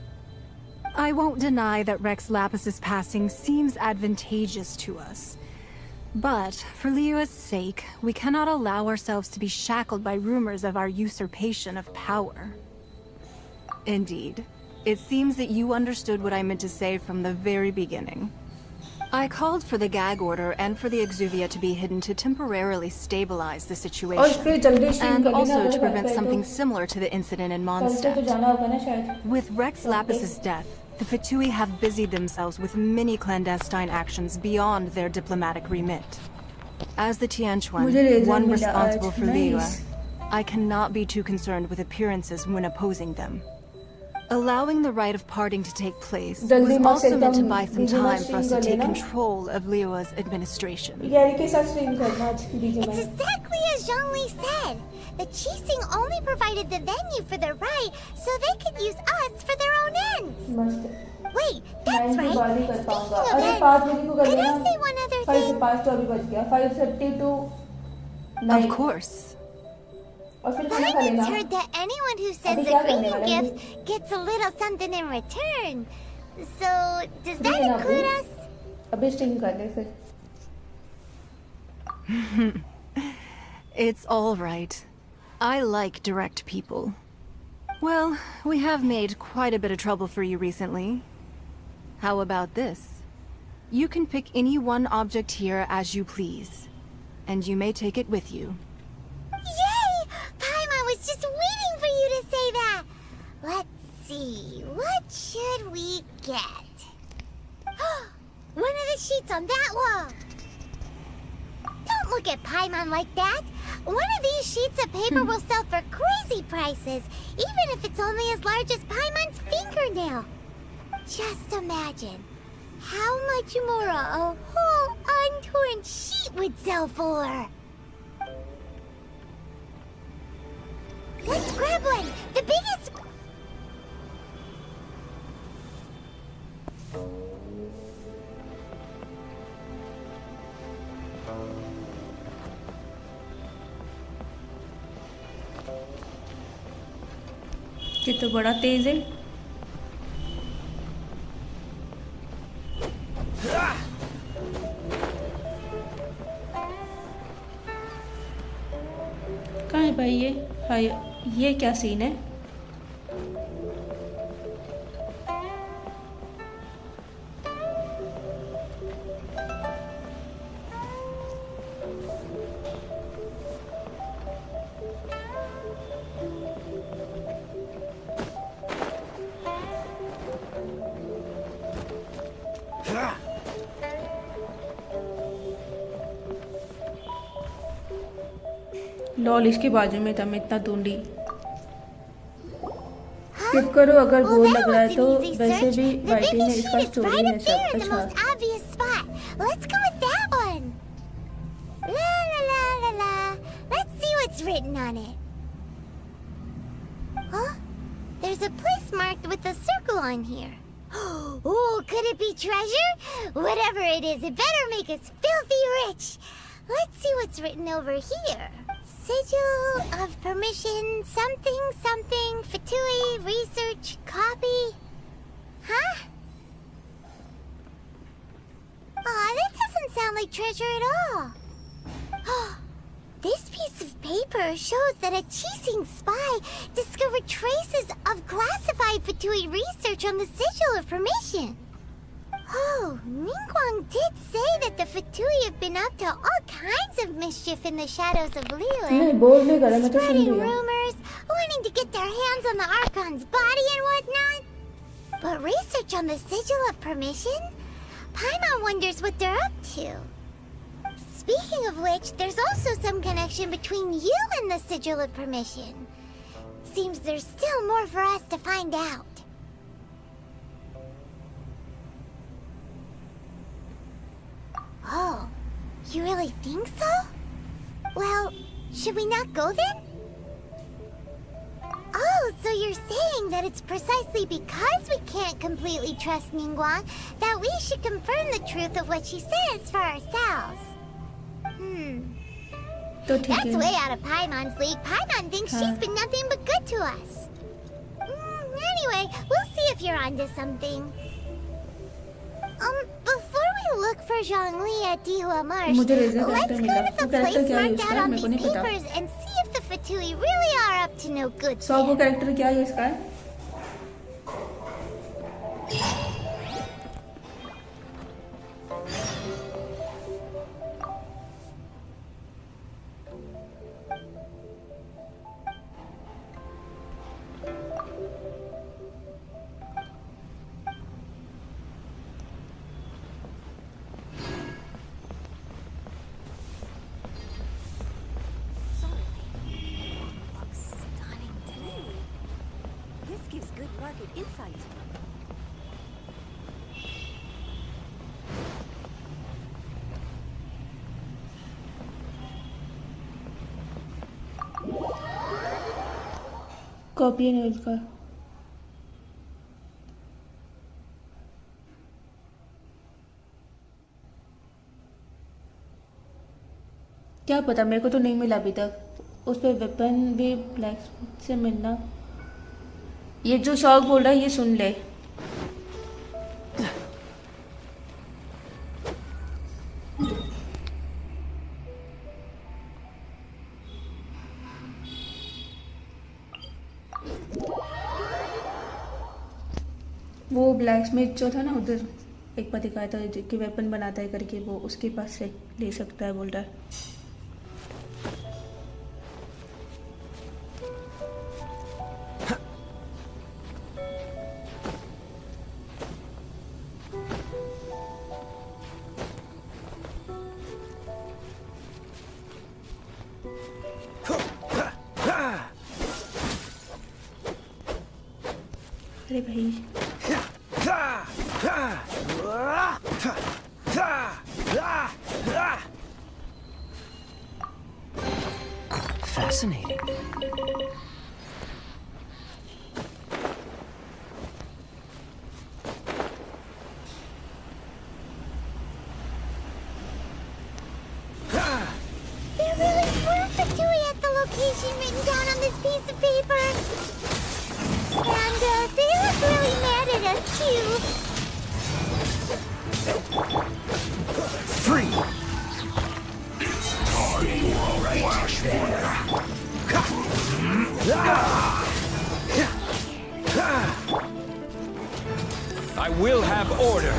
I won't deny that Rex Lapis's passing seems advantageous to us. But, for Liyue's sake, we cannot allow ourselves to be shackled by rumors of our usurpation of power. Indeed, it seems that you understood what I meant to say from the very beginning. I called for the gag order and for the Exuvia to be hidden to temporarily stabilize the situation, and also to prevent something similar to the incident in Mondstadt. With Rex Lapis's death, the Fatui have busied themselves with many clandestine actions beyond their diplomatic remit. As the Tianquan, one responsible for Liyue, I cannot be too concerned with appearances when opposing them. Allowing the rite of parting to take place जल्दी was मत also meant to एकदम buy some BGMI time for us to stream कर take लेना control of Liyue's administration. यारी के साथ stream करना आज It's BGMI exactly as Zhongli said. The Qixing only provided the venue for the rite so they could use us for their own ends. मस्त Wait, that's 9 के right. बाद ही कर Speaking पाऊंगा of अरे ends, 5 बजे को कर could I लेना say one other 5 thing? 5 तो अभी बज गया 5:30 to 9 Of course. और फिर खाना खा लेना Paimon's heard that anyone who अभी sends क्या a करने greeting वाले हैं gift gets a little something in return. So, does that लेना include अभी us? अभी स्ट्रीम कर ले फिर It's all right. I like direct people. Well, we have made quite a bit of trouble for you recently. How about this? You can pick any one object here as you please, and you may take it with you. Yay! Paimon was just waiting for you to say that. Let's see, what should we get? One of the sheets on that wall. Don't look at Paimon like that. One of these sheets of paper will sell for crazy prices, even if it's only as large as Paimon's fingernail. Just imagine how much more a whole untorn sheet would sell for. Let's grab one! The biggest... ये तो बड़ा तेज है कहाँ है भाई ये हाँ ये क्या सीन है लॉल इसके बाजू में था मैं इतना ढूंढी स्किप करो अगर बोर लग रहा है तो वैसे भी वाइटी ने इसका स्टोरी है सब अच्छा Let's go with that one. La la la la la. Let's see what's written on it. Huh? There's a place marked with a circle on here. Oh, could it be treasure? Whatever it is, it better make us filthy rich. Let's see what's written over here. Sigil of permission, something, something, Fatui, research, copy. Huh? Aw, that doesn't sound like treasure at all. This piece of paper shows that a Qixing spy discovered traces of classified Fatui research on the Sigil of permission. Oh, Ningguang did say that the Fatui have been up to all kinds of mischief in the shadows of Liyue. Spreading rumors, wanting to get their hands on the Archon's body and whatnot. But research on the Sigil of permission? Paimon wonders what they're up to. Speaking of which, there's also some connection between you and the Sigil of permission. Seems there's still more for us to find out. Oh, you really think so? Well, should we not go then? Oh, so you're saying that it's precisely because we can't completely trust Ningguang that we should confirm the truth of what she says for ourselves. That's way out of Paimon's league. Paimon thinks she's been nothing but good to us. Anyway, we'll see if you're onto something. Before we look for Zhongli at Dihua Marsh, let's go to the place marked out on these papers and see if the Fatui really are up to no good. So, वो character क्या है इसका? This This gives good market insight. Copy है इसका। क्या पता, मेरे को तो नहीं मिला अभी तक। उस पर वेपन भी ब्लैक से मिलना। ये जो शौक बोल रहा है ये सुन ले। वो ब्लैक स्मिथ जो था ना उधर एक बार दिखाया था कि वेपन बनाता है करके, वो उसके पास से ले सकता है बोल रहा है। अरे भाई Fascinating. They're really perfect to at the location written down on this piece of paper. And they look really mad at us too. Free! It's time for a flashback. I will have order.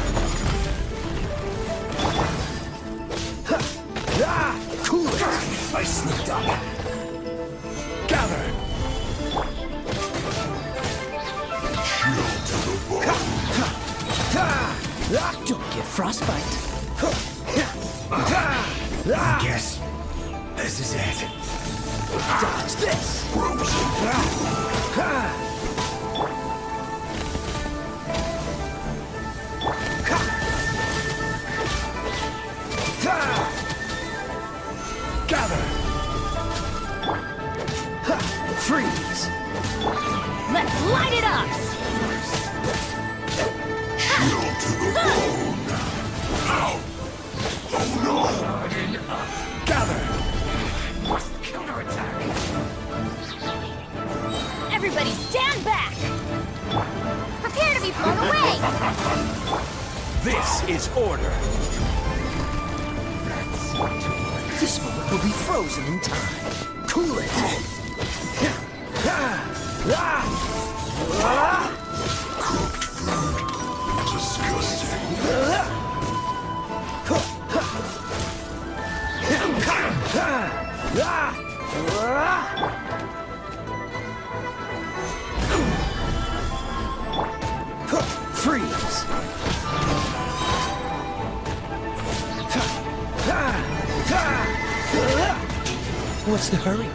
Cool it! I slipped up. Gather. Chill to the bone. Don't get frostbite. I guess this is it. Dodge this. Gather. Freeze. Let's light it up! Chill to the bone. Ow! Oh no! Gather. Counterattack. Everybody stand back! Prepare to be blown away! This is order. This moment will be frozen in time. Cool it. Cooked food. Disgusting. Freeze. What's the hurry?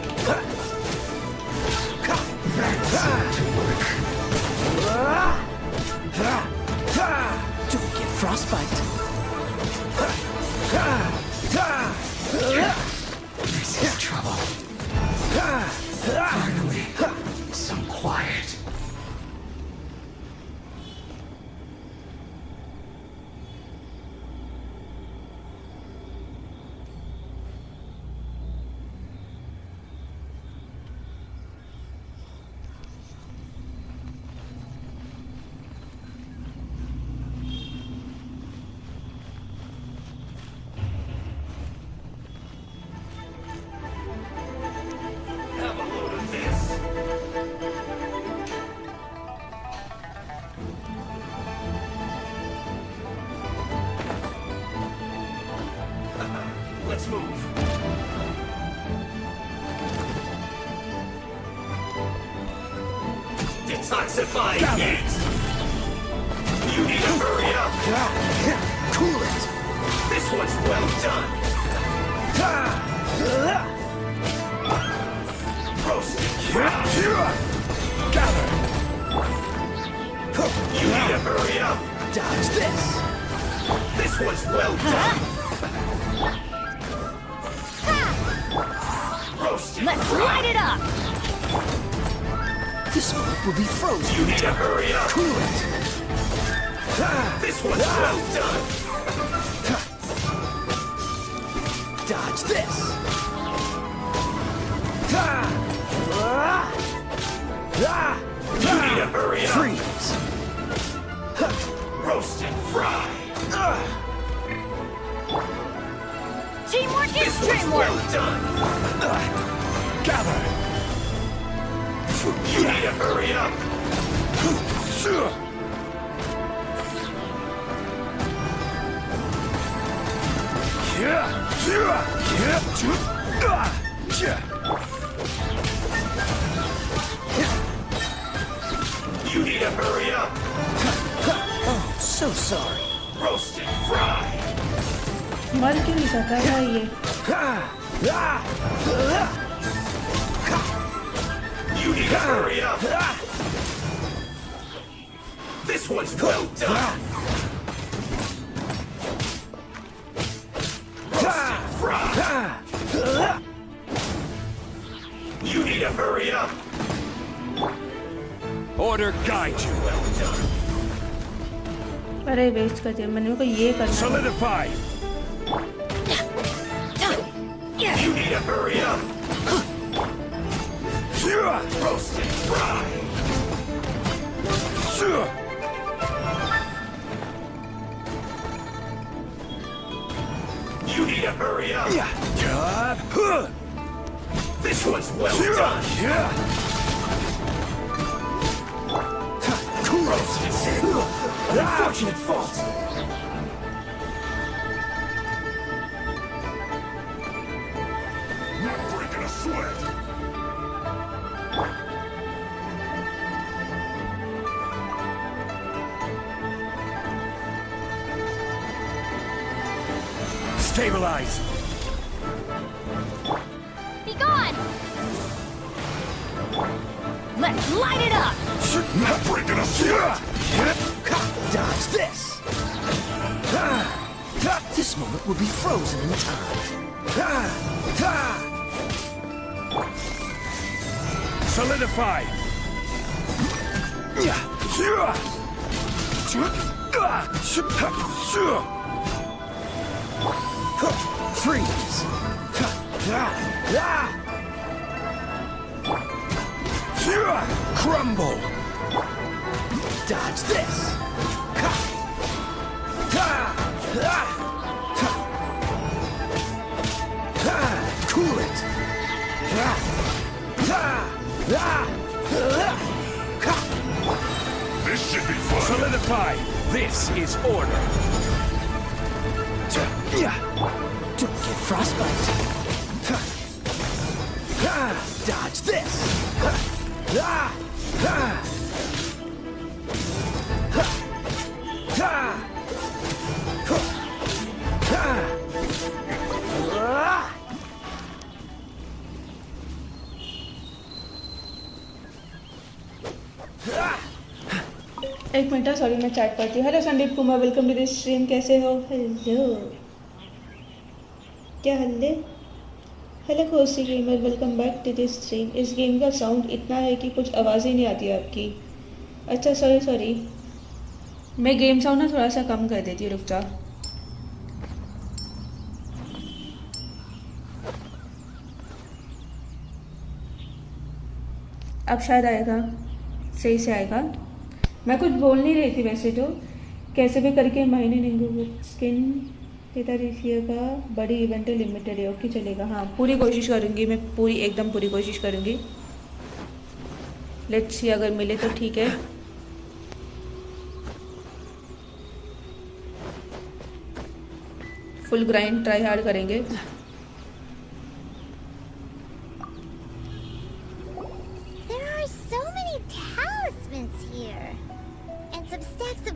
Don't get frostbite. This is trouble. Finally, some quiet. Have a load of this. Let's move. Detoxifying heat. You need to hurry up. Cool it. This one's well done. Roast. Gather. You need to hurry up. Dodge this. This was well done. Roasted. Let's light it up! This moment will be frozen. You need to hurry up. Cool it. This was well done. Dodge this. You need to hurry up. Freeze. Roast and fry. Teamwork is This was dreamwork! well done. Gather. You need to hurry up. You need to hurry up. Oh, so sorry. Roast and fry. मर क्यों नहीं सका भाई ये? You need to hurry up. This one's well done. Roast and fry. You need to hurry up. Order guide you. Well done. अरे waste कर दिया मैंने को ये करना है। Solidify. You need to hurry up. Roast and fry. You need to hurry up. This one's well done. Roasted. Unfortunate fault. Not breaking a sweat. Stabilize. Be gone! Let's light it up! Not breaking a sweat. Dodge this. This moment will be frozen in time. Solidify. Freeze. Crumble. Dodge this. Cool it. This should be fun. Solidify. This is order. Don't get frostbite. Dodge this. एक minute sorry मैं chat करती हूँ। Hello Sandeep Kumar, welcome to this stream. कैसे हो? Hello, क्या हल्ले? Hello Khosi gamer, welcome back to this stream. इस game का साउंड इतना है कि कुछ आवाज़ ही नहीं आती है आपकी। अच्छा सॉरी, मैं गेम साउंड ना थोड़ा सा कम कर देती हूँ, रुक जा। अब शायद आएगा, सही से आएगा। मैं कुछ बोल नहीं रही थी वैसे तो। कैसे भी करके महीने नहीं स्किन 43 का बड़ी इवेंट लिमिटेड है। ओके चलेगा, हाँ पूरी कोशिश करूँगी मैं, एकदम पूरी कोशिश करूँगी। लेट्स सी, अगर मिले तो ठीक है। फुल ग्राइंड ट्राई हार्ड करेंगे।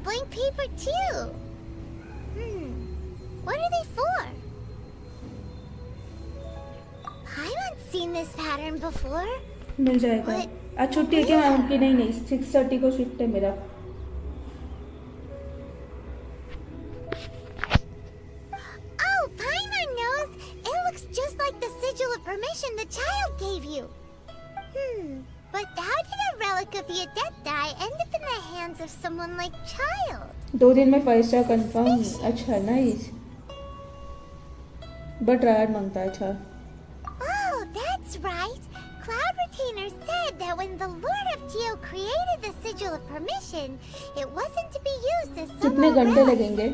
Blank paper too. What are they for? I haven't seen this pattern before. मिल जाएगा। आज छुट्टी है क्या मैम की? नहीं 6:30 को शिफ्ट है मेरा। you. But how did a relic of the Adepti end up in the hands of someone like Child? 2 दिन में 5 स्टार कंफर्म. अच्छा नाइस. बट रायड मांगता है. अच्छा. Oh, that's right. Cloud Retainer said that when the Lord of Geo created the Sigil of Permission, it wasn't to be used as some कितने घंटे लगेंगे?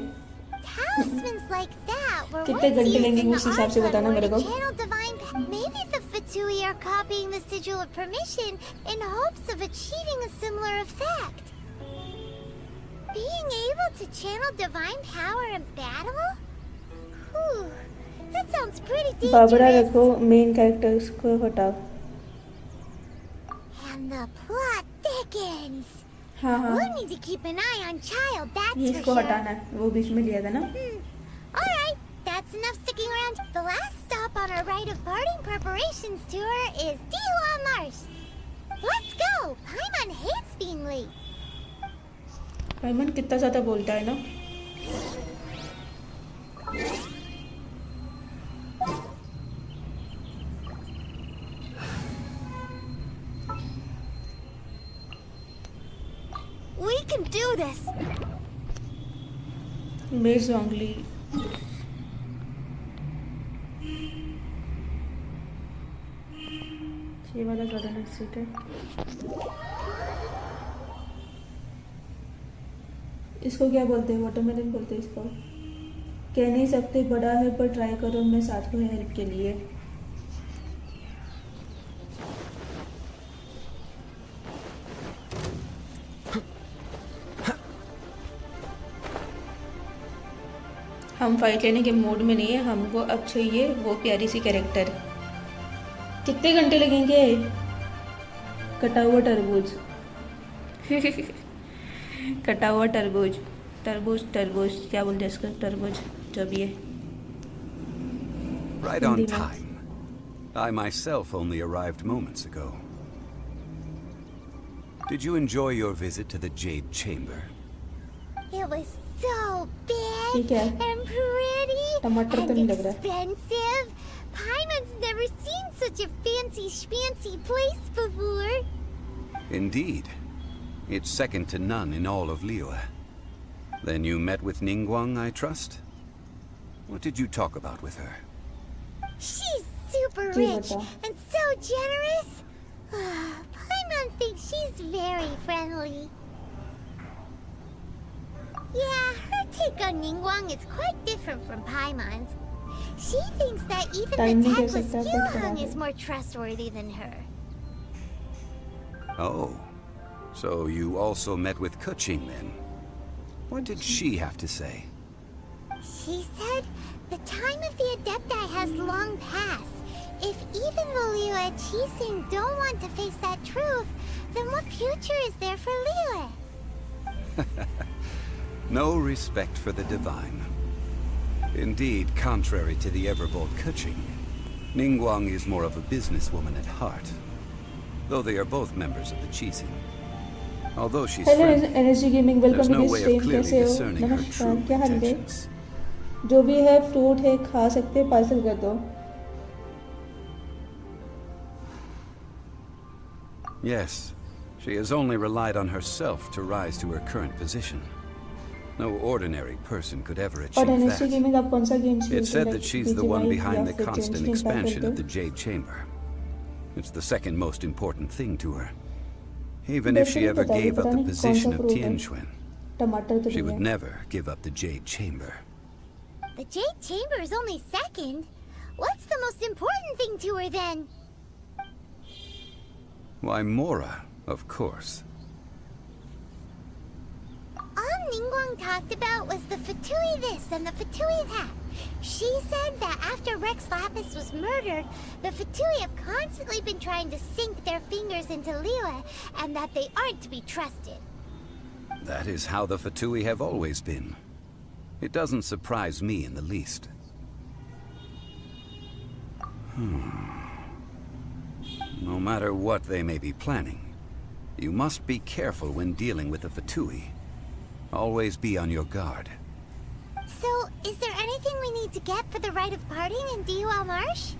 Talismans like that were कितने once घंटे used लेंगे in the उस हिसाब से Arcane बताना War मेरे to को. channel divine. Maybe the Fatui are copying the Sigil of Permission in hopes of achieving a similar effect. Being able to channel divine power in battle? Whew, that sounds pretty dangerous. Babra रखो, main characters को हटाओ. And the plot thickens. हाँ हाँ. We'll need to keep an eye on Child, that's ये for इसको sure. हटाना है. वो बीच में लिया था ना. Alright, that's enough sticking around. The last stop on our rite of parting preparations tour is Dihua Marsh. Let's go! Paimon hates being late. पाइमन कितना ज़्यादा बोलता है ना. We can do this! मेर जोंगली. ये वाला ज़्यादा नेक्स्ट सीट है. इसको क्या बोलते हैं? वाटरमेलन बोलते हैं इसको. कह नहीं सकते बड़ा है पर ट्राई करो. मैं साथ में हेल्प के लिए. हम फाइट लेने के मूड में नहीं है. हमको अब चाहिए वो प्यारी सी कैरेक्टर. कितने घंटे लगेंगे? कटा हुआ तरबूज. कटा हुआ तरबूज. तरबूज क्या बोलते हैं इसको? तरबूज जो भी है. Right on time. I myself only arrived moments ago. Did you enjoy your visit to the Jade Chamber? It was so big ठीक है. and pretty टमाटर तो नहीं and लग रहा. expensive. Paimon's never seen such a fancy schmancy place before. Indeed. It's second to none in all of Liyue. Then you met with Ningguang, I trust? What did you talk about with her? She's super rich and so generous. Paimon thinks she's very friendly. Yeah, her take on Ningguang is quite different from Paimon's. She thinks that even the tactless Yuheng is more trustworthy than her. Oh. So you also met with Keqing then? What did she have to say? She said the time of the Adepti has long passed. If even the Liyue Qixing don't want to face that truth, then what future is there for Liyue? No respect for the divine. Indeed, contrary to the ever-bold Keqing, Ningguang is more of a businesswoman at heart, though they are both members of the Qixing. Although she's friendly, energy gaming welcome there's to no this way stream. of clearly कैसे हो? discerning her नमस्कार. true क्या हाल है? intentions. जो भी है fruit है खा सकते. पार्सल कर दो. Yes, she has only relied on herself to rise to her current position. No ordinary person could ever और achieve एनर्जी that. गेमिंग आप कौन सा game It's said that she's the one behind the constant expansion of the Jade Chamber. It's the second most important thing to her. Even if she ever gave up the position of Tianquan, टमाटर तो she नहीं would है. never give up the Jade Chamber. The Jade Chamber is only second. What's the most important thing to her then? Why, Mora, of course. All Ningguang talked about was the Fatui this and the Fatui that. She said that after Rex Lapis was murdered, the Fatui have constantly been trying to sink their fingers into Liyue, and that they aren't to be trusted. That is how the Fatui have always been. It doesn't surprise me in the least. No matter what they may be planning, you must be careful when dealing with the Fatui. Always be on your guard. So, is there anything we need to get for the rite of parting in Dihua Marsh?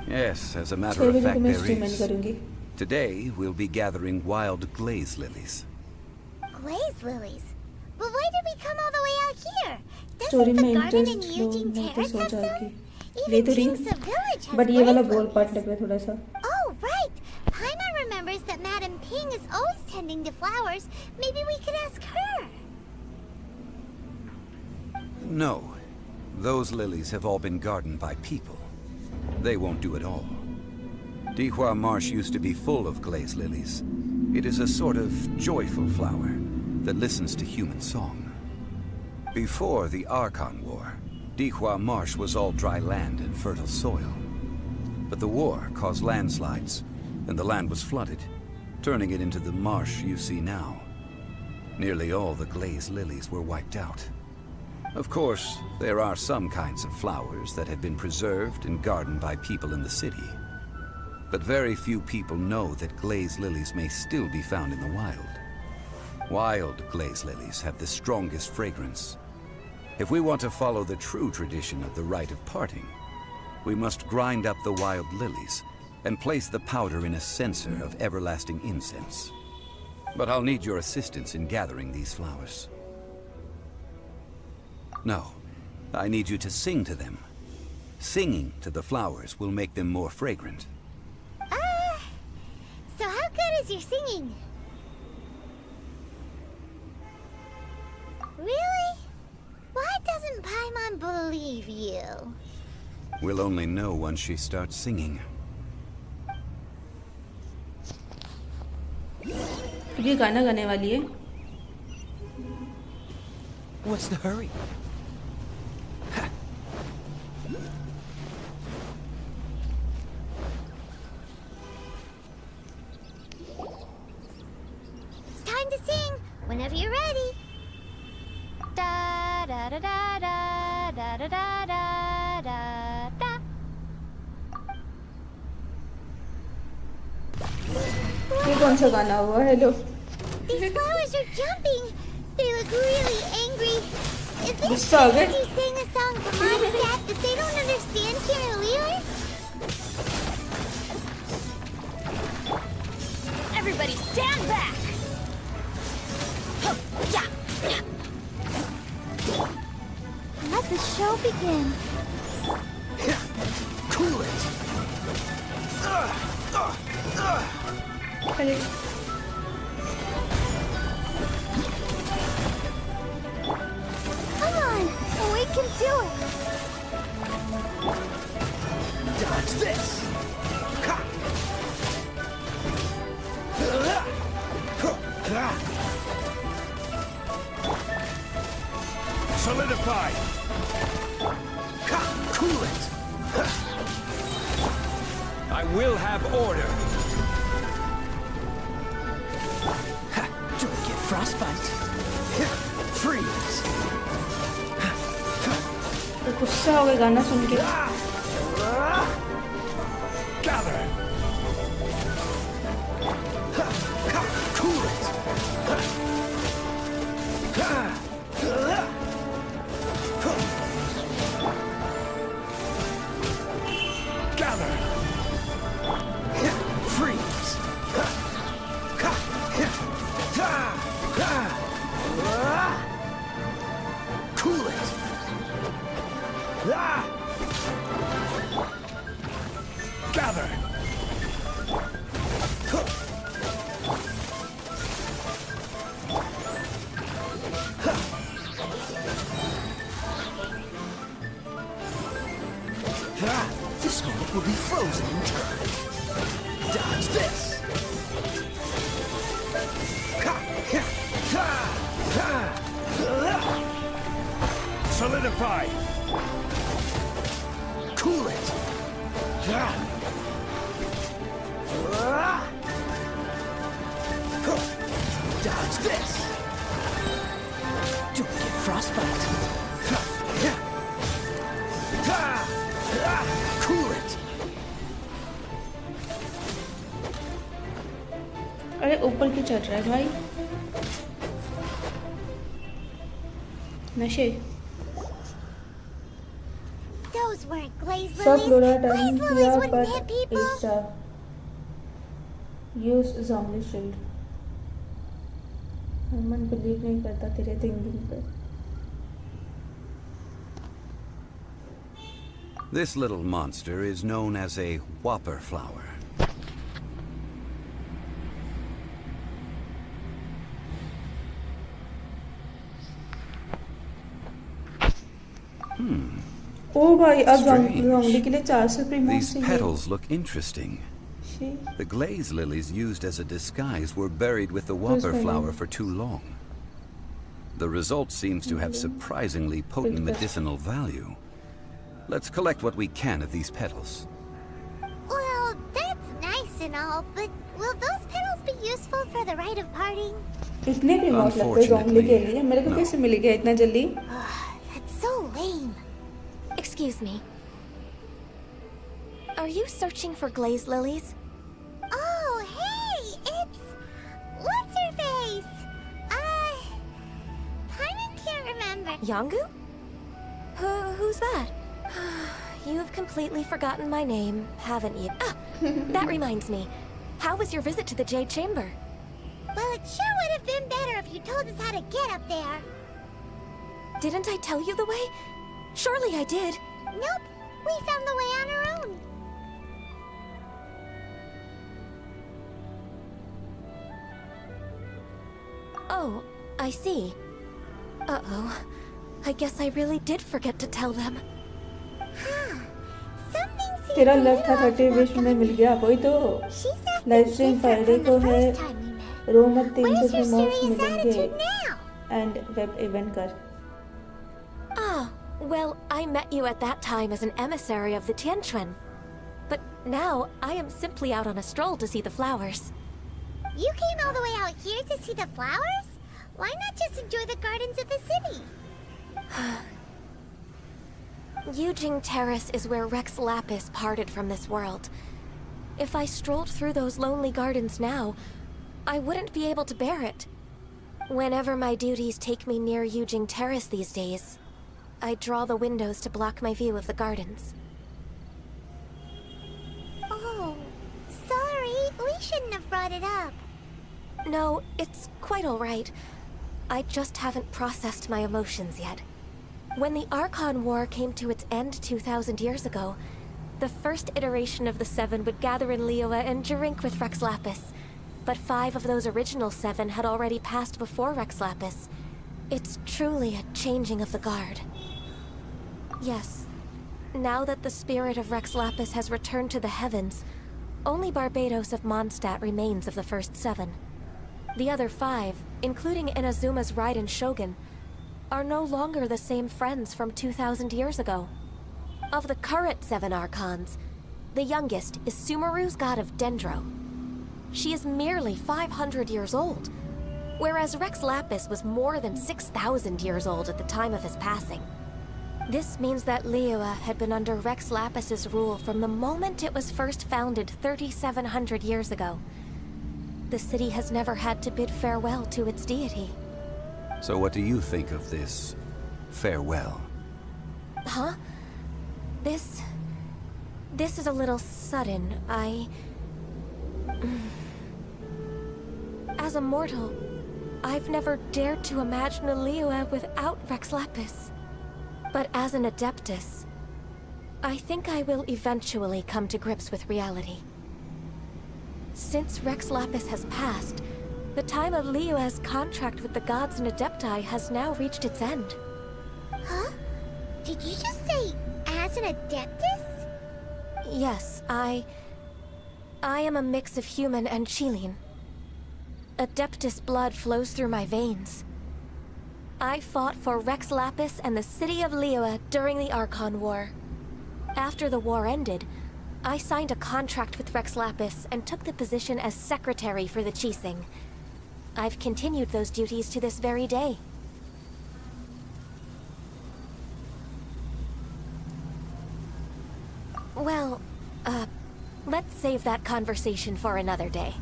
Yes, as a 6 matter of बजे को fact मैं there stream and is. करूंगी। Today, we'll be gathering wild glaze lilies. Glaze lilies? But why did we come all the way out here? Story Doesn't में the garden in interest low Eugene नहीं तो Terrace so have जाओगी। some? ले Even तो रही Kingsa Village has but ये वाला glaze बोल lilies. पार्ट लग रहा है थोड़ा सा। Oh, right. Paimon remembers that Madame Ping is always tending to flowers. Maybe we could ask her. No. Those lilies have all been gardened by people. They won't do it all. Dihua Marsh used to be full of glaze lilies. It is a sort of joyful flower that listens to human song. Before the Archon War, Dihua Marsh was all dry land and fertile soil. But the war caused landslides, and the land was flooded, turning it into the marsh you see now. Nearly all the glaze lilies were wiped out. Of course, there are some kinds of flowers that have been preserved and gardened by people in the city. But very few people know that glaze lilies may still be found in the wild. Wild glaze lilies have the strongest fragrance. If we want to follow the true tradition of the rite of parting, we must grind up the wild lilies and place the powder in a censer of everlasting incense. But I'll need your assistance in gathering these flowers. No, I need you to sing to them. Singing to the flowers will make them more fragrant. So how good is your singing? Really? Why doesn't Paimon believe you? We'll only know once she starts singing. ये गाना गाने वाली है। What's the hurry? It's time to sing. Whenever you're ready. Da da da da da da da da da da da. ये कौन सा गाना हुआ? Hello. These flowers are jumping. They look really angry. Is it गुस्सा आ because गए। you sang a song for Mom and Dad that they don't understand Kirillere? Everybody stand back! Let the show begin. Cool it. अरे Come on, we can do it. Dodge this. Ha. Solidify. Ha. Cool it. I will have order. Don't get frostbite. Freeze. तो गुस्सा हो गया गाना सुन के। Gather. Cool it. Gather. Freeze. Cool it. Gather. This moment will be frozen in time. Dodge this. Solidify. Cool it. Dodge this. Don't get frostbite. Cool it. अरे ऊपर क्यों चढ़ रहा है भाई? नशे। Those Those weren't glaze सब lilies. Flora Glaze turn lilies किया wouldn't hit but people. it's use zombie shield. मन बिलीव नहीं करता तेरे थिंकिंग पे. This little monster is known as a whopper flower. ओ भाई अब Strange. जोंगली के लिए 400 प्रीमोस These चाहिए. petals look interesting. She. The glaze lilies used as a disguise were buried with the whopper funny. flower for too long. The result seems to have surprisingly potent medicinal value. Let's collect what we can of these petals. Well, that's nice and all, but will those petals be useful for the rite of parting? इतने प्रीमोस लगते हैं जोंगली के लिए. मेरे को कैसे मिल गया इतना जल्दी? That's so lame. Excuse me. Are you searching for glaze lilies? Oh, hey, it's... What's her face? Kinda can't remember. Yangu? Who's that? You've completely forgotten my name, haven't you? Ah, that reminds me. How was your visit to the Jade Chamber? Well, it sure would have been better if you told us how to get up there. Didn't I tell you the way? Surely I did. Nope, we found the way on our own. Oh, I see. Uh-oh. I guess I really did forget to tell them. Something seems तेरा a luck था little 30 wish में मिल गया. वही तो She's acting live stream different Friday from को the है. first time we met. रोमत 300 Where's your प्रीमोस serious मिलेंगे attitude now? And web event कर. Ah, well, I met you at that time as an emissary of the Tianquan. But now, I am simply out on a stroll to see the flowers. You came all the way out here to see the flowers? Why not just enjoy the gardens of the city? Yujing Terrace is where Rex Lapis parted from this world. If I strolled through those lonely gardens now, I wouldn't be able to bear it. Whenever my duties take me near Yujing Terrace these days, I draw the windows to block my view of the gardens. Oh, sorry. We shouldn't have brought it up. No, it's quite all right. I just haven't processed my emotions yet. When the Archon War came to its end 2,000 years ago, the first iteration of the Seven would gather in Liyue and drink with Rex Lapis. But 5 of those original 7 had already passed before Rex Lapis. It's truly a changing of the guard. Yes, now that the spirit of Rex Lapis has returned to the heavens, only Barbados of Mondstadt remains of the first 7. The other 5, including Inazuma's Raiden Shogun, are no longer the same friends from 2,000 years ago. Of the current 7 Archons, the youngest is Sumeru's god of Dendro. She is merely 500 years old, whereas Rex Lapis was more than 6,000 years old at the time of his passing. This means that Liyue had been under Rex Lapis's rule from the moment it was first founded 3,700 years ago. The city has never had to bid farewell to its deity. So what do you think of this farewell? Huh? This is a little sudden. As a mortal, I've never dared to imagine a Liyue without Rex Lapis. But as an Adeptus, I think I will eventually come to grips with reality. Since Rex Lapis has passed, the time of Liyue's contract with the gods and Adepti has now reached its end. Huh? Did you just say, as an Adeptus? Yes, I am a mix of human and Chilean. Adeptus blood flows through my veins. I fought for Rex Lapis and the city of Liyue during the Archon War. After the war ended, I signed a contract with Rex Lapis and took the position as secretary for the Qixing. I've continued those duties to this very day. Well, let's save that conversation for another day.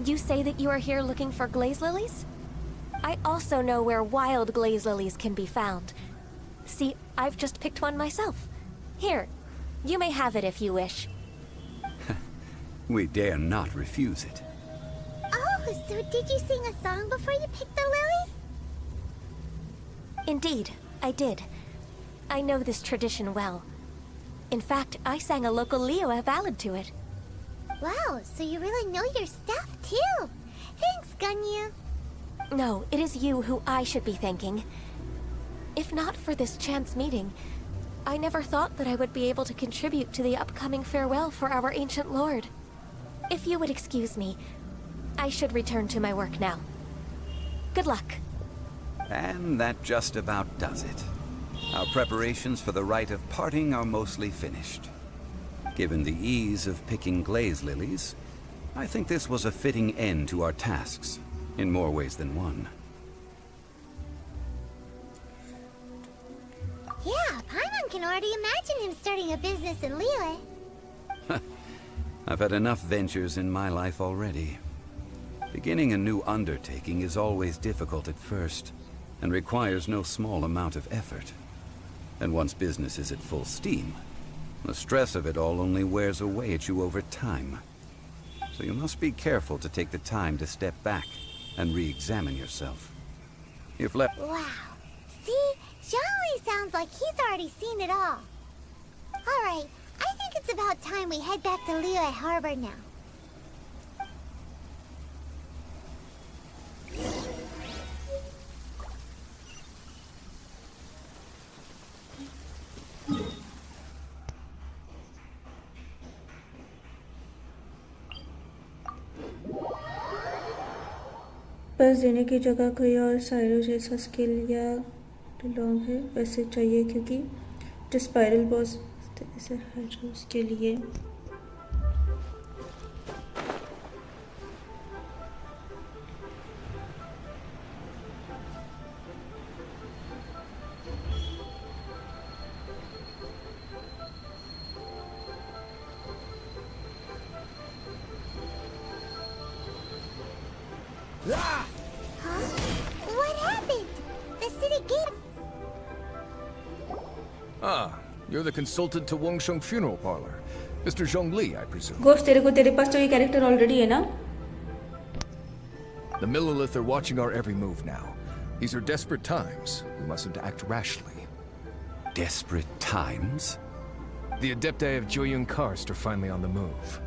You say that you are here looking for glaze lilies? I also know where wild glaze lilies can be found. See, I've just picked one myself. Here, you may have it if you wish. We dare not refuse it. Oh, so did you sing a song before you picked the lily? Indeed, I did. I know this tradition well. In fact, I sang a local Liyue ballad to it. Wow, so you really know your stuff, too. Thanks, Ganyu. No, it is you who I should be thanking. If not for this chance meeting, I never thought that I would be able to contribute to the upcoming farewell for our ancient lord. If you would excuse me, I should return to my work now. Good luck. And that just about does it. Our preparations for the rite of parting are mostly finished. Given the ease of picking glaze lilies, I think this was a fitting end to our tasks, in more ways than one. Yeah, Paimon can already imagine him starting a business in Liyue. I've had enough ventures in my life already. Beginning a new undertaking is always difficult at first, and requires no small amount of effort. And once business is at full steam, the stress of it all only wears away at you over time. So you must be careful to take the time to step back and re-examine yourself. If left... Wow. See? Zhongli sounds like he's already seen it all. Alright, I think it's about time we head back to Liyue Harbor now. बस देने की जगह कोई और साइरो जैसा skill या long है वैसे चाहिए क्योंकि जो स्पाइरल बॉस ऐसे है जो उसके लिए What happened? The city gate... Ah, you're the consultant to Wangsheng Funeral Parlor. Mr. Zhongli, I presume. गोश्त तेरे पास तो ये कैरेक्टर ऑलरेडी है ना The Millilith are watching our every move now. These are desperate times. We mustn't act rashly. Desperate times? The Adepti of Joyun Karst are finally on the move.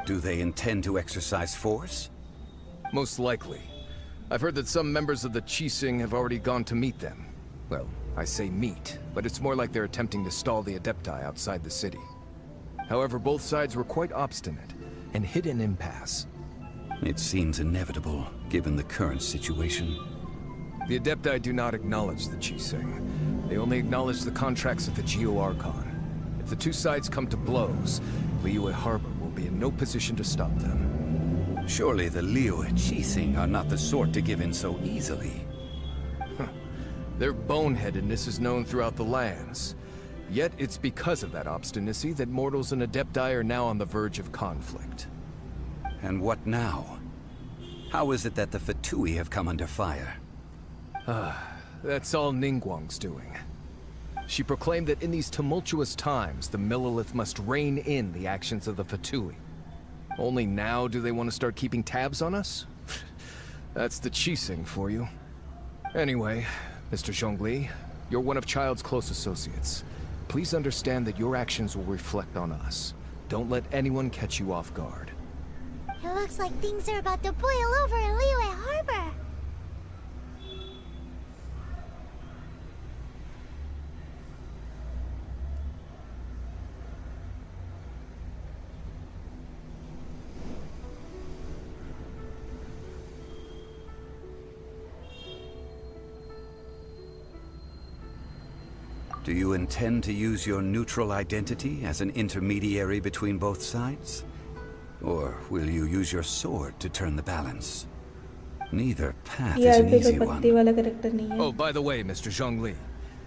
Do they intend to exercise force? Most likely. I've heard that some members of the Qixing have already gone to meet them. Well, I say meet, but it's more like they're attempting to stall the Adepti outside the city. However, both sides were quite obstinate and hit an impasse. It seems inevitable, given the current situation. The Adepti do not acknowledge the Qixing. They only acknowledge the contracts of the Geo Archon. If the two sides come to blows, Liyue Harbor will be in no position to stop them. Surely the Liyue Qixing are not the sort to give in so easily. Their boneheadedness is known throughout the lands. Yet it's because of that obstinacy that mortals and Adepti are now on the verge of conflict. And what now? How is it that the Fatui have come under fire? That's all Ningguang's doing. She proclaimed that in these tumultuous times, the Millilith must rein in the actions of the Fatui. Only now do they want to start keeping tabs on us? That's the Qixing for you. Anyway, Mr. Zhongli, you're one of Child's close associates. Please understand that your actions will reflect on us. Don't let anyone catch you off guard. It looks like things are about to boil over in Liyue Harbor. Do you intend to use your neutral identity as an intermediary between both sides? Or will you use your sword to turn the balance? Neither path is an easy one. Oh, by the way, Mr. Zhongli,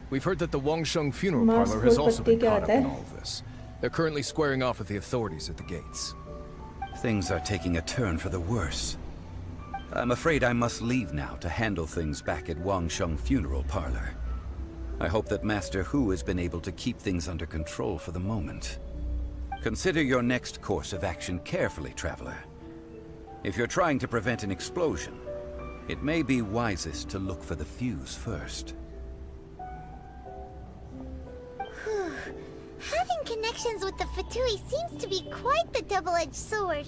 we've heard that the Wangsheng Funeral Parlor has also been caught up in all of this. They're currently squaring off with the authorities at the gates. Things are taking a turn for the worse. I'm afraid I must leave now to handle things back at Wangsheng Funeral Parlor. I hope that Master Hu has been able to keep things under control for the moment. Consider your next course of action carefully, Traveler. If you're trying to prevent an explosion, it may be wisest to look for the fuse first. Having connections with the Fatui seems to be quite the double-edged sword.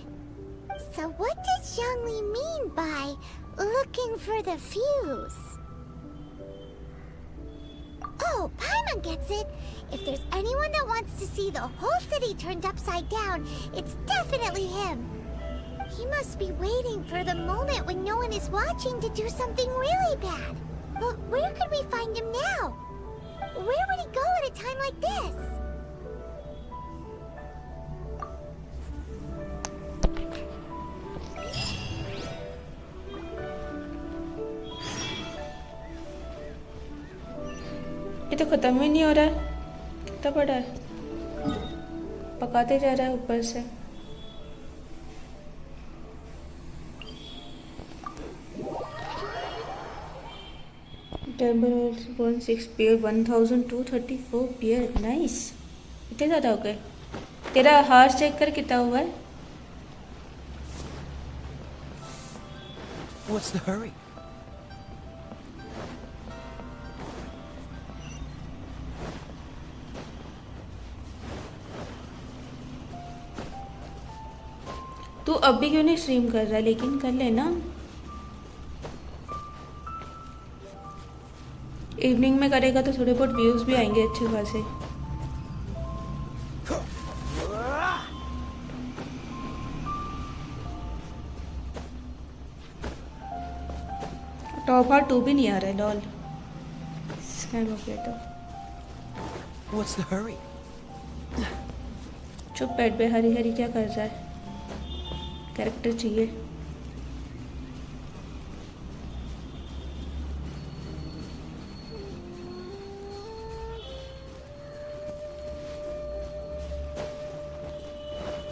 So what does ZONGLI mean by looking for the fuse? Oh, Paimon gets it! If there's anyone that wants to see the whole city turned upside down, it's definitely him. He must be waiting for the moment when no one is watching to do something really bad. But where could we find him now? Where would he go at a time like this? ये तो खत्म ही नहीं हो रहा है, कितना बड़ा है, पकाते जा रहा है ऊपर से। Temper 16 pair 1234 pair, nice. इतने ज़्यादा हो गए। तेरा हार्स चेक कर कितना हुआ है। What's the hurry? तू अभी क्यों नहीं स्ट्रीम कर रहा है, लेकिन कर लेना। इवनिंग में करेगा तो थोड़े बहुत व्यूज भी आएंगे अच्छे खासे। टॉप हार्ट 2 भी नहीं आ रहा है, लॉल। स्कैम हो गया तो। What's the hurry? चुप बैठ बे, हरी हरी क्या कर रहा है। कैरेक्टर चाहिए।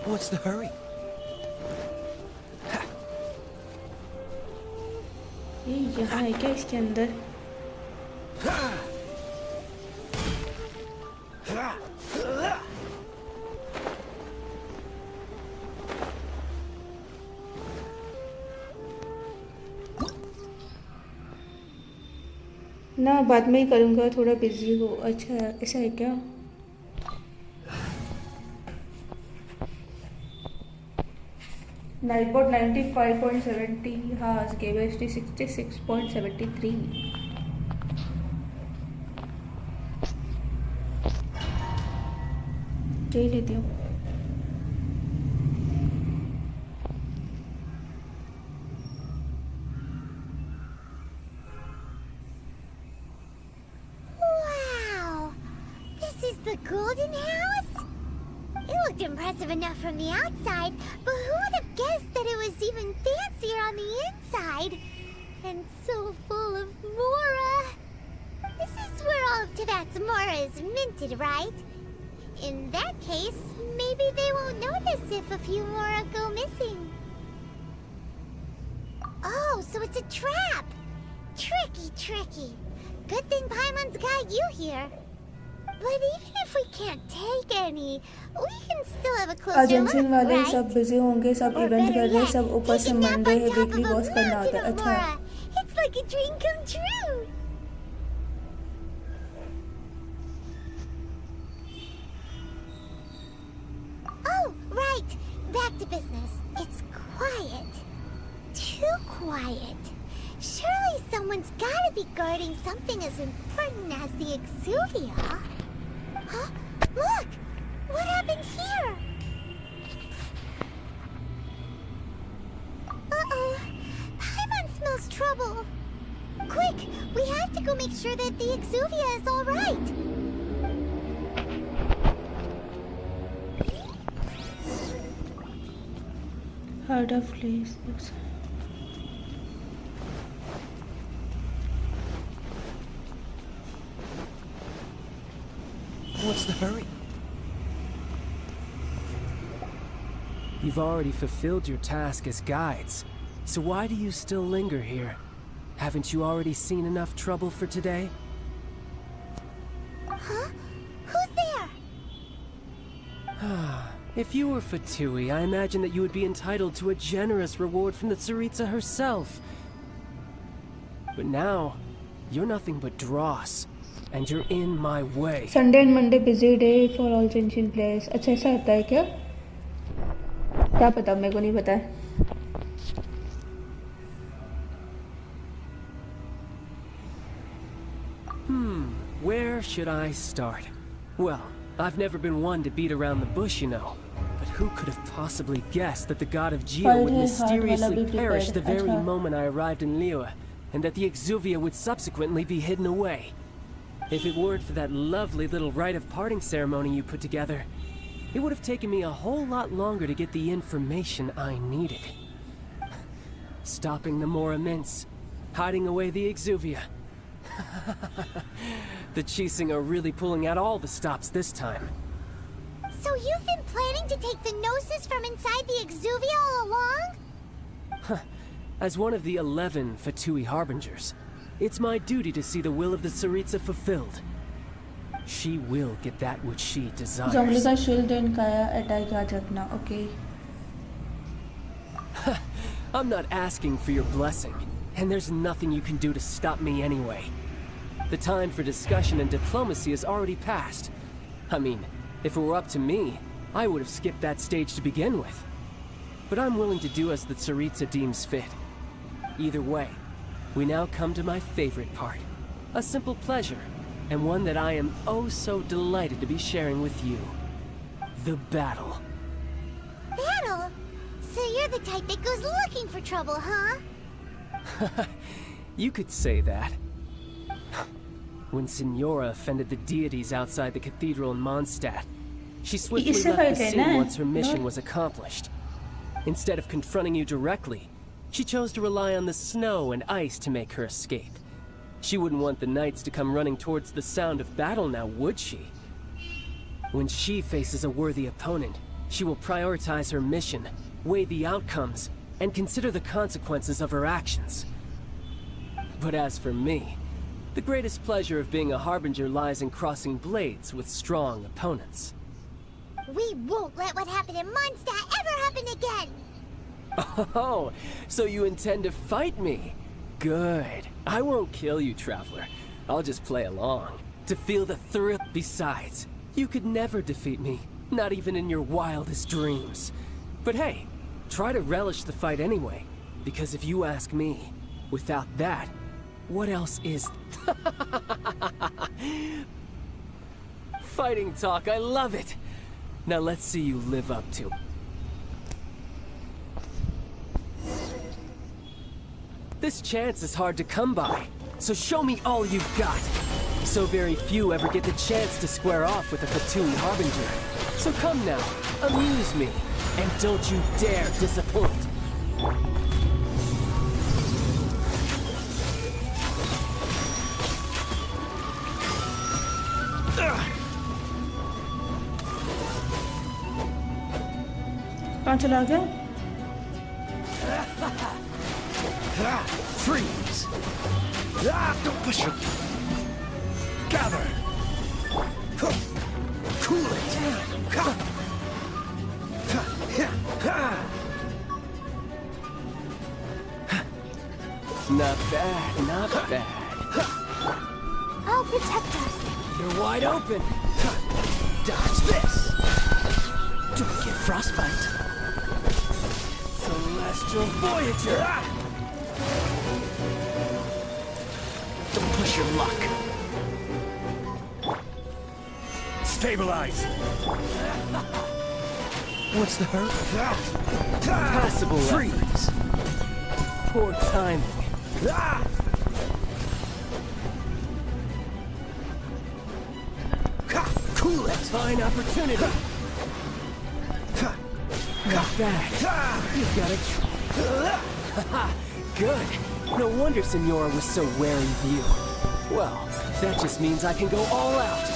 What's the hurry? ये यहाँ है क्या इसके अंदर? ना बाद में ही करूँगा, थोड़ा बिजी हो। अच्छा ऐसा है क्या? नाइटबोर्ड 95.70, हाँ KBST 66.73। क्या लेती हूँ? The golden house? It looked impressive enough from the outside, but who would have guessed that it was even fancier on the inside? And so full of Mora. This is where all of Tibet's Mora is minted, right? In that case, maybe they won't notice if a few Mora go missing. Oh, so it's a trap! Tricky, tricky. Good thing Paimon's got you here. But even if we can't take any, we can still have a closer agency look, वाले right? सब busy होंगे, सब event कर रहे हैं, सब ऊपर से मंडे है, वीकली बॉस करना होता है। अच्छा It's like a dream come true. Oh, right. Back to business. It's quiet. Too quiet. Surely someone's gotta be guarding something as important as the Exuvia. Huh? Look! What happened here? Uh-oh. Paimon smells trouble. Quick! We have to go make sure that the Exuvia is all right. Heart of place. What's the hurry? You've already fulfilled your task as guides, so why do you still linger here? Haven't you already seen enough trouble for today? Huh? Who's there? If you were Fatui, I imagine that you would be entitled to a generous reward from the Tsaritsa herself. But now, you're nothing but dross, and you're in my way. Sunday and Monday busy day for all Genshin players. अच्छा ऐसा होता है क्या? क्या पता, मेरे को नहीं पता है. Where should I start? Well, I've never been one to beat around the bush, you know. But who could have possibly guessed that the god of Geo would mysteriously perish the very moment I arrived in Liyue, and that the Exuvia would subsequently be hidden away? If it weren't for that lovely little rite of parting ceremony you put together, it would have taken me a whole lot longer to get the information I needed. Stopping the Mora Mints, hiding away the Exuvia. The Chising are really pulling out all the stops this time. So you've been planning to take the Gnosis from inside the Exuvia all along? As one of the 11 Fatui Harbingers, it's my duty to see the will of the Tsaritsa fulfilled. She will get that which she desires. Zongli का shield and Kaya attack याद रखना, okay? I'm not asking for your blessing, and there's nothing you can do to stop me anyway. The time for discussion and diplomacy has already passed. I mean, if it were up to me, I would have skipped that stage to begin with. But I'm willing to do as the Tsaritsa deems fit. Either way, we now come to my favorite part. A simple pleasure, and one that I am oh so delighted to be sharing with you. The battle. Battle? So you're the type that goes looking for trouble, huh? You could say that. When Signora offended the deities outside the cathedral in Mondstadt, she swiftly left the scene once her mission was accomplished. Instead of confronting you directly, she chose to rely on the snow and ice to make her escape. She wouldn't want the knights to come running towards the sound of battle now, would she? When she faces a worthy opponent, she will prioritize her mission, weigh the outcomes, and consider the consequences of her actions. But as for me, the greatest pleasure of being a Harbinger lies in crossing blades with strong opponents. We won't let what happened in Mondstadt ever happen again! Oh, so you intend to fight me? Good. I won't kill you, Traveler. I'll just play along, to feel the thrill. Besides, you could never defeat me, not even in your wildest dreams. But hey, try to relish the fight anyway, because if you ask me, without that, what else is... Fighting talk, I love it! Now let's see you live up to it. This chance is hard to come by, so show me all you've got. So very few ever get the chance to square off with a Fatui Harbinger. So come now, amuse me, and don't you dare disappoint. कहाँ चला गया? Freeze! Don't push it! Gather! Cool it! Not bad, not bad. I'll protect us. You're wide open. Dodge this! Don't get frostbite. Celestial Voyager! Don't push your luck. Stabilize. What's the hurt? Passable. Freeze. Poor timing. Cool it. Fine opportunity. Not bad. You've got it. Good. No wonder Signora was so wary of you. Well, that just means I can go all out.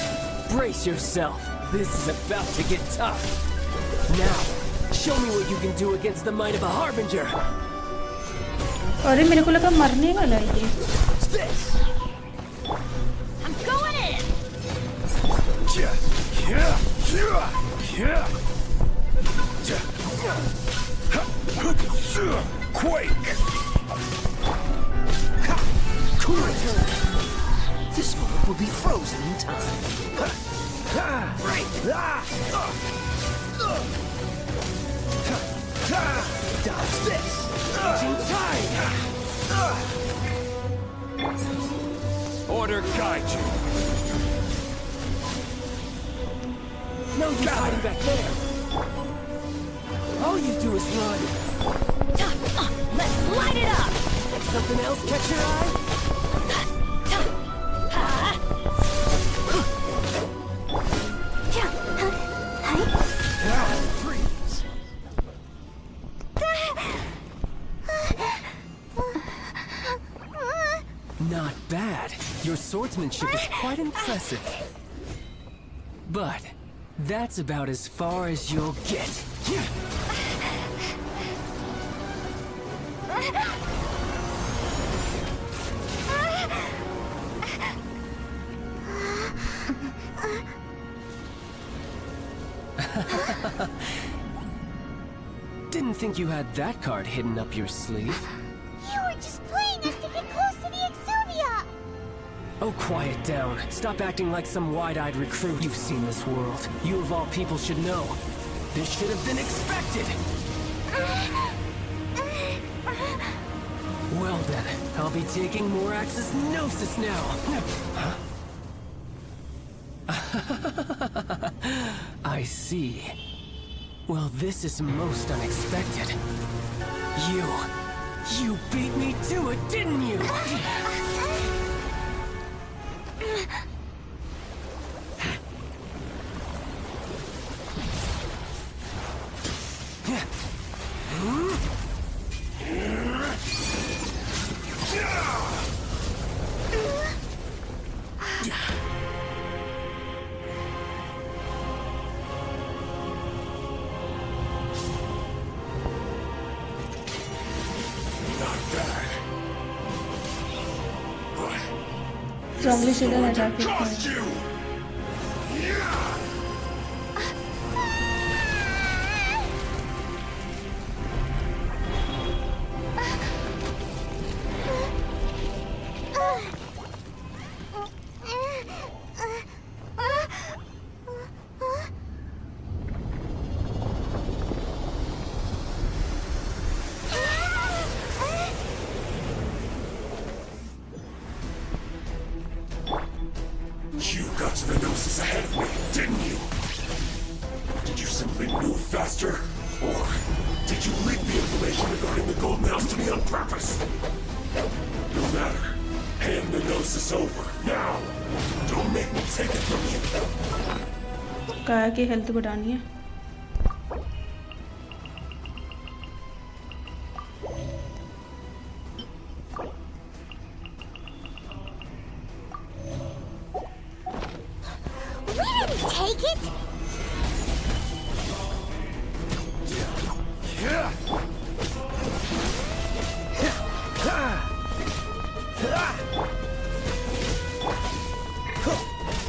Brace yourself. This is about to get tough. Now, show me what you can do against the might of a Harbinger. अरे मेरे को लगा मरने वाला है ये. I'm going in. Quake! This moment will be frozen in time. Dodge this! Order guide you. No use hiding back there. All you do is run. Let's light it up! Something else catch your eye? Freeze. Not bad. Your swordsmanship is quite impressive. But that's about as far as you'll get. Didn't think you had that card hidden up your sleeve. You were just playing us to get close to the Exuvia! Oh, quiet down. Stop acting like some wide-eyed recruit. You've seen this world. You of all people should know. This should have been expected! Well then, I'll be taking Morax's Gnosis now! Huh? I see. Well, this is most unexpected. You beat me to it, didn't you? Zongli shouldn't attack it. You got to the Gnosis ahead of me, didn't you? Did you simply move faster? Or did you leak the information regarding the Golden House to me on purpose? No matter. Hand the Gnosis over, now! Don't make me take it from you! काया की health बढ़ानी है. Take it?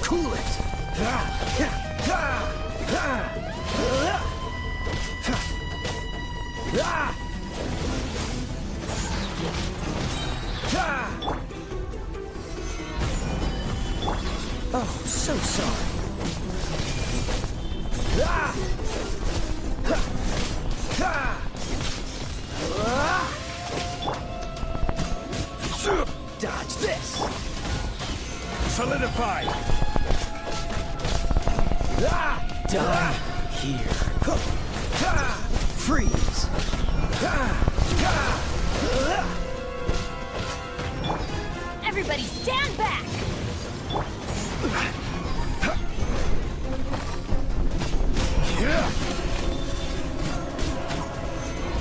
Cool it! Oh, so sorry. Dodge this! Solidify! Die here. Freeze! Everybody stand back!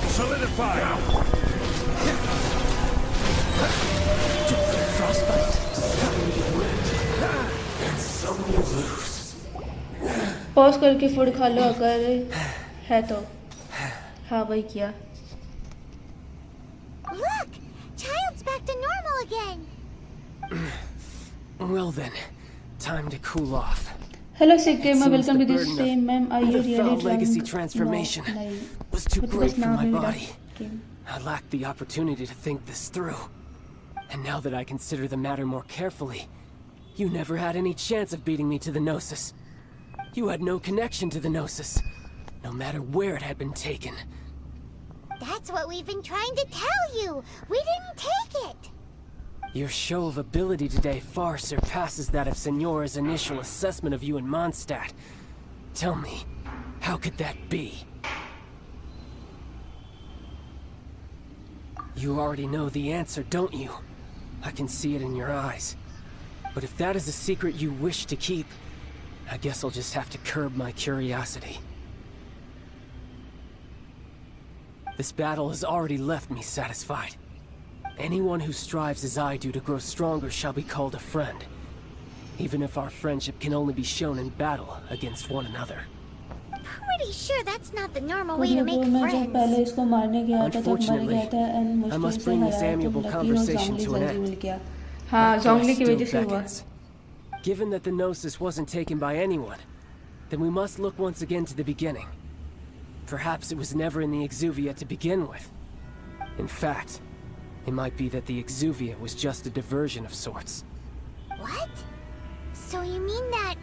Solidify! Frostbite. And some will lose. Pause करके food खा लो अगर है तो. हाँ भाई किया. Look! Child's back to normal again! Well then, time to cool off. Hello, Sick It Gamer. seems Welcome the to this burden stream, ma'am. Are of you the really foul legacy drunk? transformation No, like, was too मतलब great बस for नाम my ही मेरा body. game. I lacked the opportunity to think this through. And now that I consider the matter more carefully, you never had any chance of beating me to the Gnosis. You had no connection to the Gnosis, no matter where it had been taken. That's what we've been trying to tell you. We didn't take it. Your show of ability today far surpasses that of Signora's initial assessment of you in Mondstadt. Tell me, how could that be? You already know the answer, don't you? I can see it in your eyes. But if that is a secret you wish to keep, I guess I'll just have to curb my curiosity. This battle has already left me satisfied. Anyone who strives as I do to grow stronger shall be called a friend, even if our friendship can only be shown in battle against one another. Pretty sure that's not the normal way to make friends. Unfortunately, I must bring this amiable conversation to an end. हाँ, ज़ोंगली की Still वजह से हुआ. beckons. Given that the Gnosis wasn't taken by anyone, then we must look once again to the beginning. Perhaps it was never in the Exuvia to begin with. In fact, it might be that the Exuvia was just a diversion of sorts. What? So you mean that...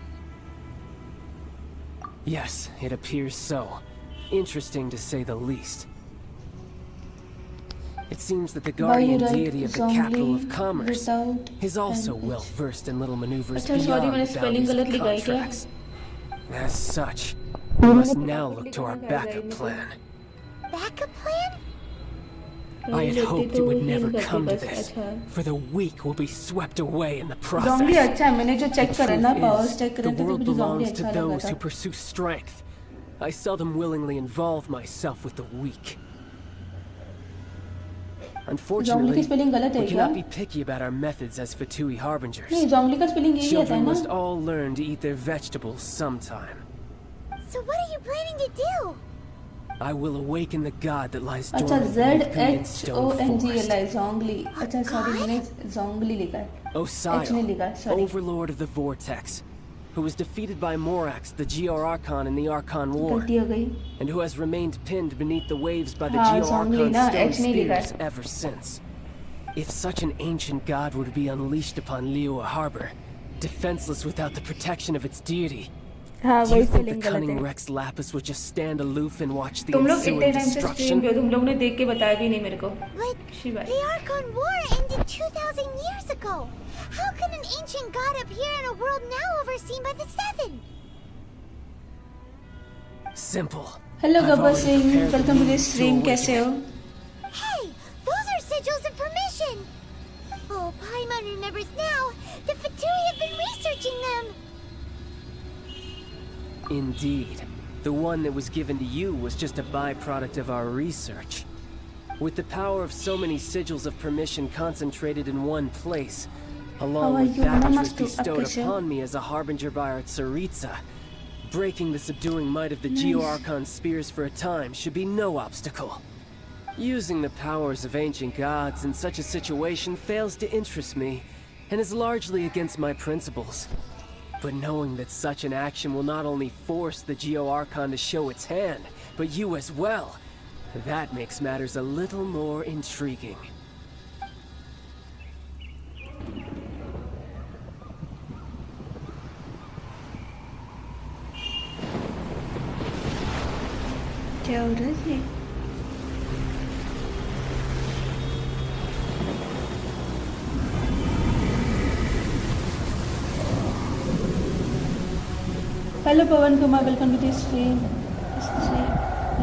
Yes, it appears so. Interesting to say the least. It seems that the guardian deity of the capital of commerce is also well versed in little maneuvers beyond the boundaries of contracts. As such, we must now look to our backup plan. Backup plan? I had hoped it would never come to this, for the weak will be swept away in the process. ज़ोंगली अच्छा है, मैंने जो check करा ना, powers check The करे थे, तो world मुझे ज़ोंगली belongs अच्छा to लगा those था. who pursue strength. I seldom willingly involve myself with the weak. Unfortunately, ज़ोंगली की spelling गलत है we क्या? cannot be picky about our methods as Fatui harbingers. नहीं, ज़ोंगली का spelling यही आता है Children ना? must all learn to eat their vegetables sometime. So what are you planning to do? I will awaken the god that lies अच्छा, dormant beneath Guyan's stone ZHONGLI forest. ज़ोंगली. अच्छा, sorry, मैंने ज़ोंगली लिखा है. H नहीं लिखा, Osial, sorry. overlord of the vortex, who was defeated by Morax, the Geo-Archon in the Archon War, गलती हो गई. and who has remained pinned beneath the waves by the हाँ, Geo-Archon Zongli ना, stone H नहीं लिखा spears है. ever since. If such an ancient god were to be unleashed upon Liyue Harbor, defenseless without the protection of its deity, हाँ, do you वही think the spelling गलत cunning है. Rex Lapis would just stand aloof and watch the तुम लोग ensuing इतने time से stream destruction? पे हो, तुम लोग ने देख के बताया भी नहीं मेरे को. But शिवाय. the Archon War ended 2,000 years ago. How can an ancient god appear in a world now overseen by the Seven? Simple. Hello, I've Gabbar already Singh. prepared the Welcome to means this stream. awaken कैसे हो? Hey, those are sigils of permission. Oh, Paimon remembers now. The Fatui have been researching them. Indeed. The one that was given to you was just a byproduct of our research. With the power of so many sigils of permission concentrated in one place, along with that which was bestowed upon me as a harbinger by our Tsaritsa, breaking the subduing might of the Geo-Archon spears for a time should be no obstacle. Using the powers of ancient gods in such a situation fails to interest me, and is largely against my principles. But knowing that such an action will not only force the Geo-Archon to show its hand, but you as well, that makes matters a little more intriguing. क्या हो रहा है ये? Hello Pawan Kumar, welcome to this stream.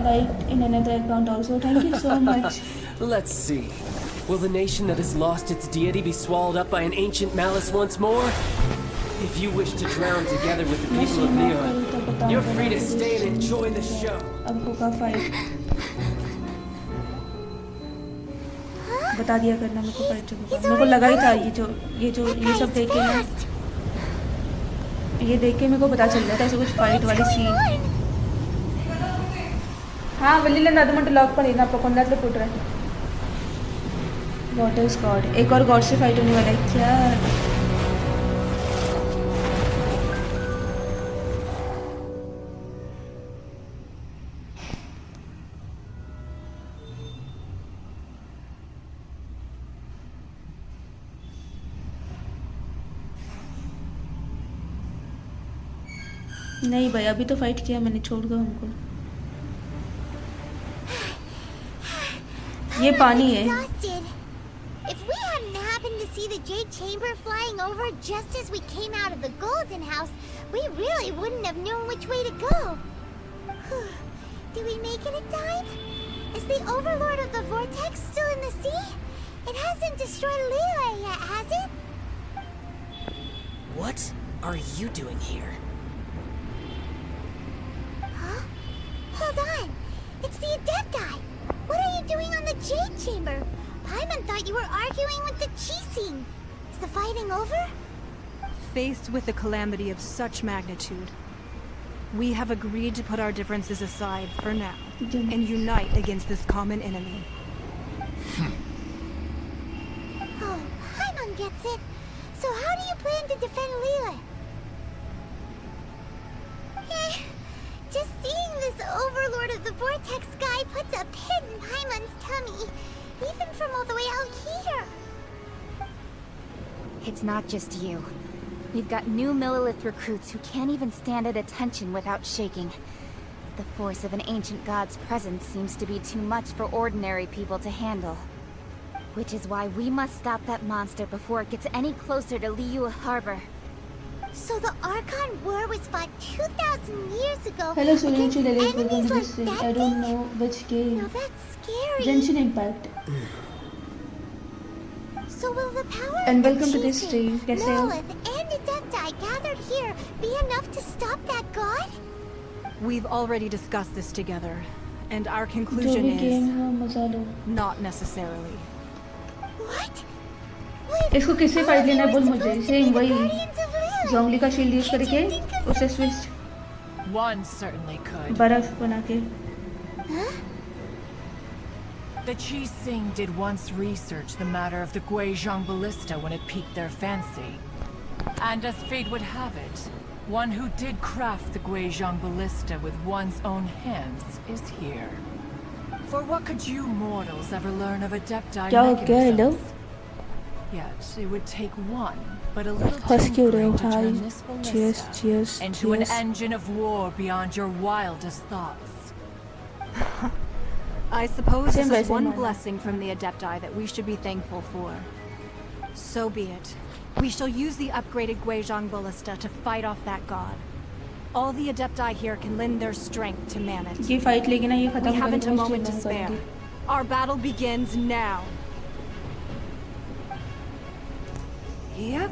Liked in another account also. Thank you so much. Let's see. Will the nation that has lost its deity be swallowed up by an ancient malice once more? If you wish to drown together with the people of Liyue, you're free to stay and enjoy the show. अब होगा fight. बता दिया करना मेरे को fight होगा. मेरे को लगा ही था ये सब देख के ना, ये देख के मेरे को पता चल रहा था ऐसे कुछ fight वाली scene. हाँ వెళ్ళిన అది మంట లాక్ పడి నా కొందాట్లో पुट रहा है. What is God? एक और God से fight होने वाला है क्या? नहीं भाई अभी तो फाइट किया मैंने, छोड़ दो हमको। ये पानी है। If we hadn't happened to see the Jade Chamber flying over just as we came out of the Golden House, we really wouldn't have known which way to go. Did we make it in time? Is the Overlord of the Vortex still in the sea? It hasn't destroyed Liyue yet, has it? What are you doing here? Huh? Hold on. It's the Adepti. What are you doing on the Jade Chamber? Paimon thought you were arguing with the Qixing. Is the fighting over? Faced with a calamity of such magnitude, we have agreed to put our differences aside for now and unite against this common enemy. Oh, Paimon gets it. So how do you plan to defend Liyue? Just seeing this Overlord of the Vortex guy puts a pit in Paimon's tummy, even from all the way out here. It's not just you. We've got new Millilith recruits who can't even stand at attention without shaking. The force of an ancient god's presence seems to be too much for ordinary people to handle. Which is why we must stop that monster before it gets any closer to Liyue Harbor. So the Archon War was fought 2,000 years ago. Hello, against enemies like that I don't big? know which game. No, that's scary. Genshin Impact. So will the power And of welcome the to this stream. कैसे हो? Millilith and Adepti gathered here be enough to stop that god? We've already discussed this together, and our जो conclusion भी game is हो मजा लो। not necessarily. What? इसको किससे fight लेना है बोल मुझे। सेम वही Guardians of Liyue. जोंगली का शील्ड यूज करके उसे स्विच One certainly could. बर्फ बना के। The Qixing did once research the matter of the Guizhong Ballista when it piqued their fancy. And as fate would have it, one who did craft the Guizhong Ballista with one's own hands is here. For what could you mortals ever learn of Adepti क्या हो गया? Hello mechanisms? Yet it would take one, but a little हंस क्यों रहे हो? tinkering to hi turn this cheers ballista cheers into an cheers। engine of war beyond your wildest thoughts. I suppose Same this is by one same, blessing from the Adepti that we should be thankful for. So be it. We shall use the upgraded Guizhong Ballista to fight off that god. All the Adepti here can lend their strength to man it. ये fight लेके ना ये खत्म We haven't a करके moment to मैं spare. करूंगी। Our battle begins now. Yep.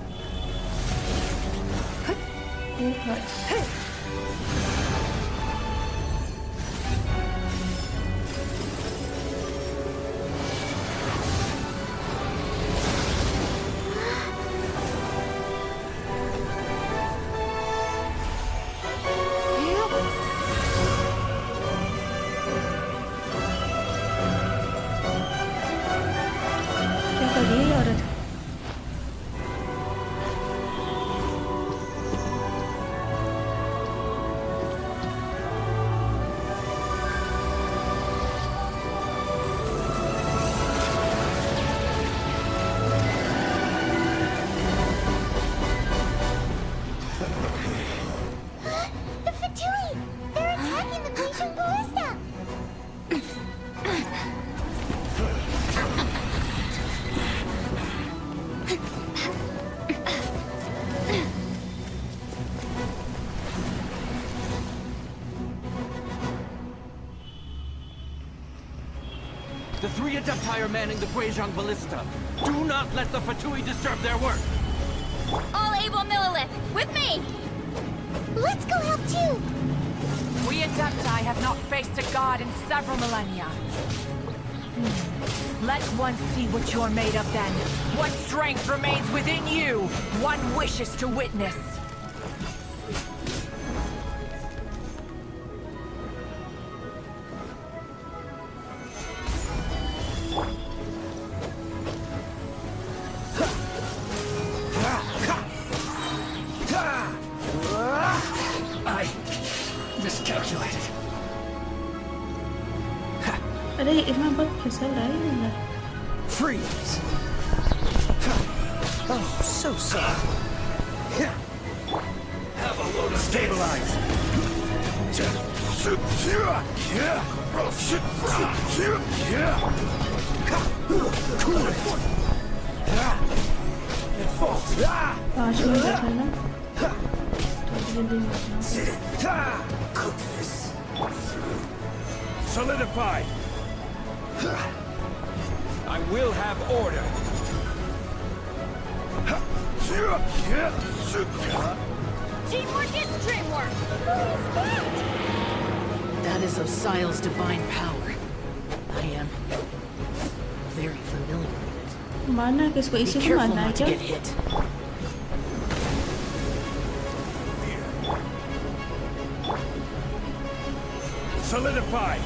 क्या कर रही है ये औरत? The Fatui! They're attacking the Guizhong Ballista! The three Adepti are manning the Guizhong Ballista. Do not let the Fatui disturb their work. All able Millilith, with me! Let's go help too! We Adepti have not faced a god in several millennia. Let one see what you're made of then. What strength remains within you, one wishes to witness. I miscalculated. अरे इसमें बहुत फिसल रहा है ये बंदा। Freeze! Oh, so sorry. Have a load of stabilize. 5 minute है ना, तो जल्दी मरना। Solidify! I will have order. Teamwork is dreamwork! Who is that? That is Osial's divine power. I am very familiar with it. मारना है किसको? Be इसी को careful मारना है not to क्या? get hit. Solidify!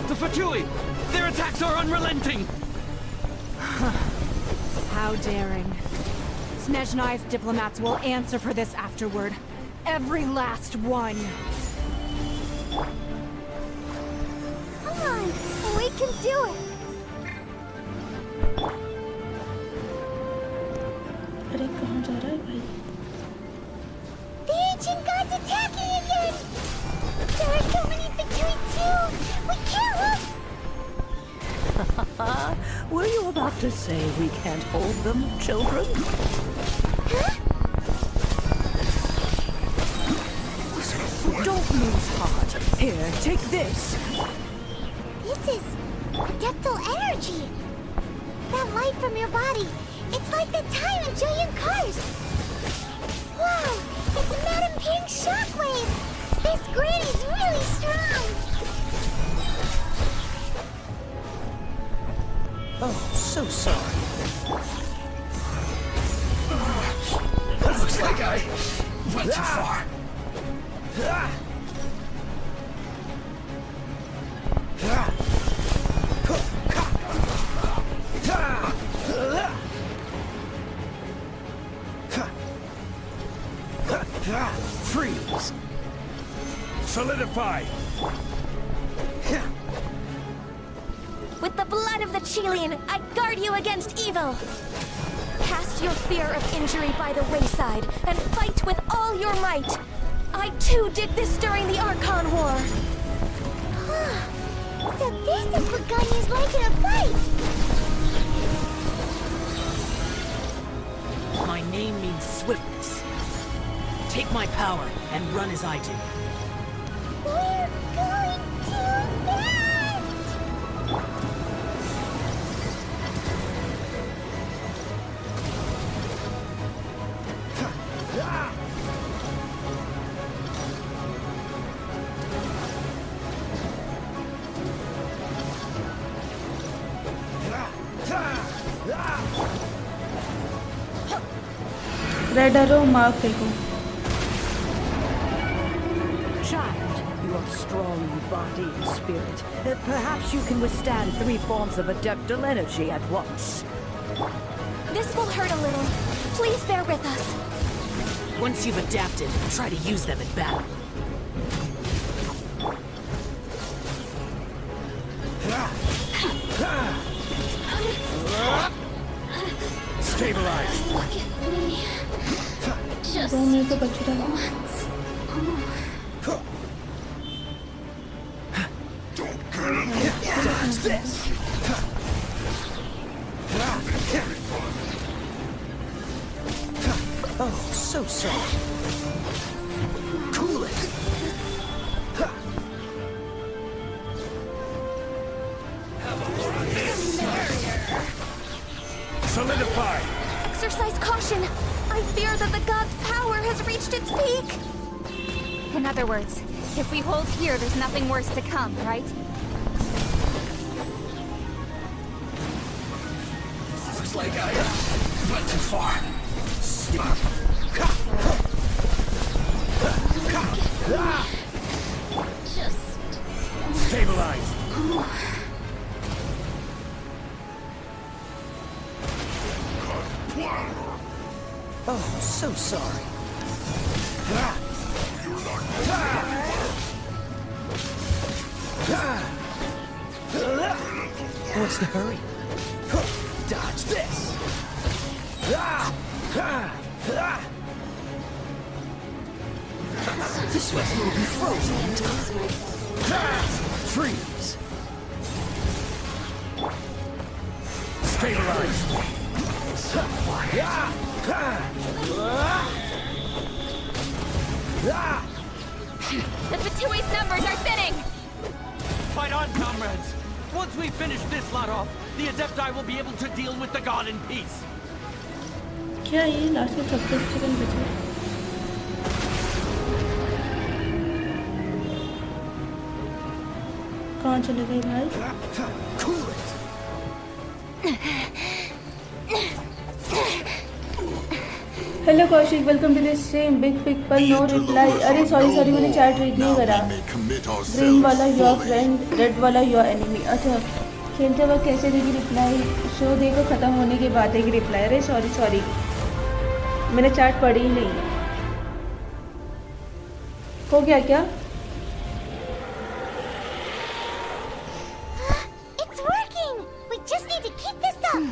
The Fatui! Their attacks are unrelenting! How daring. Snezhnai's diplomats will answer for this afterward. Every last one. Come on, we can do it! अरे कहाँ जा रहा है भाई? The ancient gods attacking again! There are so many Fatui too! We can't look! Were you about to say we can't hold them, children? Huh? Don't lose heart. Here, take this. This is adeptal energy! That light from your body, it's like the time in Julian Cars! Wow! It's Madame Pink's shockwave! This granny's really strong! Oh, so sorry. Looks like I went too far. Freeze! Solidify! With the blood of the Chilean, I guard you against evil! Cast your fear of injury by the wayside, and fight with all your might! I too did this during the Archon War! So this is what Ganya's like in a fight! My name means swiftness. Take my power and run as I do. We're going too fast! Red arrow mark देखो। Child, you are strong in body and spirit. Perhaps you can withstand 3 forms of adeptal energy at once. This will hurt a little. Please bear with us. Once you've adapted, try to use them in battle. Stabilize! Look at me. Just दो minute तो बच रहा है। Dodge this! Oh, so sorry. Cool it! Solidify! exercise caution. I fear that the god's power has reached its peak. In other words, if we hold here, there's nothing worse to come, right? Looks like I went too far. Just Stabilize! Oh, so sorry. What's the hurry? Dodge this! This weapon will be frozen. Freeze. Stabilize. The Fatui's numbers are thinning! Fight on, comrades! Once we finish this lot off, the Adepti will be able to deal with the god in peace. क्या ये last में chocolate chicken बचा? कहाँ चले गए भाई? Hello Kaushik, welcome to this stream. Big pickle no reply. अरे sorry मैंने चैट रीड नहीं करा. ग्रीन वाला योर फ्रेंड, रेड वाला योर एनिमी. अच्छा, खेलते वक्त कैसे देगी रिप्लाई? शो देखो ख़त्म होने के बाद देगी रिप्लाई. अरे सॉरी मैंने चैट पढ़ी ही नहीं. हो गया क्या? It's working. We just need to keep this up.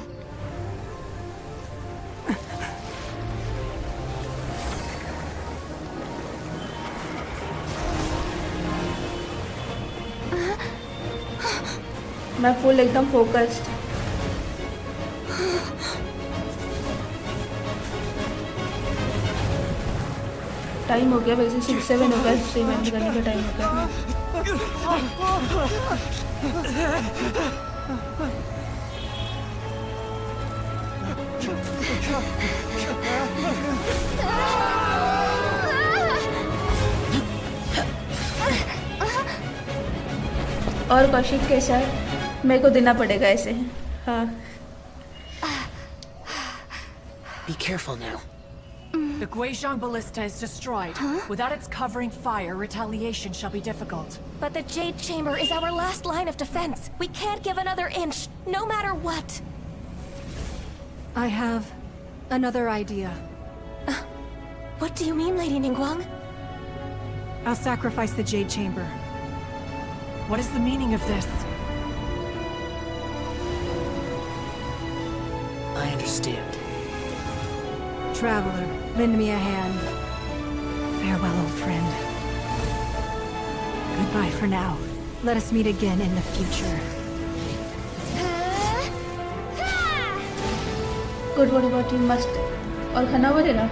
मैं फुल एकदम फोकस्ड. टाइम हो गया वैसे 6-7 हो गया. स्ट्रीम एंड करने का टाइम हो गया. और कौशिक कैसा है? मेरे को देना पड़ेगा ऐसे. हाँ. Be careful now. The Guizhong Ballista is destroyed. Without its covering fire, retaliation shall be difficult. But the Jade Chamber is our last line of defense. We can't give another inch, no matter what. I have another idea. What do you mean, Lady Ningguang? I'll sacrifice the Jade Chamber. What is the meaning of this? I understand. Traveler, lend me a hand. Farewell, old friend. Goodbye for now. Let us meet again in the future. Good, what about you? Must. और खाना वो देना.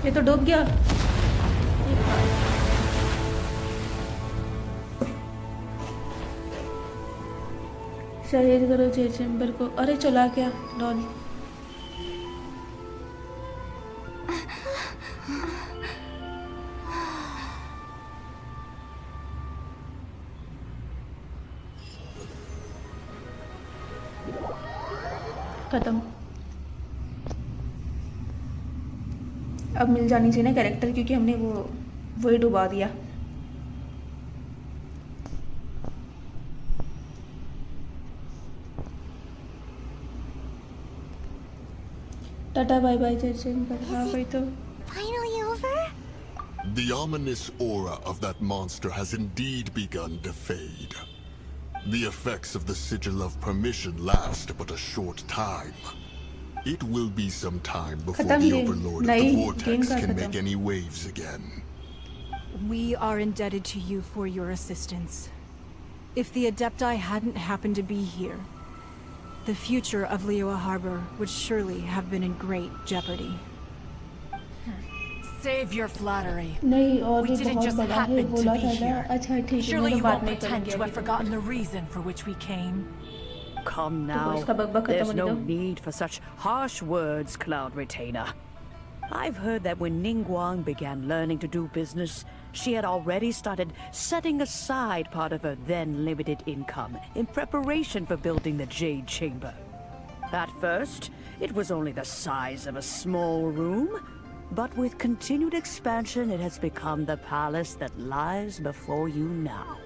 ये तो डूब गया. शहीद करो जेड चैम्बर को. अरे चला क्या? डॉन. खत्म. अब मिल जानी चाहिए ना कैरेक्टर, क्योंकि हमने वही डुबा दिया. टाटा बाय बाय जर्जन. हाँ भाई तो. Finally over? The ominous aura of that monster has indeed begun to fade. The effects of the Sigil of Permission last but a short time. It will be some time before the Overlord of the Vortex can make any waves again. We are indebted to you for your assistance. If the Adepti hadn't happened to be here, the future of Liyue Harbor would surely have been in great jeopardy. Save your flattery. नहीं, और We didn't just happen to be here. अच्छा ठीक है. Surely you won't pretend to have forgotten the reason for which we came. Come now. There's no need for such harsh words, Cloud Retainer. I've heard that when Ningguang began learning to do business, she had already started setting aside part of her then limited income in preparation for building the Jade Chamber. At first, it was only the size of a small room, but with continued expansion, it has become the palace that lies before you now.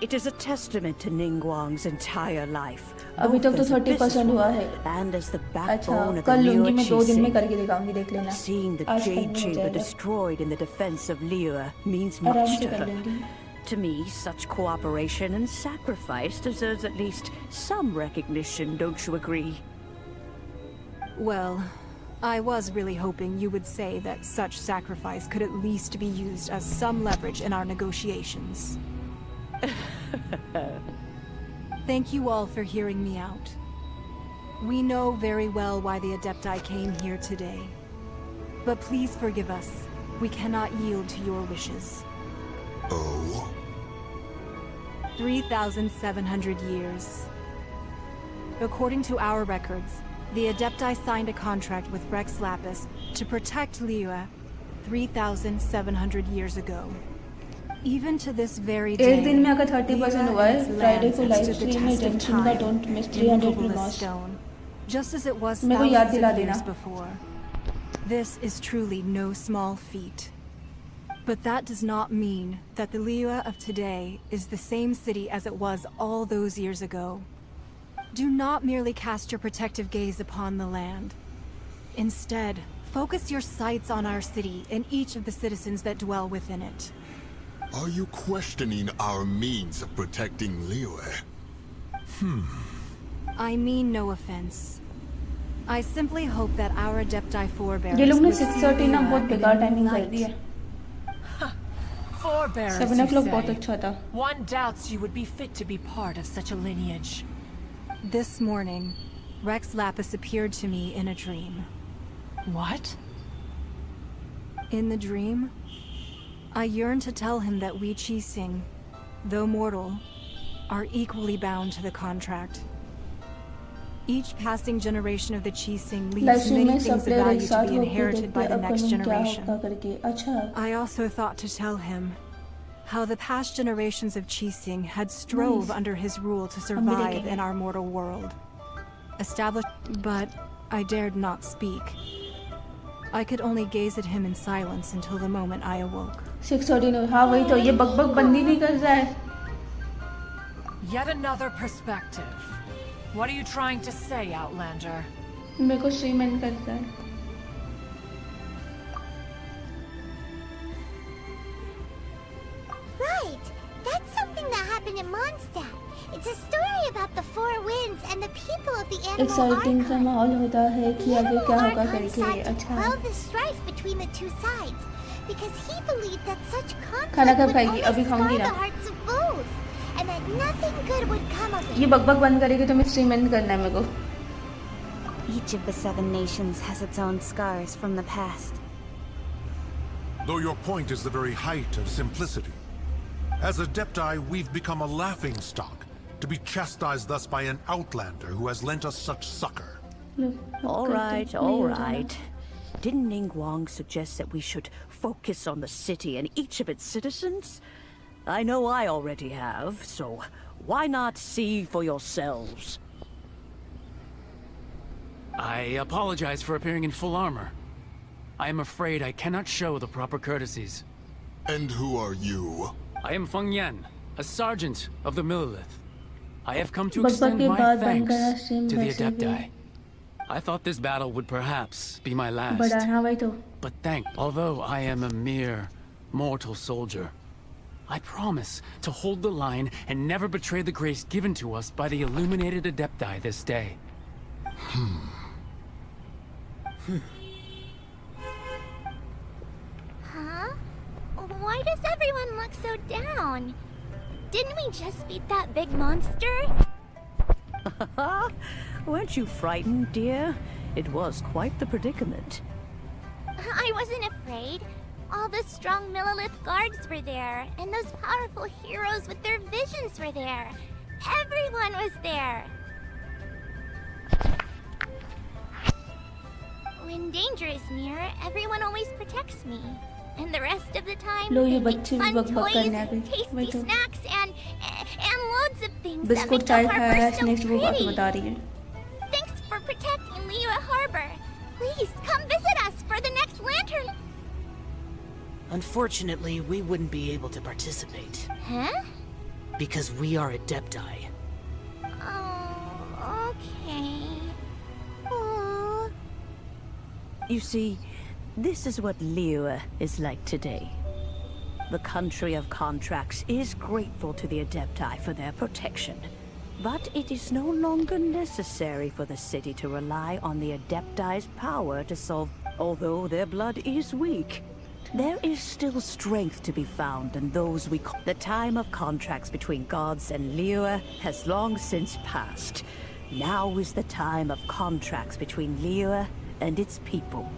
It is a testament to Ningguang's entire life, अभी तक तो 30% हुआ है. and as the backbone of the कल लूंगी मैं, 2 दिन में Liyue. करके दिखाऊंगी, देख लेना. Seeing the आज Jade कल हो Chamber जाएगा. destroyed in the defense of Liyue means आराम much से to कर her. लूंगी. To me, such cooperation and sacrifice deserves at least some recognition, don't you agree? Well, I was really hoping you would say that such sacrifice could at least be used as some leverage in our negotiations. Thank you all for hearing me out. We know very well why the Adepti came here today. But please forgive us. We cannot yield to your wishes. Oh? 3,700 years. According to our records, the Adepti signed a contract with Rex Lapis to protect Liyue 3,700 years ago. Even to this very day, एक दिन में अगर 30% हुआ है, Friday को live stream में जेंशिन का don't miss 300 रिमॉर्स. Just as it was मेरे को याद thousands दिला of years देना. before. This is truly no small feat. But that does not mean that the Liyue of today is the same city as it was all those years ago. Do not merely cast your protective gaze upon the land. Instead, focus your sights on our city and each of the citizens that dwell within it. Are you questioning our means of protecting Liyue? I mean no offense. I simply hope that our Adepti forebears ये लोग ने would see 6:30 ना Liyue बहुत in बेकार a new timing कर light. दी है. Forebearers, 7 you o'clock बहुत say? अच्छा था. One doubts you would be fit to be part of such a lineage. This morning, Rex Lapis appeared to me in a dream. What? In the dream, I yearned to tell him that we Qixing, though mortal, are equally bound to the contract. Each passing generation of the Qixing leaves many things of value to be inherited by the next generation. I also thought to tell him how the past generations of Qixing had strove under his rule to survive in our mortal world. But I dared not speak. I could only gaze at him in silence until the moment I awoke. 6:30 हाँ वही तो ये बकबक बंदी नहीं कर रहा है. Yet another perspective. What are you trying to say, Outlander? मेरे को स्ट्रीम एंड करता है. Right! That's something that happened in Mondstadt. It's a story about the four winds and the people of the animal exciting सा Archon. माहौल होता है कि आगे क्या होगा Archon करके. sought to अच्छा. quell the strife between the two sides because he believed that such खाना conflict कब would खाएगी? only अभी scar खाऊंगी the ना. hearts of both, and that nothing good would come of it. ये बकबक बंद करेगी तो मैं स्ट्रीम एंड करना है मेरे को. Each of the 7 nations has its own scars from the past. Though your point is the very height of simplicity. As Adepti, we've become a laughingstock, to be chastised thus by an outlander who has lent us such succor. All right. Didn't Ningguang suggest that we should focus on the city and each of its citizens? I know I already have, so why not see for yourselves? I apologize for appearing in full armor. I am afraid I cannot show the proper courtesies. And who are you? I am Feng Yan, a sergeant of the Millilith. I have come to बकबक extend के my बाद बंद thanks करना stream to the वैसे भी. Adepti. I thought this battle would perhaps be my last. बड़ा हाँ वही तो. But although I am a mere mortal soldier, I promise to hold the line and never betray the grace given to us by the illuminated Adepti this day. Huh? Why does everyone look so down? Didn't we just beat that big monster? Weren't you frightened, dear? It was quite the predicament. I wasn't afraid. All the strong Millilith guards were there, and those powerful heroes with their visions were there. Everyone was there. When danger is near, everyone always protects me. And the rest of the time, लो ये they make बच्चे भी fun बकबक toys, करने आ गए. tasty वही तो. snacks, and loads of things that biscuit make चाय the खाया harbor है. so स्नैक्स वो बात pretty. बता रही है. Thanks for protecting Liyue Harbor. Please come visit us for the next lantern. Unfortunately, we wouldn't be able to participate. Huh? Because we are Adepti. Oh, okay. Oh. You see, this is what Liyue is like today. The country of contracts is grateful to the Adepti for their protection. But it is no longer necessary for the city to rely on the Adepti's power to solve. Although their blood is weak, there is still strength to be found in those we call. The time of contracts between gods and Liyue has long since passed. Now is the time of contracts between Liyue and its people.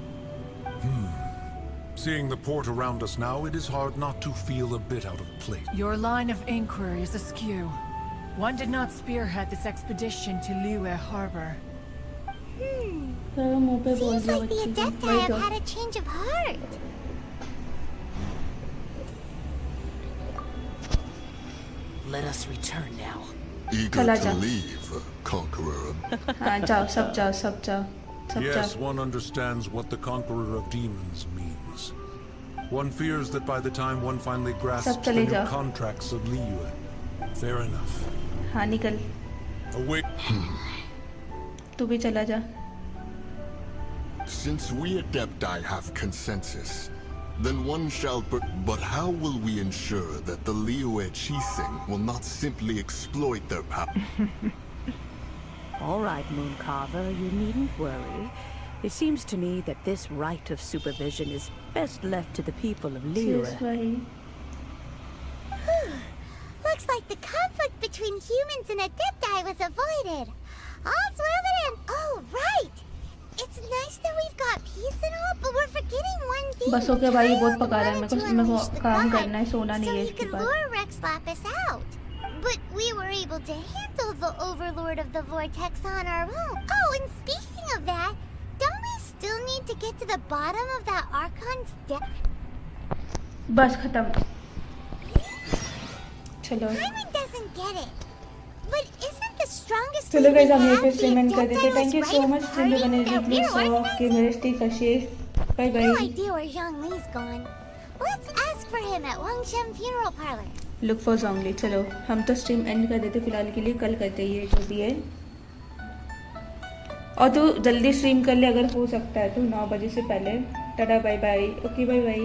Seeing the port around us now, it is hard not to feel a bit out of place. Your line of inquiry is askew. One did not spearhead this expedition to Liyue Harbor. Seems like the Adepti have had a change of heart. Let us return now. Eager to leave, Conqueror. Yes, one understands what the Conqueror of Demons means. One fears that by the time one finally grasps the new contracts of Liyue. Fair enough. हाँ निकल. Awake. तू भी चला जा. Since we Adepti have consensus, then one shall but how will we ensure that the Liyue Qixing will not simply exploit their power? All right, Mooncarver, you needn't worry. It seems to me that this right of supervision is best left to the people of Liyue. Looks like the conflict between humans and Adepti was avoided. All's well that ends. Oh, right! It's nice that we've got peace and all, but we're forgetting one thing. बस okay भाई बहुत पका रहा है मेरे को काम करना है सोना नहीं है इसके बाद. So you can lure Rex Lapis out. But we were able to handle the Overlord of the Vortex on our own. Oh, and speaking of that, don't we still need to get to the bottom of that Archon's death? बस खत्म. चलो. Hyman doesn't get it. But isn't the strongest चलो guys हम यहाँ पे stream and कर देते हैं. Thank you so much stream पे बने रहने के लिए. So आपके मेरे स्टे का शेष. Bye bye. No idea where Zhongli's gone. Let's ask for him at Wangshem Funeral Parlor. Look for Zhongli. चलो हम तो स्ट्रीम एंड कर देते फिलहाल के लिए. कल करते हैं ये जो भी है. और तू जल्दी स्ट्रीम कर ले अगर हो सकता है तो 9 बजे से पहले. Tata bye bye. Okay bye bye.